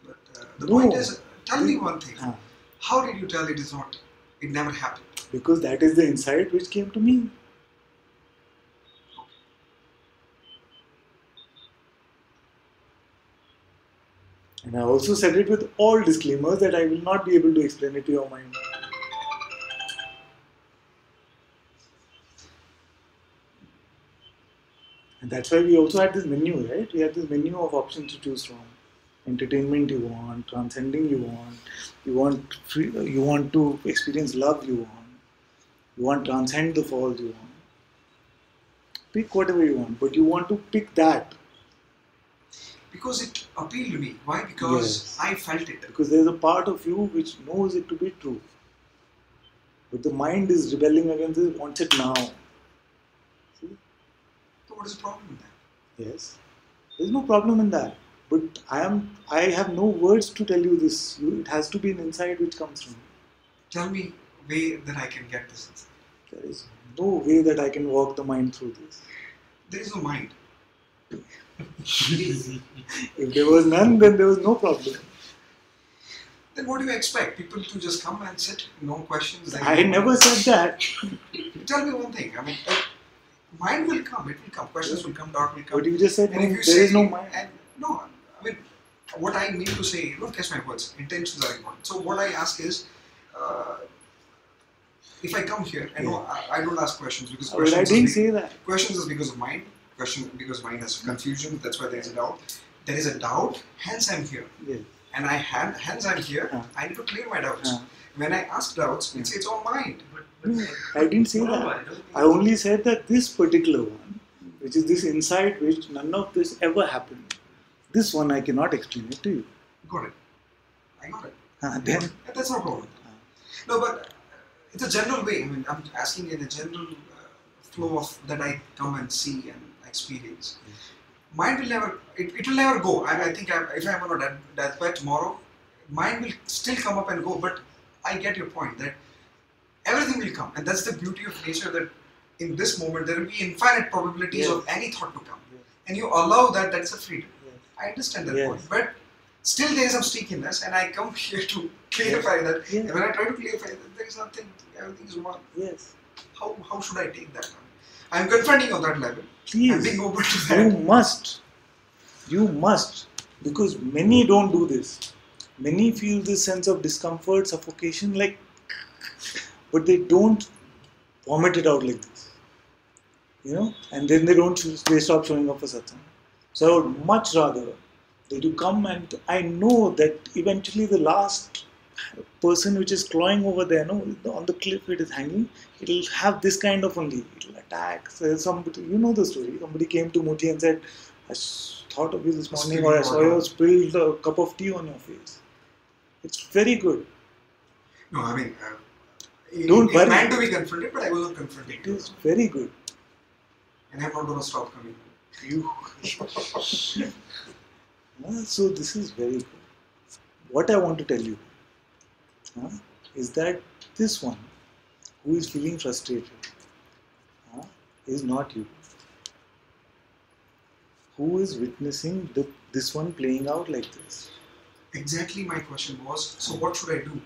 But the No. point is, tell me one thing. Ah, How did you tell it is not, it never happened? because that is the insight which came to me. And I also said it with all disclaimers that I will not be able to explain it to your mind. And that's why we also had this menu, right? We had this menu of options to choose from. Entertainment you want, transcending you want free, you want to experience love you want transcend the falls you want. Pick whatever you want, but you want to pick that. Because it appealed to me. Why? Because Yes. I felt it. Because there is a part of you which knows it to be true. But the mind is rebelling against it, wants it now. See? So what is the problem with that? Yes. There is no problem in that. But I have no words to tell you this. It has to be an insight which comes from you. Tell me a way that I can get this insight. There is no way that I can walk the mind through this. There is no mind. If there was none, then there was no problem. Then what do you expect? People to just come and sit, no questions? I never said that. Tell me one thing. I mean, mind will come. It will come. Questions will come. Doubt will come. But you just said And no, if you there say, is no mind. And no, I mean, what I mean to say, don't catch my words. Intentions are important. So what I ask is, if I come here, and no, I don't ask questions because But questions. I didn't say that. Questions is because of mind. Question because mind has confusion. That's why there is a doubt. There is a doubt. Hence I'm here. Yes. And hence I'm here. I need to clear my doubts. When I ask doubts, it's all mind. No, I didn't say that. I only said that this particular one, which is this insight which none of this ever happened, this one I cannot explain it to you. Got it. I got it. Then That's no problem. No, but it's a general way. I mean, I'm asking in a general flow of that I come and see and experience. Mind will never, it will never go. I think if I'm on a deathbed tomorrow, mind will still come up and go. But I get your point that everything will come. And that's the beauty of nature, that in this moment there will be infinite probabilities of any thought to come. And you allow that, that's a freedom. I understand that point. But Still there is some stickiness, and I come here to clarify that. Yeah. And when I try to clarify that, there is nothing, everything is one. Yes. How should I take that? I am confronting on that level. Please. I'm being open to You that. must. You must. Because many don't do this. Many feel this sense of discomfort, suffocation, like, but they don't vomit it out like this. You know? And then they stop showing up for satsang. So I would much rather that you come, and I know that eventually the last person which is clawing over there, no, on the cliff it is hanging, it'll have this kind of only, it'll attack. So somebody, you know the story, somebody came to Muti and said, I thought of you this morning, or I saw you spilled a cup of tea on your face. It's very good. No, I mean, Don't it's worry. meant to be confronted, but I wasn't confronting. It is very good. And I'm not going to stop coming. You. So this is very good. What I want to tell you is that this one who is feeling frustrated is not you. Who is witnessing this one playing out like this? Exactly my question was, so what should I do?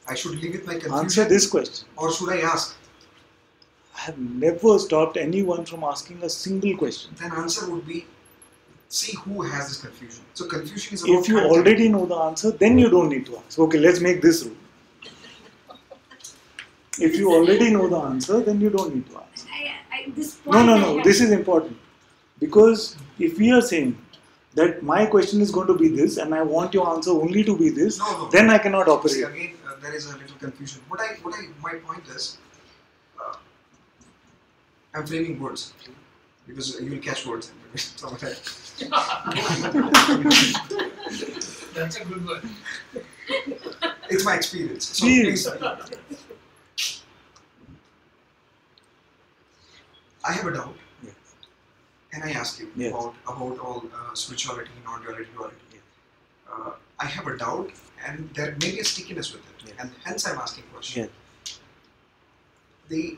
I should live with my confusion? Answer this question. Or should I ask? I have never stopped anyone from asking a single question. Then answer would be, see who has this confusion. So confusion is about If you content. already know the answer, then you don't need to ask. Okay, let's make this rule. If you already know the answer, then you don't need to ask. This point No. This is important. Because if we are saying that my question is going to be this and I want your answer only to be this, No. then I cannot See, operate. again, there is a little confusion. My point is, I'm framing words because you will catch words sometime. That's a good one. It's my experience. So Please. I have a doubt, Yes. and I ask you Yes. about all spirituality, non-duality, duality. Yes. I have a doubt, and there may be a stickiness with it, Yes. and hence I'm asking question. Yes.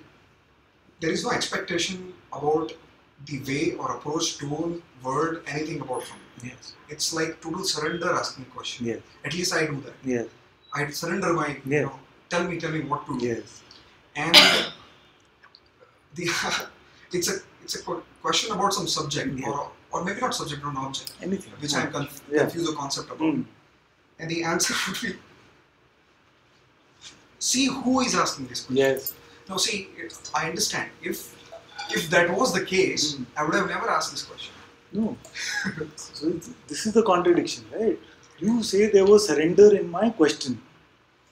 There is no expectation about the way or approach, tone, word, anything about from you. Yes. It's like total surrender asking question. Yes. At least I do that. Yes. I surrender my, Yes. tell me what to do. Yes. And it's a question about some subject, Yeah. or maybe not subject, not object, Anything. which I'm Yeah. confused the concept about. Mm. And the answer would be, see who is asking this question. Yes. Now see, I understand. If that was the case, Mm. I would have never asked this question. No. So this is the contradiction, right? You say there was surrender in my question.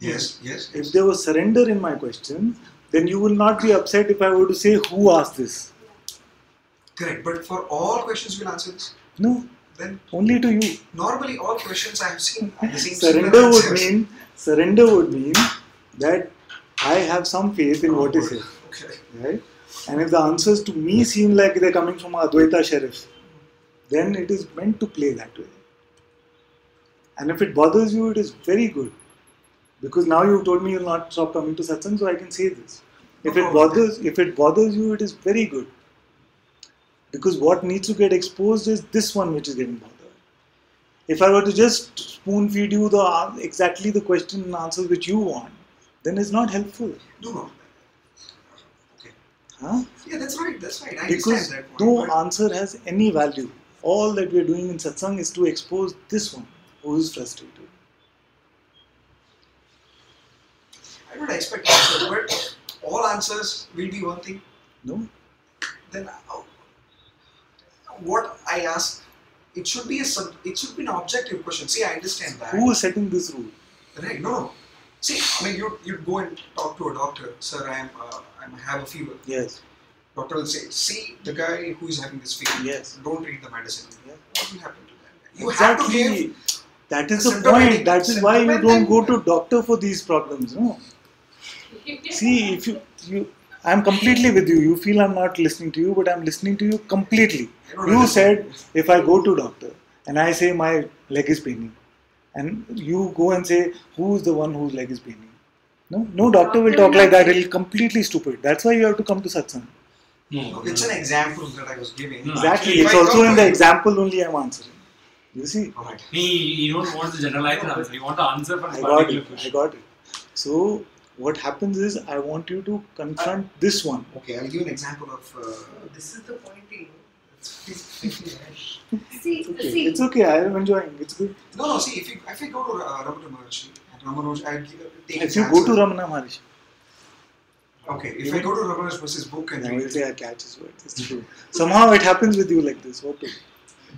Yes. If there was surrender in my question, then you will not be upset if I were to say who asked this. Correct. But for all questions, you will answer this. No. Then Only to you. normally all questions I have seen are the same. Surrender similar would mean that I have some faith in what is here. Okay. Right? And if the answers to me seem like they're coming from Advaita Sheriff, then it is meant to play that way. And if it bothers you, it is very good. Because now you've told me you'll not stop coming to satsang, so I can say this. If it bothers you, it is very good. Because what needs to get exposed is this one which is getting bothered. If I were to just spoon feed you exactly the question and answers which you want, then it's not helpful. No. Okay. Huh? Yeah, that's right. I Because understand that point. no but answer has any value. All that we are doing in satsang is to expose this one who is frustrated. I don't expect answers, but all answers will be one thing. No? Then what I ask, it should be an objective question. See, I understand that. Who is setting this rule? Right? No. See, I mean, you'd go and talk to a doctor. Sir, I have a fever. Yes. Doctor will say, see the guy who is having this fever. Yes. Don't take the medicine. Yeah. What will happen to that? You have to give. That is the symptomatic- point. That is why you don't symptomatic- go to doctor for these problems. No. See, if you I'm completely with you. You feel I'm not listening to you, but I'm listening to you completely. I don't You understand. said if I go to doctor and I say my leg is paining, and you go and say who's the one whose leg is paining. No doctor will talk like that. It'll be completely stupid. That's why you have to come to satsang. No, it's an example that I was giving. No, Exactly. actually, It's if I also come in to the you- example only I'm answering. You see, Alright. You don't want the generalized answer. You want the answer for I the got particular it. I question. got it. So what happens is I want you to confront this one. Okay, I'll give an example of. This is the pointing. See, It's okay. I am enjoying. It's good. No. See, if I go to Ramana Maharshi, and Ramana, I take If his you go answer. to Ramana Maharishi, Okay, if I go to Ramana Maharishi's book and I read will it, say I catch his words. It's true. Somehow it happens with you like this. What to do?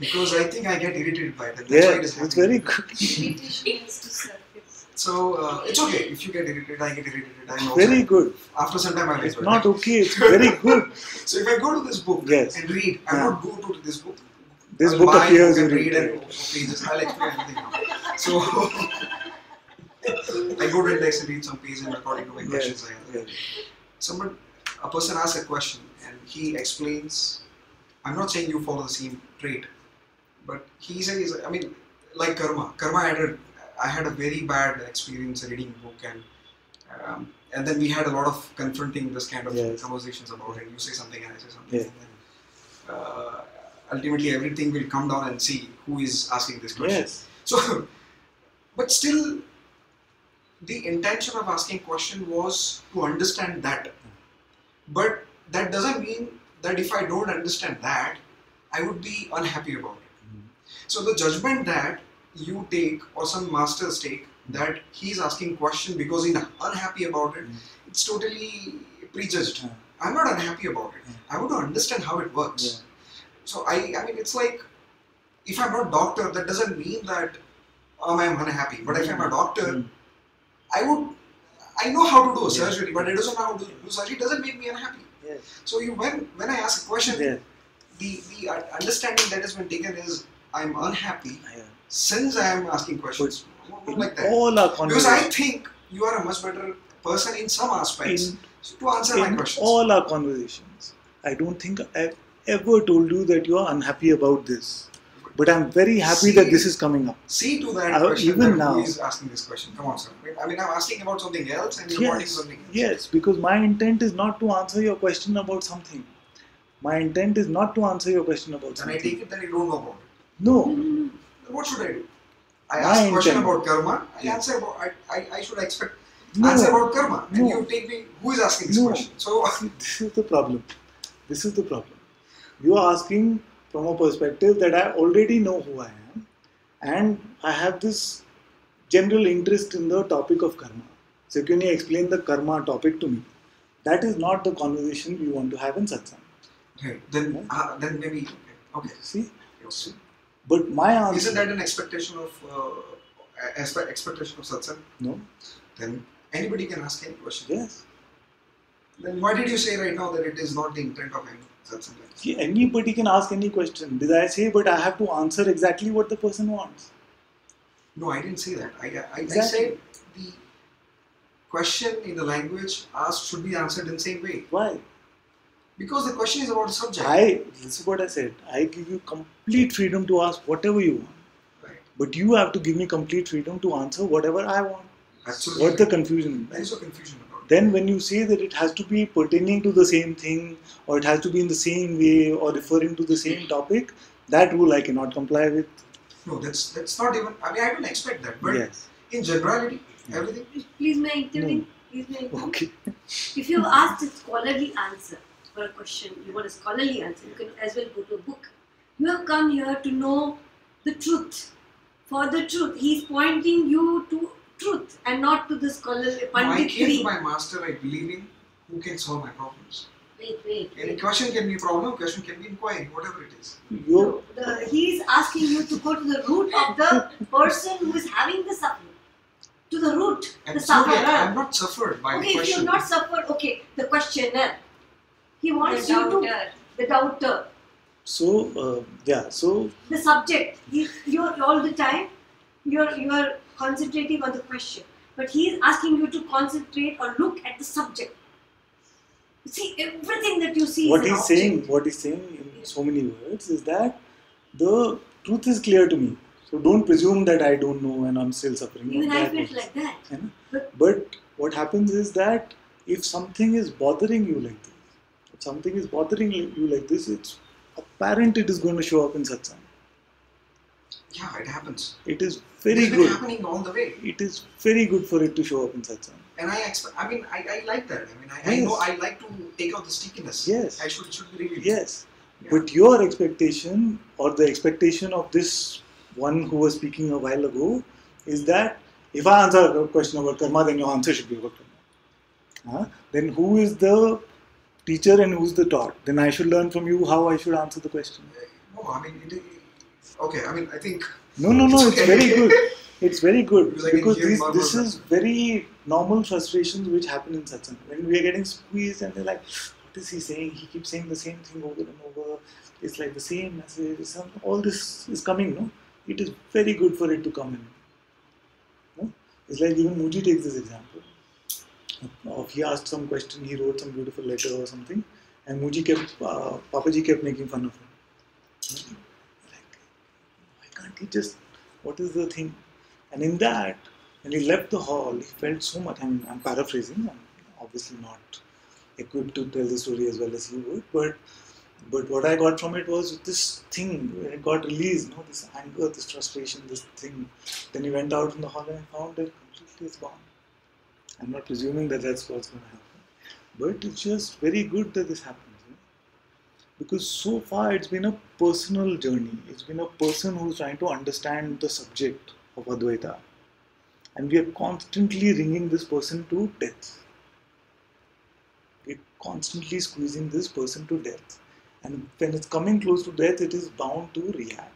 because I think I get irritated by that. That's Yeah, why it is it's happening. very good. Irritation needs to surface. So it's okay if you get irritated. I get irritated. I know. Very good. After some time, I It's enjoy not it. okay. It's very good. So if I go to this book Yes. and read, I Yeah. won't go to this book. This I'll book buy appears and in read and it. pages. I'll explain everything now. So I go to index and read some pages and according to my questions I have. Yes. A person asks a question and he explains. I'm not saying you follow the same trait, but he says, I mean, like karma. I had a very bad experience reading a book and then we had a lot of confronting this kind of Yes. conversations about it. You say something and I say something. Yes. And then, ultimately, everything will come down and see who is asking this question. Yes. So, but still, the intention of asking question was to understand that. But that doesn't mean that if I don't understand that, I would be unhappy about it. So the judgment that you take or some masters take that he's asking question because he's unhappy about it, it's totally prejudged. I'm not unhappy about it. I want to understand how it works. Yeah. So I mean, it's like if I'm not doctor, that doesn't mean that I'm unhappy. But if I'm a doctor, I know how to do a surgery, but I don't know how to do surgery. It doesn't make me unhappy. Yes. So when I ask a question, Yes. the understanding that has been taken is I'm unhappy Yeah. since I am asking questions. Not like that. All our Because I conversations. think you are a much better person in some aspects to answer my In questions. all our conversations, I don't think I've ever told you that you are unhappy about this. But I'm very happy that this is coming up. See to that I- question even that now. who is asking this question. Come on, sir. I mean, I'm asking about something else and you're pointing Yes, something else. yes, because my intent is not to answer your question about something. My intent is not to answer your question about And I something. take it that you don't know about it. No, Then what should I do? I My ask a question intent. about karma. I Yes. answer about. I should expect no, answer about karma. And No. you take me. Who is asking this No. question? So See, this is the problem. This is the problem. You are asking from a perspective that I already know who I am, and I have this general interest in the topic of karma. So can you explain the karma topic to me? That is not the conversation we want to have in satsang. okay, then maybe okay. See? Okay. But my answer... Isn't that an expectation of expectation of satsang? No? Then anybody can ask any question. Yes. Then why did you say right now that it is not the intent of any satsang? See, anybody can ask any question. Did I say, but I have to answer exactly what the person wants? No, I didn't say that. I Exactly. said the question in the language asked should be answered in the same way. Why? Because the question is about the subject. This is what I said. I give you complete freedom to ask whatever you want. Right. But you have to give me complete freedom to answer whatever I want. Absolutely. What's the confusion? There is no confusion about it. Then when you say that it has to be pertaining to the same thing, or it has to be in the same way, or referring to the same topic, that rule I cannot comply with. No, that's not even. I mean, I don't expect that. But Yes. in generality, everything. Please may I intervene? Please may I intervene? Okay. If you have asked a scholarly answer for a question, you want a scholarly answer, you can as well go to a book. You have come here to know the truth. For the truth. He is pointing you to truth and not to the scholarly I came to panditry. my master, I believe in, who can solve my problems. Wait. Any question can be a problem, question can be inquiry, whatever it is. You, He is asking you to go to the root of the person who is having the suffering. To the root, And the it's okay, sufferer. I'm not suffered by Okay, the if you question. have not suffered, okay, the questioner. He wants The you to, doubter. the doubter, so, so the subject. You're all the time, you're concentrating on the question. But he is asking you to concentrate or look at the subject. See, everything that you see what is an he's saying in so many words is that the truth is clear to me. So don't presume that I don't know and I'm still suffering. Even Not I that felt way. like that. You know? But- But what happens is that if something is bothering you like this, it's apparent it is going to show up in satsang. Yeah, it happens. It is very It's been good. happening all the way. It is very good for it to show up in satsang. And I like that. I mean, I Yes. know I like to take out the stickiness. Yes. I should be really. Yes. Yeah. But your expectation or the expectation of this one who was speaking a while ago is that if I answer a question about karma, then your answer should be about karma. Then who is the teacher and who's the taught? Then I should learn from you how I should answer the question. No, I mean, okay. I mean, I think. No, it's very good. It's very good because this is very normal frustrations which happen in satsang. When we are getting squeezed and they're like, what is he saying? He keeps saying the same thing over and over. It's like the same message. All this is coming, no? It is very good for it to come in. No? It's like even Muji takes this example. He asked some question, he wrote some beautiful letter or something, and Papaji kept making fun of him. Like, why can't he just, what is the thing? And in that, when he left the hall, he felt so much, I mean, I'm paraphrasing, I'm obviously not equipped to tell the story as well as he would, but what I got from it was this thing, it got released, this anger, this frustration, this thing. Then he went out from the hall and found it completely is gone. I'm not presuming that that's what's going to happen, but it's just very good that this happens. Because so far it's been a personal journey. It's been a person who's trying to understand the subject of Advaita. And we are constantly wringing this person to death. We're constantly squeezing this person to death. And when it's coming close to death, it is bound to react.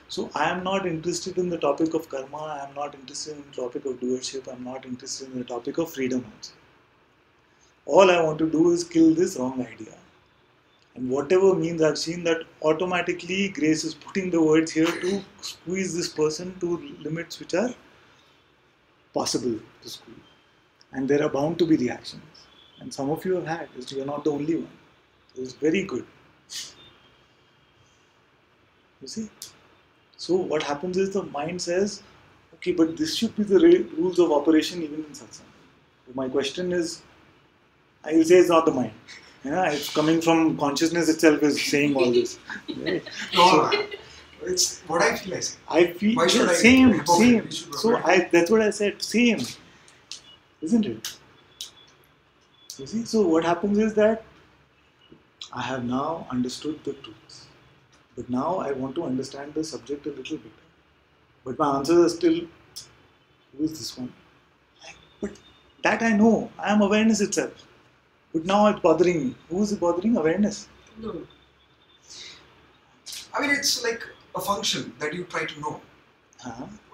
So I am not interested in the topic of karma. I am not interested in the topic of doership. I am not interested in the topic of freedom also. All I want to do is kill this wrong idea. And whatever means I've seen that automatically Grace is putting the words here to squeeze this person to limits which are possible to squeeze. And there are bound to be reactions. And some of you have had. You're not the only one. It's very good. You see? So what happens is the mind says, okay, but this should be the rules of operation even in satsang. So my question is, I will say it's not the mind. It's coming from consciousness itself is saying all this. Right? No, it's what I feel like. I feel Why should same. So That's what I said. Same, isn't it? You see. So what happens is that I have now understood the truths, but now I want to understand the subject a little bit. But my answers are still, who is this one? But that I know. I am awareness itself. But now it's bothering me. Who is it bothering? Awareness. No. I mean, it's like a function that you try to know.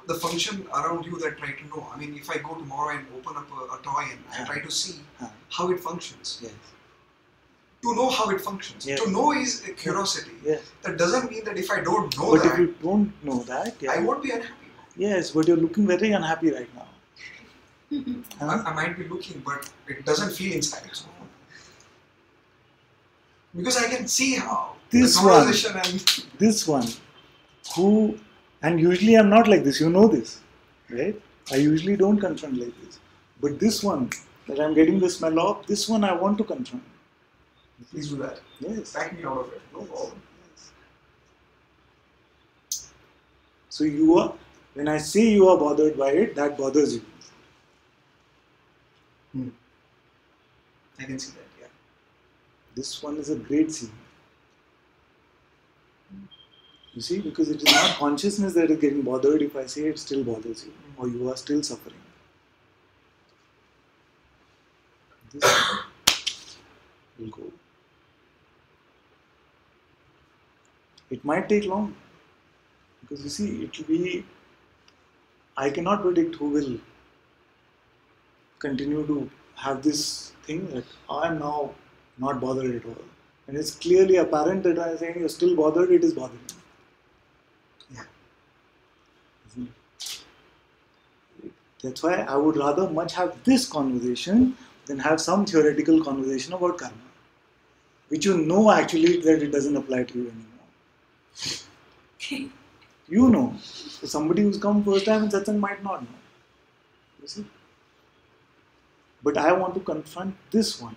The function around you that try to know. I mean, if I go tomorrow and open up a toy and I try to see how it functions. Yes. To know how it functions. Yes. To know is a curiosity. Yes. That doesn't mean that if I don't know but that, if you don't know that, I won't be unhappy. Yes, but you're looking very unhappy right now. I might be looking, but it doesn't feel inside. Because I can see how this the conversation one, who, and usually I'm not like this, you know this, right? I usually don't confront like this. But this one, that I'm getting the smell of, this one I want to confront. Please do that. Yes. Back me out of it. No problem. Yes. So you are, when I say you are bothered by it, that bothers you. I can see that, yeah. This one is a great scene. You see, because it is not consciousness that is getting bothered. If I say it still bothers you, or you are still suffering. This will go. It might take long. Because you see, it will be, I cannot predict who will continue to have this thing that I am now not bothered at all. And it's clearly apparent that I am saying you're still bothered, it is bothering you. Yeah. Isn't it? That's why I would rather much have this conversation than have some theoretical conversation about karma. Which you know actually that it doesn't apply to you anymore. You know. So somebody who's come first time in satsang might not know. You see? But I want to confront this one.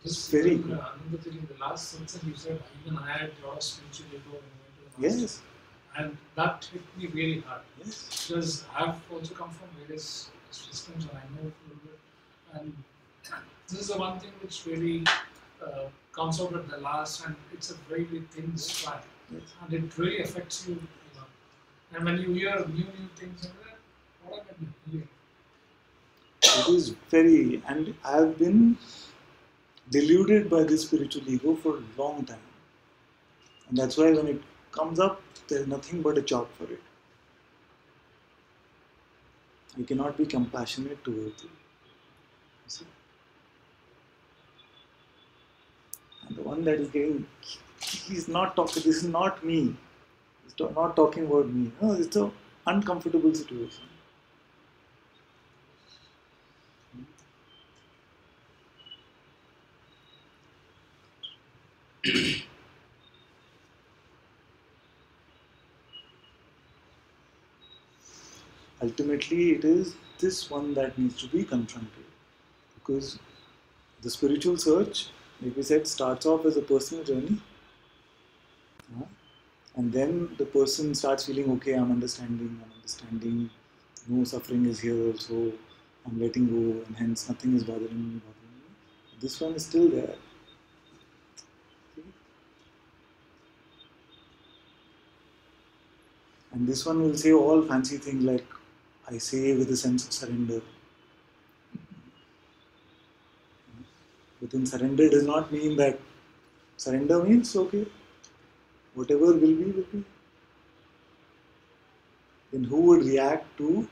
This Very even, good. Ananta, in the last satsang you said, even I had a lot of spiritual ego when I went to the master. Yes. And that hit me really hard. Yes. Because I've also come from various systems and I know a little bit. And this is the one thing which really comes out at the last, and it's a very, very thin strand. Yes. And it really affects you. And when you hear new things, and what am I hearing? It is very, and I have been deluded by this spiritual ego for a long time. And that's why when it comes up, there's nothing but a chop for it. You cannot be compassionate towards it. You see? And the one that is getting, he's not talking, this is not me. He's not talking about me. No, it's an uncomfortable situation. Ultimately, it is this one that needs to be confronted. Because the spiritual search, like we said, starts off as a personal journey. And then the person starts feeling, okay, I'm understanding, no suffering is here also, I'm letting go, and hence nothing is bothering me. This one is still there. And this one will say all fancy things like, I say with a sense of surrender. But then surrender does not mean that. Surrender means, okay, whatever will be, will be. Then who would react to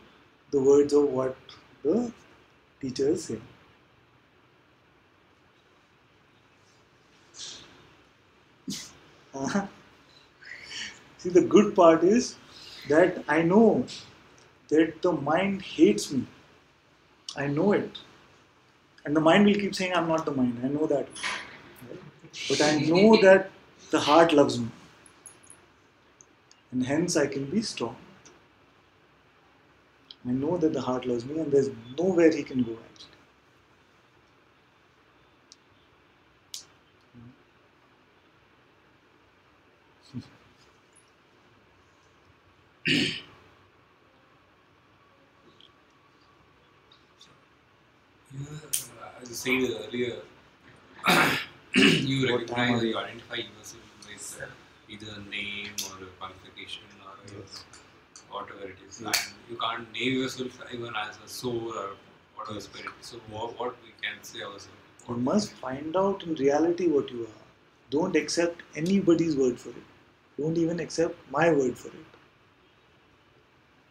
the words of what the teacher is saying? See, the good part is that I know that the mind hates me. I know it. And the mind will keep saying, I'm not the mind. I know that. But I know that the heart loves me. And hence I can be strong. I know that the heart loves me and there's nowhere he can go actually. As I said earlier, you What time recognize are or we? you identify yourself with either a name or a qualification or Yes. whatever it is. Yes. And you can't name yourself even as a soul or whatever Yes. spirit. So what we can say ourselves? You must find out in reality what you are. Don't accept anybody's word for it. Don't even accept my word for it.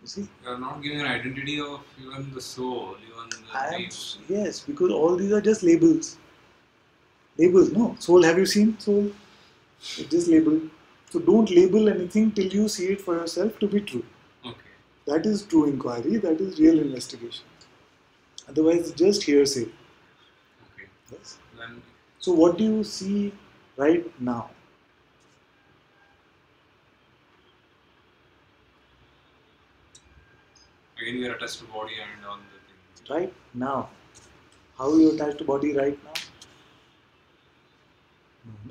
You see? You are not giving an identity of even the soul, even the I am, name. yes, because all these are just labels. Labels, no. Soul, have you seen soul? It's just label. So don't label anything till you see it for yourself to be true. Okay. That is true inquiry, that is real investigation. Otherwise, it's just hearsay. Okay. Yes. Then So what do you see right now? again we are attached to body and all the things. Right now. How are you attached to body right now?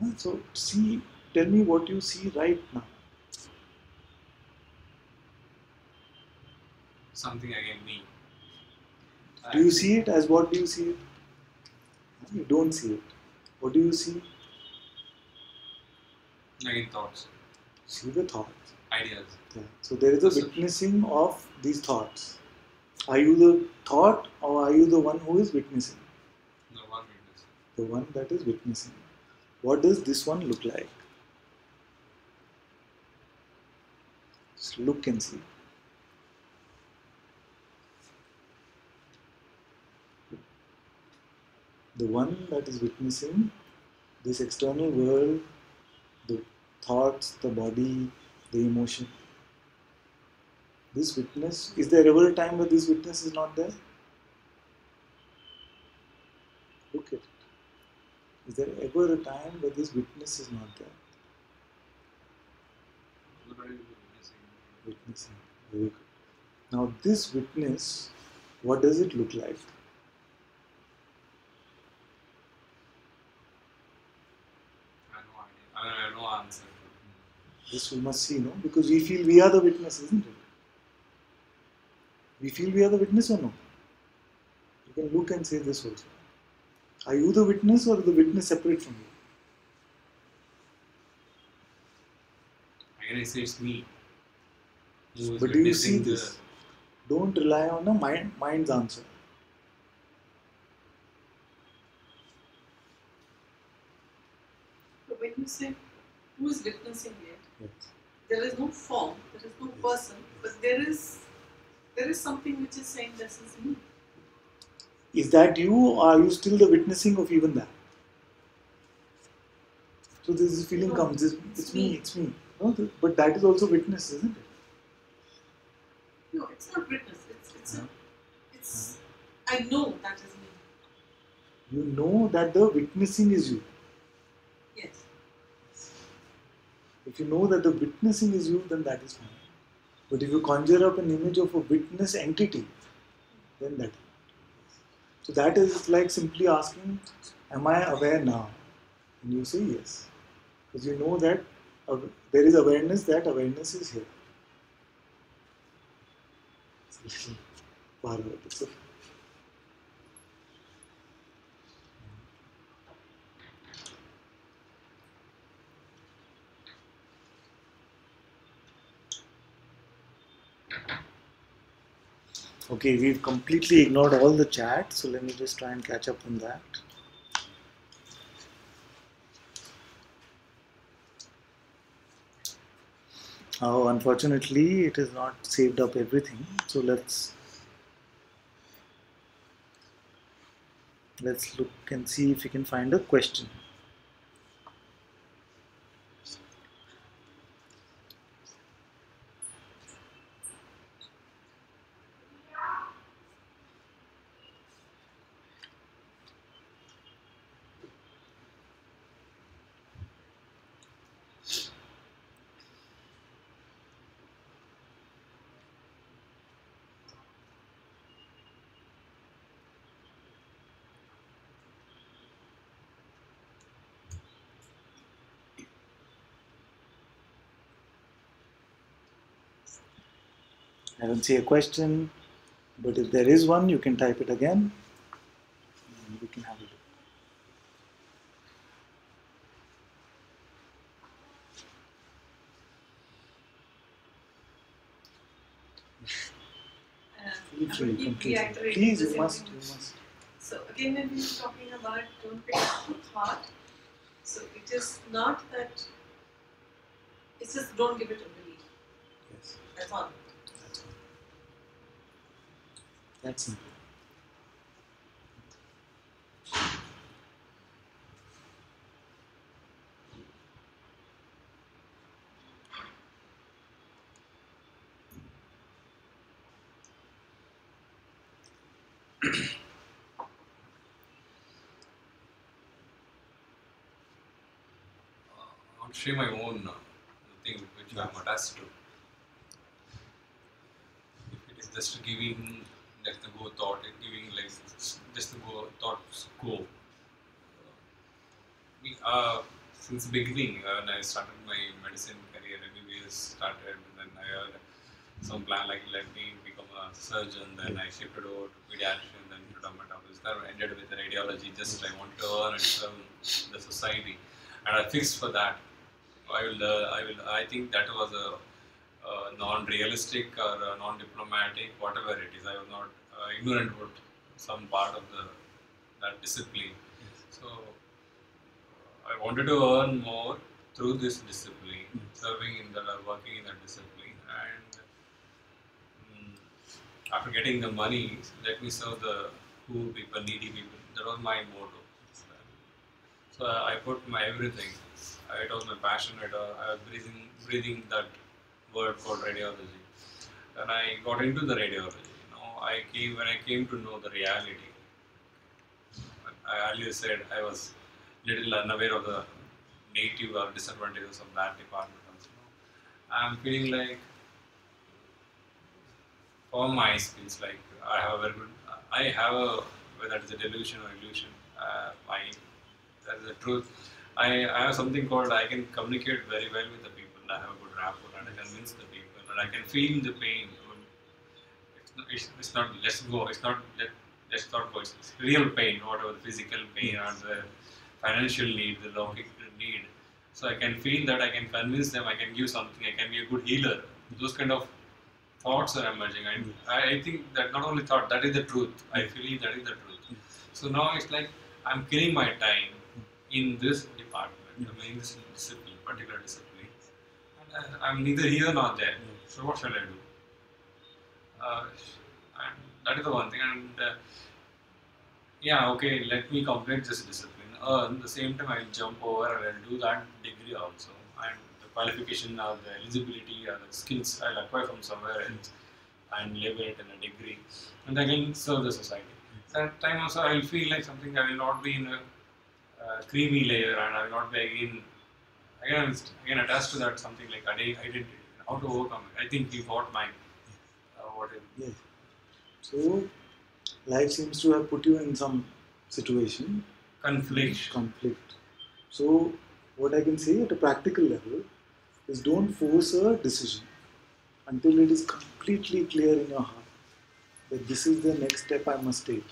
No. So see, tell me what you see right now. Something again me. Do you see it as what do you see it? You don't see it. What do you see? Again thoughts, See the thoughts. ideas. Yeah. So there is a witnessing of these thoughts. Are you the thought or are you the one who is witnessing? The one witness. The one that is witnessing. What does this one look like? Just look and see. The one that is witnessing this external world, the thoughts, the body, the emotion. This witness, is there ever a time where this witness is not there? Look at it. Is there ever a time where this witness is not there? Everybody is witnessing. Witnessing. Very good. Now this witness, what does it look like? I mean, I have no answer. This we must see, no? Because we feel we are the witness, isn't it? We feel we are the witness or no? You can look and say this also. Are you the witness or is the witness separate from you? Again, I say it's me. Who is But do you see witnessing this? Don't rely on a mind's answer. So when you say who is witnessing it, Yes. there is no form, there is no person, but there is something which is saying this is me. Is that you or are you still the witnessing of even that? So this feeling No, comes, it's me. it's me. No, but that is also witness, isn't it? No, it's not witness. It's I know that is me. You know that the witnessing is you. Yes. If you know that the witnessing is you, then that is fine. But if you conjure up an image of a witness entity, then that. So that is like simply asking, am I aware now? And you say yes. Because you know that there is awareness that awareness is here. It's a little far away. It's okay. Okay, we've completely ignored all the chat, so let me just try and catch up on that. Oh, unfortunately, it has not saved up everything. So let's look and see if we can find a question. I don't see a question, but if there is one, you can type it again. And we can have a look. Feel I free, will keep completely. reiterating Please, the you same must, thing. you must. So again, when we are talking about don't pick up the thought, so it is not that, it's just don't give it a belief. Yes, That's all. that's all. That's simple. I want to share my own thing which I am attached to. If it is just giving, let the go thought, giving like just the go thoughts go. We since beginning when I started my medicine career, MBBS started, and then I had some plan like let me become a surgeon. Then I shifted over to pediatrician, then to dermatologist. Then I ended with radiology. Just I want to earn and serve the society, and I fixed for that. I think that was a non-realistic or non-diplomatic, whatever it is. I was not ignorant about some part of that discipline. So I wanted to earn more through this discipline, serving in the working in that discipline, and after getting the money, let me serve the poor people, needy people. That was my motto. So I put my everything. It was my passion. I was breathing that word called radiology. And I got into the radiology. When I came to know the reality. I earlier said I was little unaware of the negative or disadvantages of that department. Also, I'm feeling like for my skills, like I have a very good. I have a whether it's a delusion or illusion. That is the truth. I have something called I can communicate very well with the people. I have a good rapport and I convince the people and I can feel the pain. I mean, it's not let's go. It's not let's not go. It's real pain, whatever the physical pain or the financial need, the logical need. So I can feel that I can convince them. I can give something. I can be a good healer. Those kind of thoughts are emerging. And I think that not only thought, that is the truth. I believe that is the truth. So now it's like I'm killing my time in this department, I mean, in this discipline, particular discipline. And I'm neither here nor there. So what shall I do? And that is the one thing. And yeah, okay, let me complete this discipline. At the same time, I'll jump over and I'll do that degree also. And the qualification or the eligibility or the skills I'll acquire from somewhere else and label it in a degree. And I can serve the society. That time also, I'll feel like something I will not be in a creamy layer and I will not be again attached to that something like identity. How to overcome it? I think you got my what is Yes. So, life seems to have put you in some situation, conflict. So, what I can say at a practical level is don't force a decision until it is completely clear in your heart that this is the next step I must take.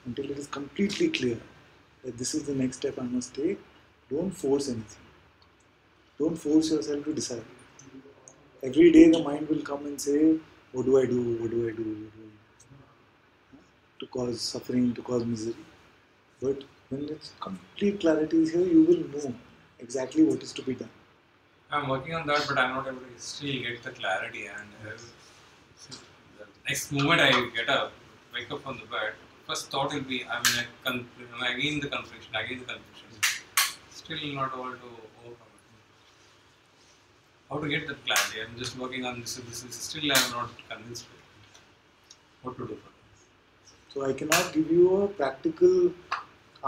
Until it is completely clear that this is the next step I must take, don't force anything. Don't force yourself to decide. Every day the mind will come and say, what do I do, what do I do, what do I do? To cause suffering, to cause misery. But when it's complete clarity is here, you will know exactly what is to be done. I'm working on that, but I'm not able to still get the clarity. And the next moment I get up, wake up from the bed, first thought will be, again the confusion. Still not able to overcome it. How to get that clarity? I'm just working on this. Still I'm not convinced what to do for this. So I cannot give you a practical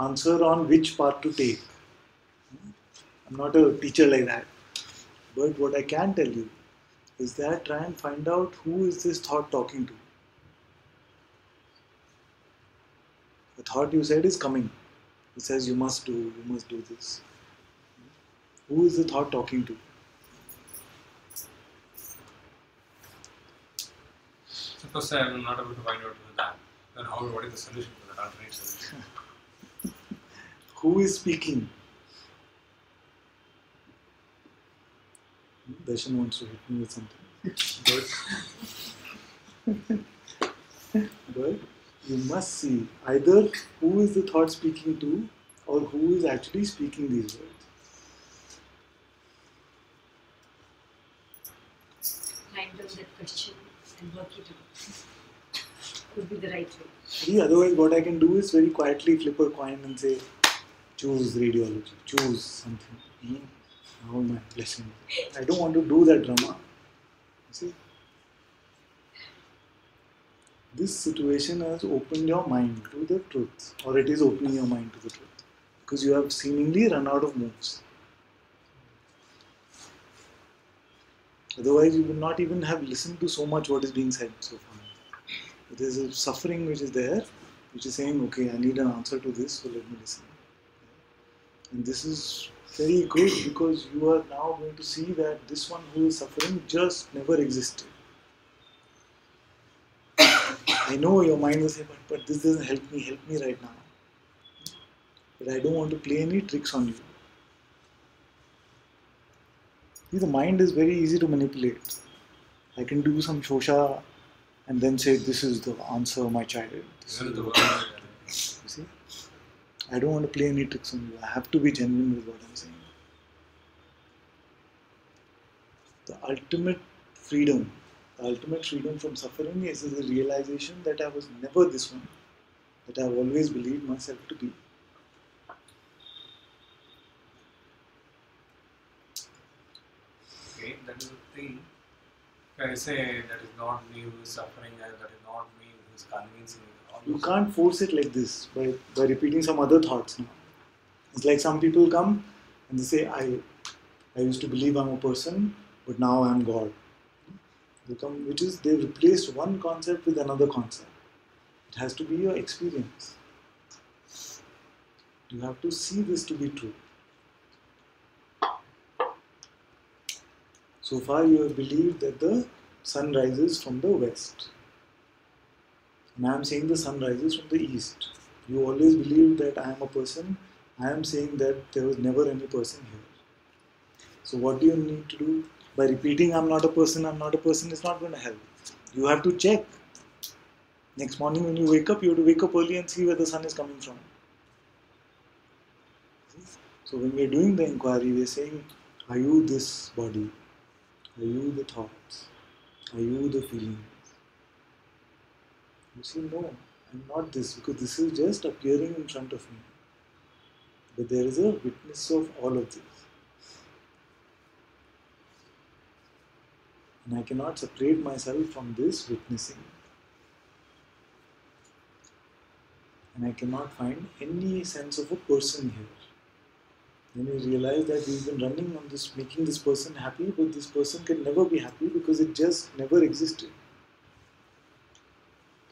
answer on which path to take. I'm not a teacher like that. But what I can tell you is that try and find out who is this thought talking to. The thought you said is coming. It says you must do this. Who is the thought talking to? Suppose I'm not able to find out that. Then what is the solution to that alternate solution? Who is speaking? Darshan wants to hit me with something. But you must see either who is the thought speaking to or who is actually speaking these words. Write down that question and work it out. Could be the right way. See, otherwise what I can do is very quietly flip a coin and say, choose radiology, choose something. Oh my blessing. I don't want to do that drama. See? This situation has opened your mind to the truth, or it is opening your mind to the truth, because you have seemingly run out of moves. Otherwise, you would not even have listened to so much what is being said so far. There is a suffering which is there, which is saying, okay, I need an answer to this, so let me listen. And this is very good because you are now going to see that this one who is suffering just never existed. I know your mind will say, but this doesn't help me right now. But I don't want to play any tricks on you. See, the mind is very easy to manipulate. I can do some shosha and then say, this is the answer, my child. You see? I don't want to play any tricks on you. I have to be genuine with what I'm saying. The ultimate freedom from suffering is the realization that I was never this one, that I've always believed myself to be. Okay, that is the thing. If I say that is not me who is suffering, that is not me who is convincing me. You can't force it like this by repeating some other thoughts now. It's like some people come and they say, I used to believe I'm a person, but now I'm God. They've replaced one concept with another concept. It has to be your experience. You have to see this to be true. So far you have believed that the sun rises from the west. And I am saying the sun rises from the east. You always believed that I am a person. I am saying that there was never any person here. So what do you need to do? By repeating I'm not a person, it's not going to help. You have to check. Next morning when you wake up, you have to wake up early and see where the sun is coming from. So when we are doing the inquiry, we are saying, are you this body? Are you the thoughts? Are you the feelings? You say, no, I'm not this, because this is just appearing in front of me. But there is a witness of all of this. And I cannot separate myself from this witnessing. And I cannot find any sense of a person here. Then we realize that we've been running on this, making this person happy, but this person can never be happy because it just never existed.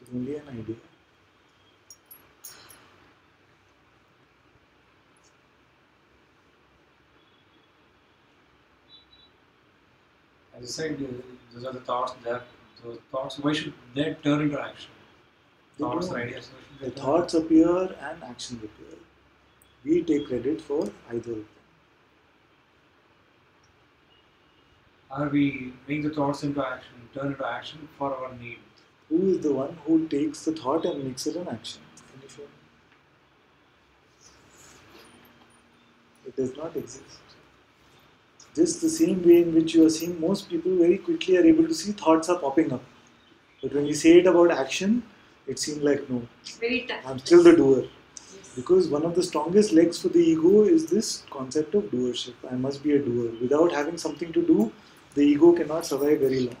It's only an idea. As you said, those are the thoughts that those thoughts. Why should they turn into action? They Thoughts don't. or ideas. Why should The they turn thoughts appear and actions appear. We take credit for either of them. Are we make the thoughts into action, turn into action for our need? Who is the one who takes the thought and makes it an action? Can you show me? It does not exist. Just the same way in which you are seeing, most people very quickly are able to see thoughts are popping up. But when we say it about action, it seems like no, Very tough. I'm still the doer. Yes. Because one of the strongest legs for the ego is this concept of doership. I must be a doer. Without having something to do, the ego cannot survive very long.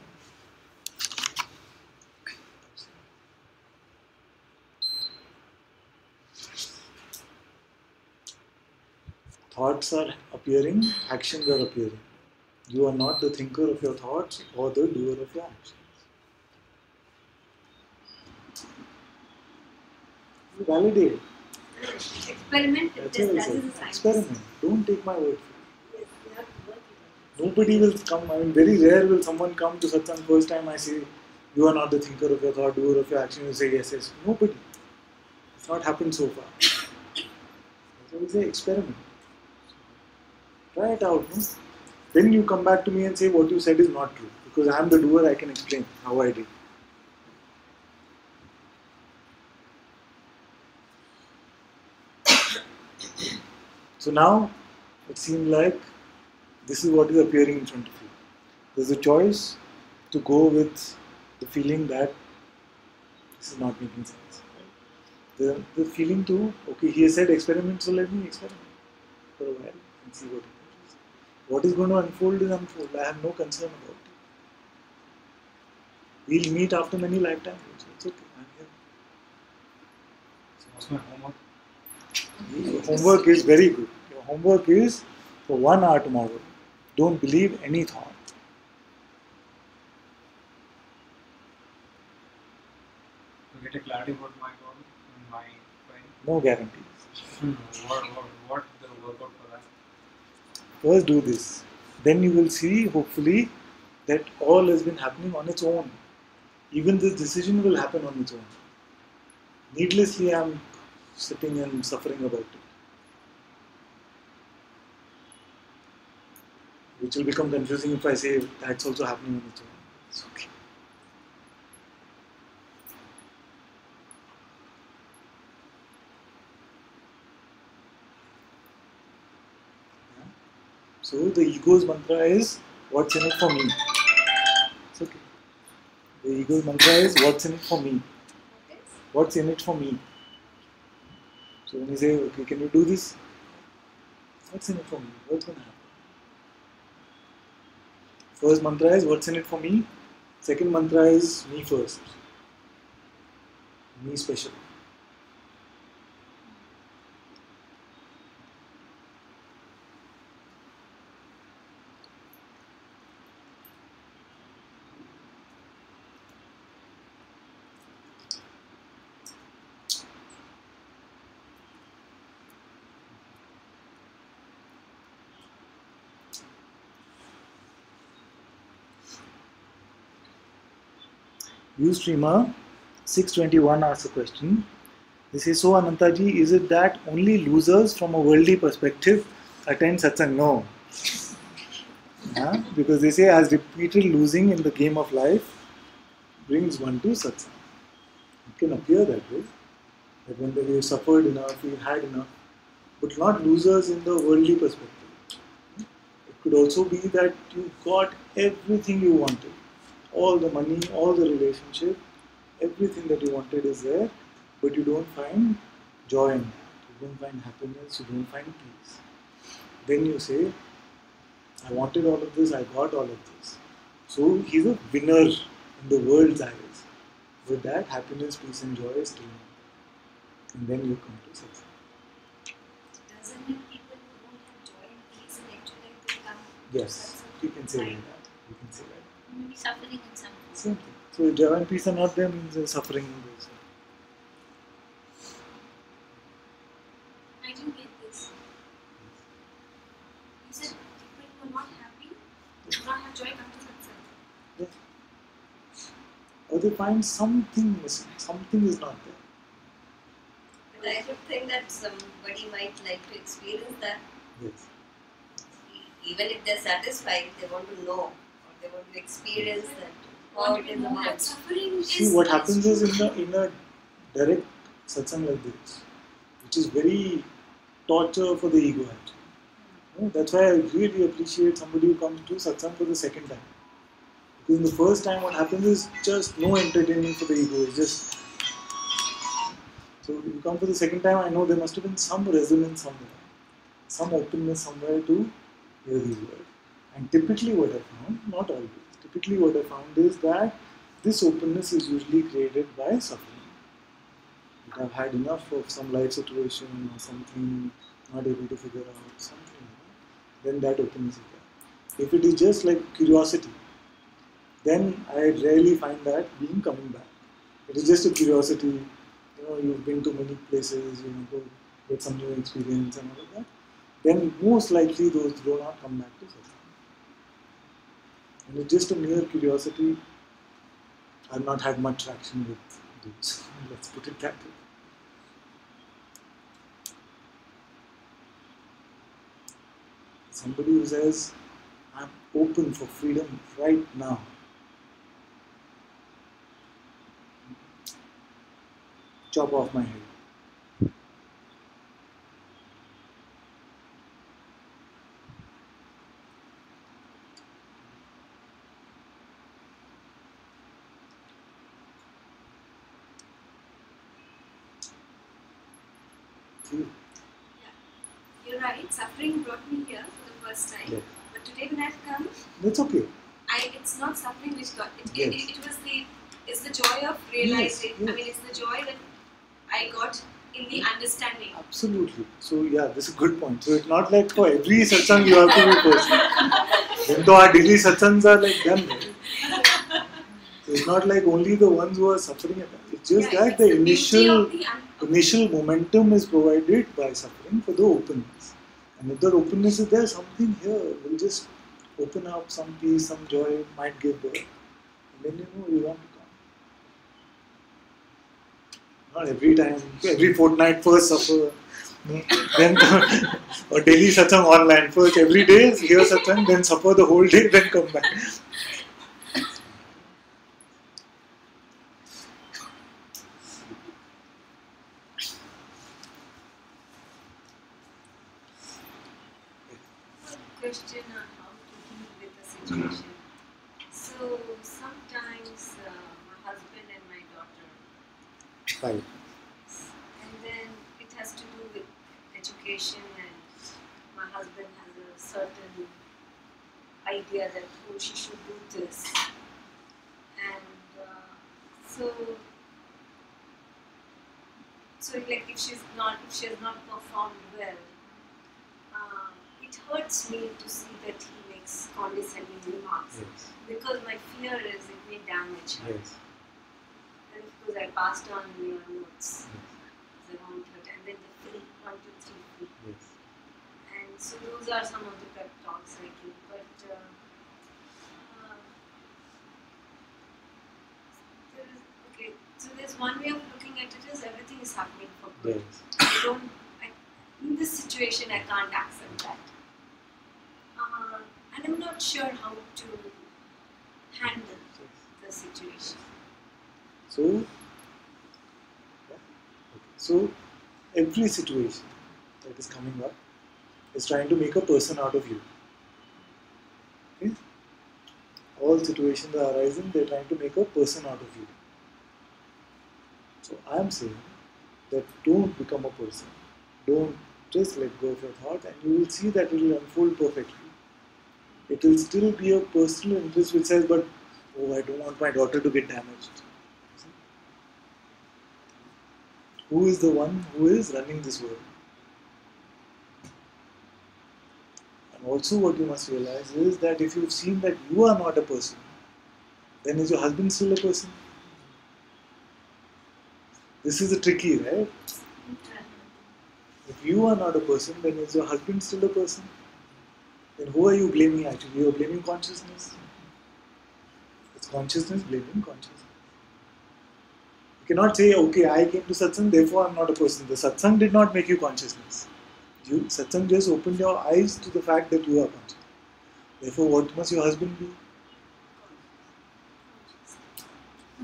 Thoughts are appearing, actions are appearing. You are not the thinker of your thoughts or the doer of your actions. You validate. Experiment. That's That what I is said. a science. Experiment. Don't take my word for it. Yes, we have to work it out. Nobody will come. I mean, very rare will someone come to Satsang first time. I say, you are not the thinker of your thought, doer of your action. You say, yes, yes. Nobody. It's not happened so far. That's why we say experiment. Try it out. No? Then you come back to me and say what you said is not true. Because I am the doer, I can explain how I did. So now it seems like this is what is appearing in front of you. There's a choice to go with the feeling that this is not making sense. The feeling to, okay, he has said experiment, so let me experiment for a while and see what emerges. What is going to unfold is unfold. I have no concern about it. We'll meet after many lifetimes. It's okay. I'm here. So what's my homework? Your homework is very good. Your homework is for 1 hour tomorrow. Don't believe any thought. To get a clarity about my goal and my brain. No guarantees. What the workout for that? First do this. Then you will see, hopefully, that all has been happening on its own. Even this decision will happen on its own. Needlessly, I am sitting and suffering about it. Which will become confusing if I say that's also happening on its own. It's okay. Yeah. So the ego's mantra is, what's in it for me? It's okay. The ego's mantra is, what's in it for me? What's in it for me? So when you say, okay, can you do this? What's in it for me? What's going to happen? First mantra is, what's in it for me? Second mantra is, me first. Me special. Ustreamer 621 asks a question. They say, so Anantaji, is it that only losers from a worldly perspective attend satsang? No. Because they say as repeated losing in the game of life brings one to satsang. It can appear that way. That when we have suffered enough, we've had enough, but not losers in the worldly perspective. It could also be that you got everything you wanted. All the money, all the relationship, everything that you wanted is there, but you don't find joy in that. You don't find happiness, you don't find peace. Then you say, I wanted all of this, I got all of this. So he's a winner in the world's eyes. With that, happiness, peace and joy is still not there. And then you come to success. Doesn't mean people who don't have joy and peace in actual life will come Yes, to success. you can say like that. You can say that. Maybe suffering in some way. Same thing. So if joy and peace are not there, means there's suffering in those. I didn't get this. You said people who are not happy, do not have joy, come to satsang. Or they find something missing, something is not there. But I don't think that somebody might like to experience that. Yes. Even if they're satisfied, they want to know or they want to experience that. Want How to it be is more about. that suffering See, is. what happens is in a direct satsang like this, which is very torture for the ego actually. That's why I really appreciate somebody who comes to satsang for the second time. Because in the first time what happens is just no entertainment for the ego. It's just so you come for the second time, I know there must have been some resonance somewhere, some openness somewhere to hear these words. And typically what I found, not always, typically what I found is that this openness is usually created by suffering. If I've had enough of some life situation or something, not able to figure out something, then that openness is there. If it is just like curiosity, then I rarely find that being coming back. It is just a curiosity, you've been to many places, you want to get some new experience and all of that, then most likely those do not come back to satsang. And it's just a mere curiosity. I've not had much traction with those. Let's put it that way. Somebody who says, I'm open for freedom right now. Chop off my head. See? You're right, suffering brought me here for the first time. Yes. But today when I've come, That's okay. it's not suffering which got it. Yes. It was it's the joy of realizing. Yes. I mean, it's the joy that I got in the understanding. Absolutely. So yeah, this is a good point. So it's not like for every satsang you have to be person. Then though our daily satsangs are like done. Right? So it's not like only the ones who are suffering at that. It's just that it's the beauty initial of the initial momentum is provided by suffering for the openness. And if that openness is there, something here will just open up, some peace, some joy might give birth. And then you want to come. Not every time, every fortnight first suffer. Then or daily satsang online. First every day hear satsang, then suffer the whole day, then come back. Question on how to deal with the situation. So sometimes my husband and my daughter, Right. and then it has to do with education, and my husband has a certain idea that she should do this, and so like if she has not performed well. It hurts me to see that he makes condescending remarks Yes. because my fear is it may damage her. Yes. And of course, I passed on your notes. Yes. Around it, and then the free 1, 2, 3, free. Yes. And so those are some of the pep talks I give. But there is one way of looking at it is everything is happening for good. Yes. In this situation, I can't accept that. And I'm not sure how to handle the situation. So, so every situation that is coming up is trying to make a person out of you. Okay? All situations are arising, they're trying to make a person out of you. So I'm saying that don't become a person. Don't just let go of your thought, and you will see that it will unfold perfectly. It will still be a personal interest which says, but oh, I don't want my daughter to get damaged. Who is the one who is running this world? And also what you must realize is that if you've seen that you are not a person, then is your husband still a person? This is a tricky, right? If you are not a person, then is your husband still a person? Then who are you blaming actually? You are blaming consciousness. It's consciousness blaming consciousness. You cannot say, okay, I came to satsang, therefore I am not a person. The satsang did not make you consciousness. Satsang just opened your eyes to the fact that you are conscious. Therefore, what must your husband be?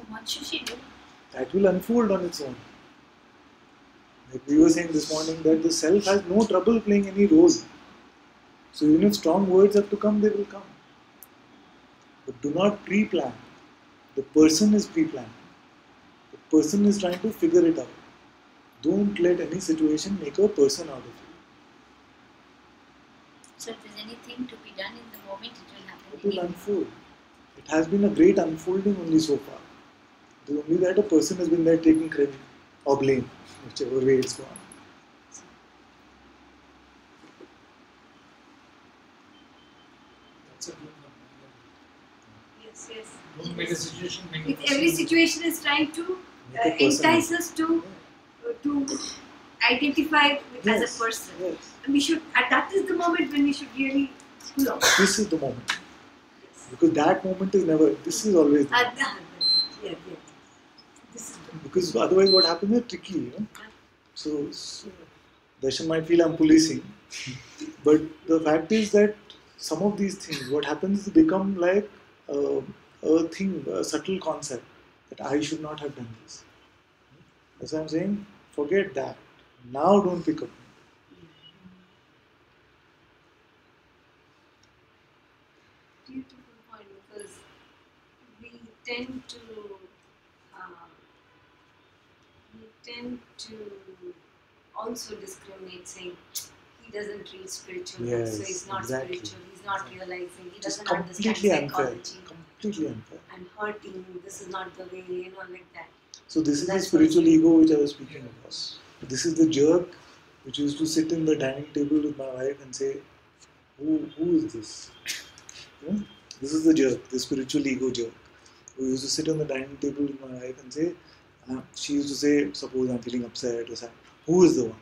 What should she do? That will unfold on its own. Like we were saying this morning, that the self has no trouble playing any role. So even if strong words have to come, they will come. But do not pre-plan. The person is pre-planned. The person is trying to figure it out. Don't let any situation make a person out of you. So if there's anything to be done in the moment, it will happen. It will unfold. It has been a great unfolding only so far. The only that a person has been there taking credit or blame, whichever way it's gone. That's a good one. Yes, yes. Don't make a situation. Make a If every person. situation is trying to Make a person. entice us to identify with as Yes, a person, yes. and we should. And that is the moment when we should really pull out. This is the moment. Because that moment is never, this is always there. Yeah. This is Because otherwise what happens is tricky, you know. So Darshan might feel I'm policing, but the fact is that some of these things, what happens is become like a thing, a subtle concept that I should not have done this. That's why I'm saying, forget that. Now don't pick up. beautiful point, because we tend to also discriminate, saying he doesn't read spiritual, Yes, so he's not exactly. spiritual, he's not realizing, he It's doesn't understand completely unfair. psychology, Completely unfair. and hurting, this is not the way, like that. So this is the That's spiritual also- ego which I was speaking about. This is the jerk which used to sit in the dining table with my wife and say, who is this? You know, this is the jerk, the spiritual ego jerk, who used to sit on the dining table with my wife and say, she used to say, suppose I'm feeling upset or sad, who is the one?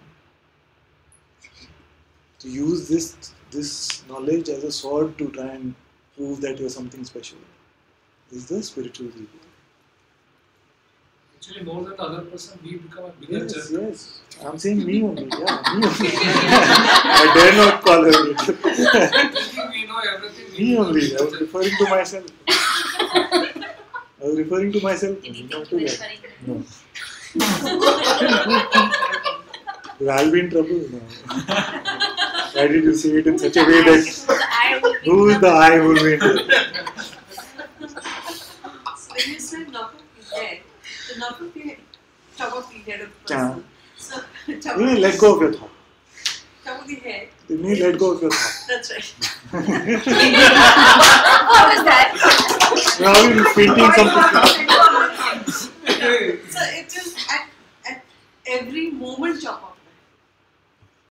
To use this knowledge as a sword to try and prove that you're something special is the spiritual ego. Actually, more than the other person, we become a bigger Yes, jerk. yes. I'm saying me only. Yeah, me only. I dare not call her. Thinking we know everything. we Me become a only. bigger I was jerk. referring to myself. I was referring to myself. Did you Not think you to were that. referring No. Well, I'll be in trouble now. Why did you say it in such a way that who is the I who will be in trouble? So when you say knock off the head, the knock off the head, top of the head of the Yeah. person. So You top mean of let go of your thought. top of the head. You mean let go of your thought. That's right. How is that? Now you're painting something. So it is at every moment chop off.